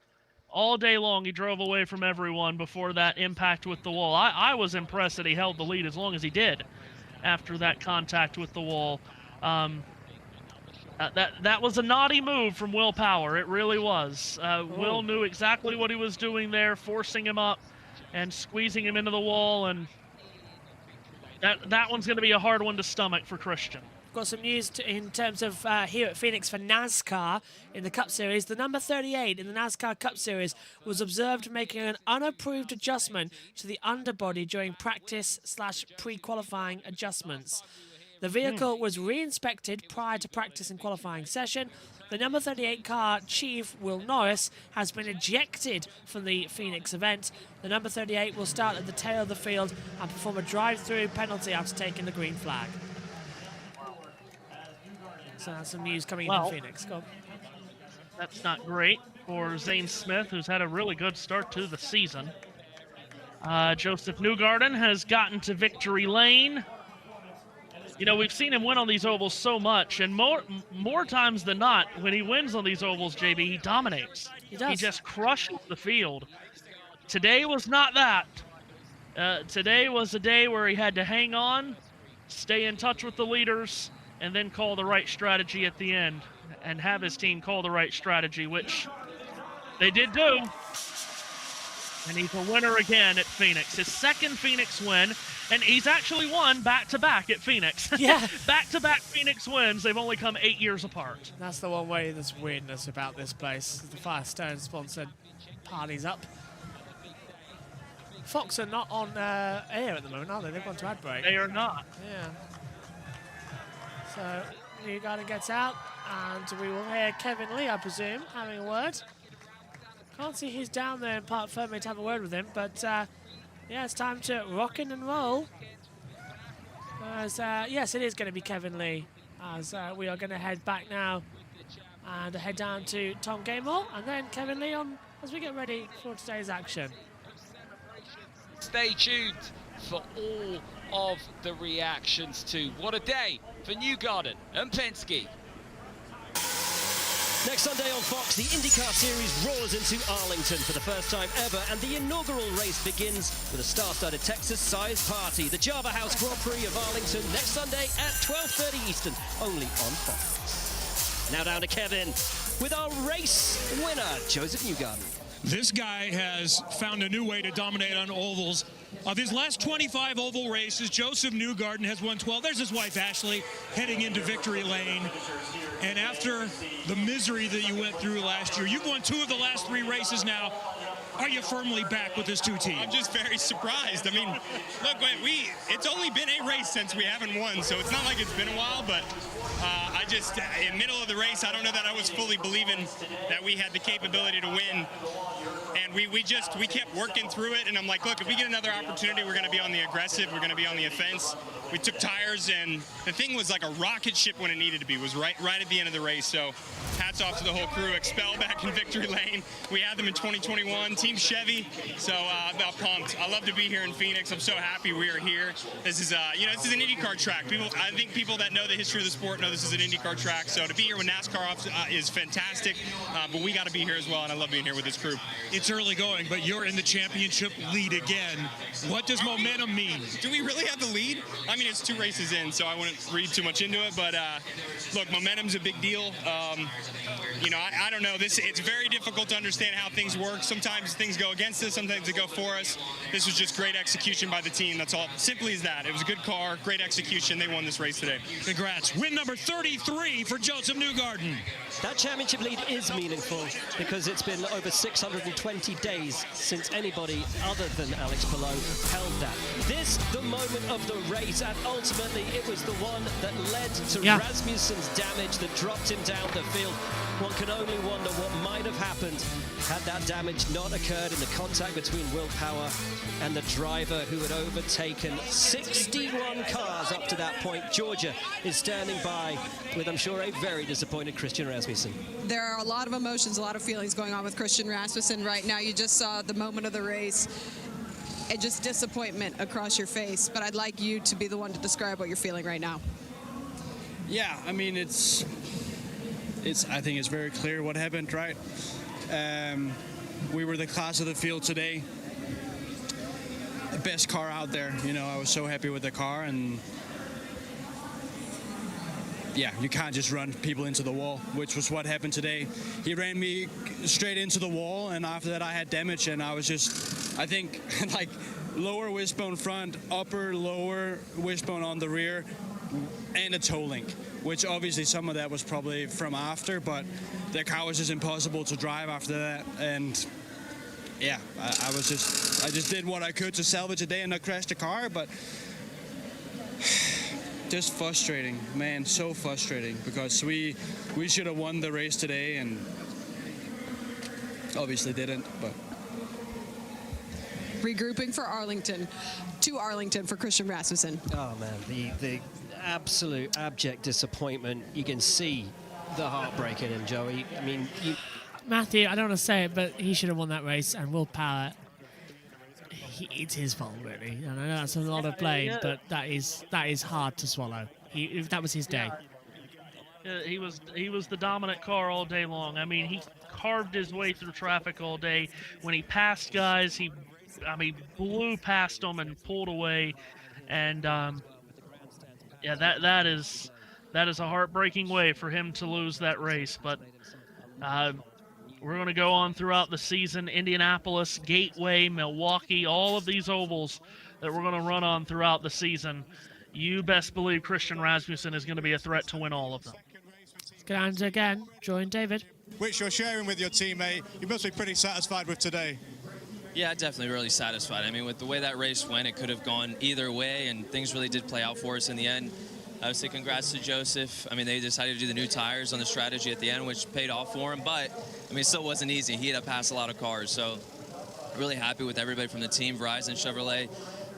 All day long, he drove away from everyone before that impact with the wall. I was impressed that he held the lead as long as he did after that contact with the wall. That was a naughty move from Will Power. It really was. Will knew exactly what he was doing there, forcing him up and squeezing him into the wall, and that one's going to be a hard one to stomach for Christian. Got some news in terms of here at Phoenix for NASCAR in the Cup Series. The number 38 in the NASCAR Cup Series was observed making an unapproved adjustment to the underbody during practice/pre-qualifying adjustments. The vehicle was re-inspected prior to practice and qualifying session. The number 38 car chief, Will Norris, has been ejected from the Phoenix event. The number 38 will start at the tail of the field and perform a drive-through penalty after taking the green flag. So that's some news coming in from Phoenix. Go on. That's not great for Zane Smith, who's had a really good start to the season. Joseph Newgarden has gotten to victory lane. You know, we've seen him win on these ovals so much, and more times than not, when he wins on these ovals, JB, he dominates. He does. He just crushes the field. Today was not that. Today was a day where he had to hang on, stay in touch with the leaders, and then call the right strategy at the end, and have his team call the right strategy, which they did do. And he's a winner again at Phoenix. His second Phoenix win, and he's actually won back-to-back at Phoenix. Yeah. Back-to-back Phoenix wins. They've only come 8 years apart. That's the one way that's weirdness about this place. The Firestone-sponsored party's up. Fox are not on air at the moment, are they? They've gone to ad break. They are not. Yeah. So Newgarden gets out, And we will hear Kevin Lee, I presume, having a word. Can't see who's down there in Parc Fermé to have a word with him, but yeah, it's time to rock and roll. As, yes, it is going to be Kevin Lee, as we are going to head back now and head down to Tom Gamemore, and then Kevin Lee on as we get ready for today's action. Stay tuned for all of the reactions to what a day for Newgarden and Penske. Next Sunday on Fox, the INDYCAR Series roars into Arlington for the first time ever, and the inaugural race begins with a star-studded Texas-sized party. The Java House Grand Prix of Arlington next Sunday at 12:30 Eastern, only on Fox. Now down to Kevin with our race winner, Joseph Newgarden. This guy has found a new way to dominate on ovals. Of his last 25 oval races, Joseph Newgarden has won 12. There's his wife, Ashley, heading into victory lane. And after the misery that you went through last year, you've won 2 of the last 3 races now. Are you firmly back with this 2 team? I'm just very surprised. I mean, look, it's only been a race since we haven't won, so it's not like it's been a while, but I just, in the middle of the race, I don't know that I was fully believing that we had the capability to win. And we kept working through it, and I'm like, look, if we get another opportunity, we're going to be on the aggressive, we're going to be on the offense. We took tires, and the thing was like a rocket ship when it needed to be. It was right at the end of the race, so hats off to the whole crew. Expel back in victory lane. We had them in 2021, Team Chevy, so I'm pumped. I love to be here in Phoenix. I'm so happy we are here. This is, this is an IndyCar track. I think people that know the history of the sport know this is an IndyCar track, so to be here with NASCAR is fantastic, but we got to be here as well, and I love being here with this crew. It's early going, but you're in the championship lead again. What does momentum mean? Do we really have the lead? I mean, it's 2 races in, so I wouldn't read too much into it, but look, momentum's a big deal. I don't know. It's very difficult to understand how things work. Sometimes things go against us, sometimes they go for us. This was just great execution by the team. That's all. Simply as that. It was a good car, great execution. They won this race today. Congrats. Win number 33 for Joseph Newgarden. That championship lead is meaningful because it's been over 620 days since anybody other than Alex Palou held that. This, the moment of the race, and ultimately it was the one that led to Rasmussen's damage that dropped him down the field. One can only wonder what might have happened had that damage not occurred in the contact between Will Power and the driver who had overtaken 61 cars up to that point. Georgia is standing by with, I'm sure, a very disappointed Christian Rasmussen. There are a lot of emotions, a lot of feelings going on with Christian Rasmussen right now. You just saw the moment of the race and just disappointment across your face. But I'd like you to be the one to describe what you're feeling right now. Yeah, I mean, I think it's very clear what happened, right? We were the class of the field today. The best car out there. I was so happy with the car, and yeah, you can't just run people into the wall, which was what happened today. He ran me straight into the wall, and after that I had damage, and I was just, I think, like lower wishbone front, upper, lower wishbone on the rear, and a toe link, which obviously some of that was probably from after, but the car was just impossible to drive after that. And yeah, I just did what I could to salvage a day and not crash the car, but just frustrating, man, so frustrating, because we should have won the race today and obviously didn't. But regrouping for Arlington, to Arlington for Christian Rasmussen. Oh man, the absolute abject disappointment. You can see the heartbreak in him, Joey. I mean, Matthew, I don't want to say it, but he should have won that race, and Will Power, it's his fault, really. And I know that's a lot of blame, but that is hard to swallow. That was his day. He was the dominant car all day long. I mean, he carved his way through traffic all day. When he passed guys, he blew past them and pulled away. And yeah, that is a heartbreaking way for him to lose that race. But we're going to go on throughout the season. Indianapolis, Gateway, Milwaukee, all of these ovals that we're going to run on throughout the season. You best believe Christian Rasmussen is going to be a threat to win all of them. Let's go down to again. Join David. Which you're sharing with your teammate. You must be pretty satisfied with today. Yeah, definitely really satisfied. I mean, with the way that race went, it could have gone either way, and things really did play out for us in the end. Obviously, congrats to Joseph. I mean, they decided to do the new tires on the strategy at the end, which paid off for him. But, I mean, it still wasn't easy. He had to pass a lot of cars. So, really happy with everybody from the team, Verizon, Chevrolet.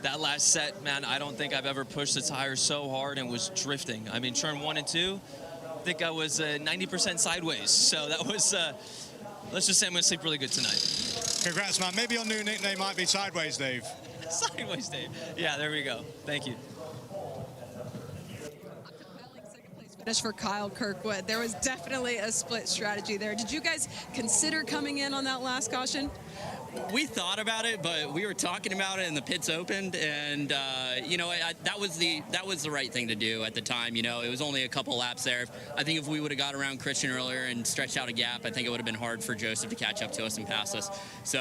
That last set, man, I don't think I've ever pushed the tires so hard and was drifting. I mean, turn 1 and 2, I think I was 90% sideways. So that was, let's just say I'm going to sleep really good tonight. Congrats, man. Maybe your new nickname might be Sideways Dave. Sideways Dave. Yeah, there we go. Thank you. Finish for Kyle Kirkwood. There was definitely a split strategy there. Did you guys consider coming in on that last caution? We thought about it, but we were talking about it and the pits opened, and you know, that was the right thing to do at the time. You know, it was only a couple laps there. I think if we would have got around Christian earlier and stretched out a gap, I think it would have been hard for Joseph to catch up to us and pass us. So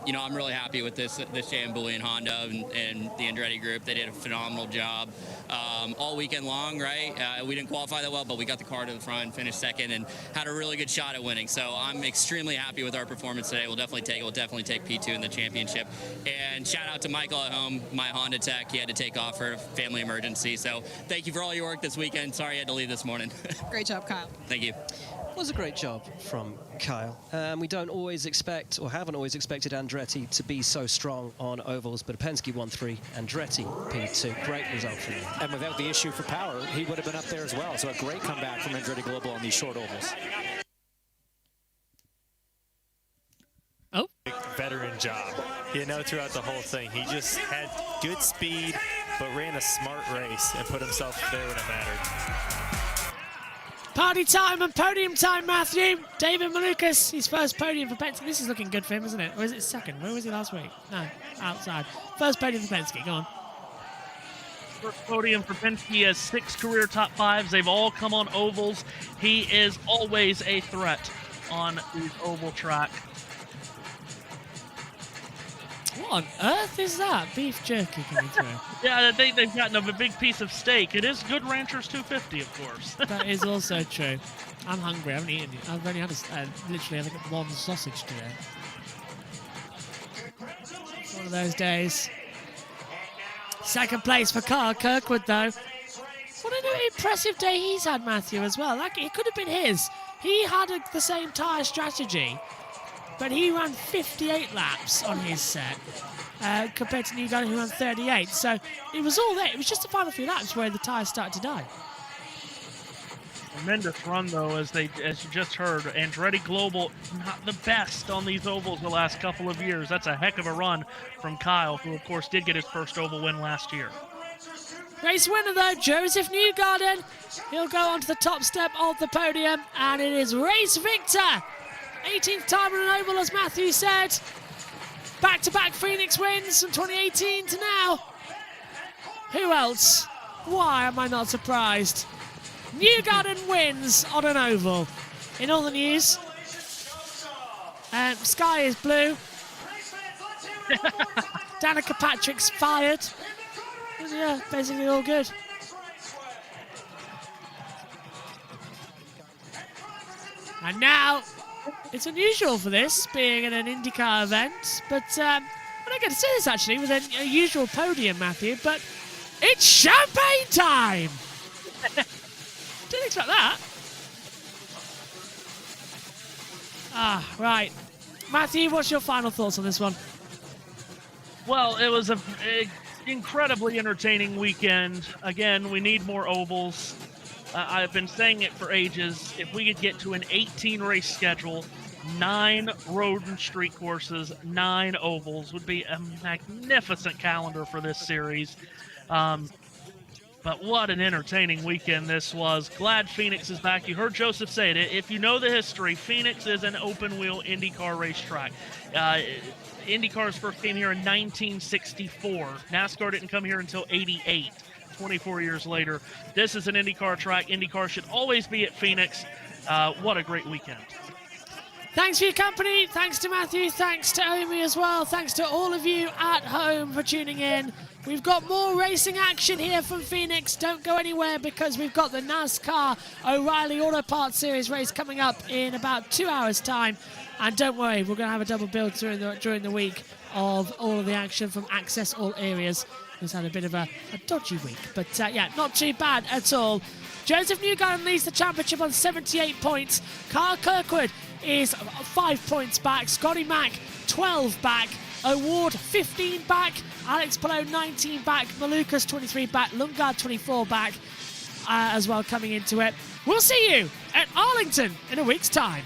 you know, I'm really happy with this Chamboulian Honda and the Andretti group. They did a phenomenal job all weekend long. Right, we didn't qualify that well, but we got the car to the front, finished second, and had a really good shot at winning. So I'm extremely happy with our performance today. We'll definitely take it. We'll definitely take P2 in the championship. And shout out to Michael at home, my Honda tech. He had to take off for a family emergency. So thank you for all your work this weekend. Sorry I had to leave this morning. Great job, Kyle. Thank you. It was a great job from Kyle. We don't always expect, or haven't always expected, Andretti to be so strong on ovals, but Penske won 3, Andretti P2. Great result from him. And without the issue for power, he would have been up there as well. So a great comeback from Andretti Global on these short ovals. Oh. Veteran job. You know, throughout the whole thing, he just had good speed, but ran a smart race and put himself there when it mattered. Party time and podium time, Matthew. David Malukas, his first podium for Penske. This is looking good for him, isn't it? Or is it second? Where was he last week? No, outside. First podium for Penske. Go on. First podium for Penske. He has 6 career top 5s. They've all come on ovals. He is always a threat on the oval track. What on earth is that? Beef jerky coming through. Yeah, they've gotten a big piece of steak. It is Good Ranchers 250, of course. That is also true. I'm hungry. I haven't eaten it. I've only had literally, I think, 1 sausage today. It's one of those days. Second place for Kyle Kirkwood, though. What an impressive day he's had, Matthew, as well. Like, it could have been his. He had the same tyre strategy, but he ran 58 laps on his set compared to Newgarden, who ran 38. So it was all there. It was just the final few laps where the tyres started to die. Tremendous run, though, as you just heard. Andretti Global, not the best on these ovals the last couple of years. That's a heck of a run from Kyle, who, of course, did get his first oval win last year. Race winner, though, Joseph Newgarden. He'll go onto the top step of the podium, and it is race victor. 18th time on an oval, as Matthew said. Back-to-back Phoenix wins from 2018 to now. Who else? Why am I not surprised? Newgarden wins on an oval. In all the news, sky is blue. Danica Patrick's fired. And yeah, basically all good. And now, it's unusual for this, being in an INDYCAR event, but I don't get to say this actually with a usual podium, Matthew, but it's champagne time! Didn't expect that. Right. Matthew, what's your final thoughts on this one? Well, it was an incredibly entertaining weekend. Again, we need more ovals. I've been saying it for ages. If we could get to an 18-race schedule, 9 road and street courses, 9 ovals would be a magnificent calendar for this series. But what an entertaining weekend this was. Glad Phoenix is back. You heard Joseph say it. If you know the history, Phoenix is an open-wheel IndyCar racetrack. IndyCars first came here in 1964. NASCAR didn't come here until 88, 24 years later. This is an IndyCar track. IndyCar should always be at Phoenix. What a great weekend. Thanks for your company. Thanks to Matthew. Thanks to Omi as well. Thanks to all of you at home for tuning in. We've got more racing action here from Phoenix. Don't go anywhere because we've got the NASCAR O'Reilly Auto Parts Series race coming up in about 2 hours' time. And don't worry, we're going to have a double build during the week of all of the action from Access All Areas. who's had a bit of a dodgy week. But yeah, not too bad at all. Joseph Newgarden leads the championship on 78 points. Kyle Kirkwood is 5 points back. Scotty Mack, 12 back. O'Ward, 15 back. Alex Palou, 19 back. Malukas, 23 back. Lundgaard, 24 back as well coming into it. We'll see you at Arlington in a week's time.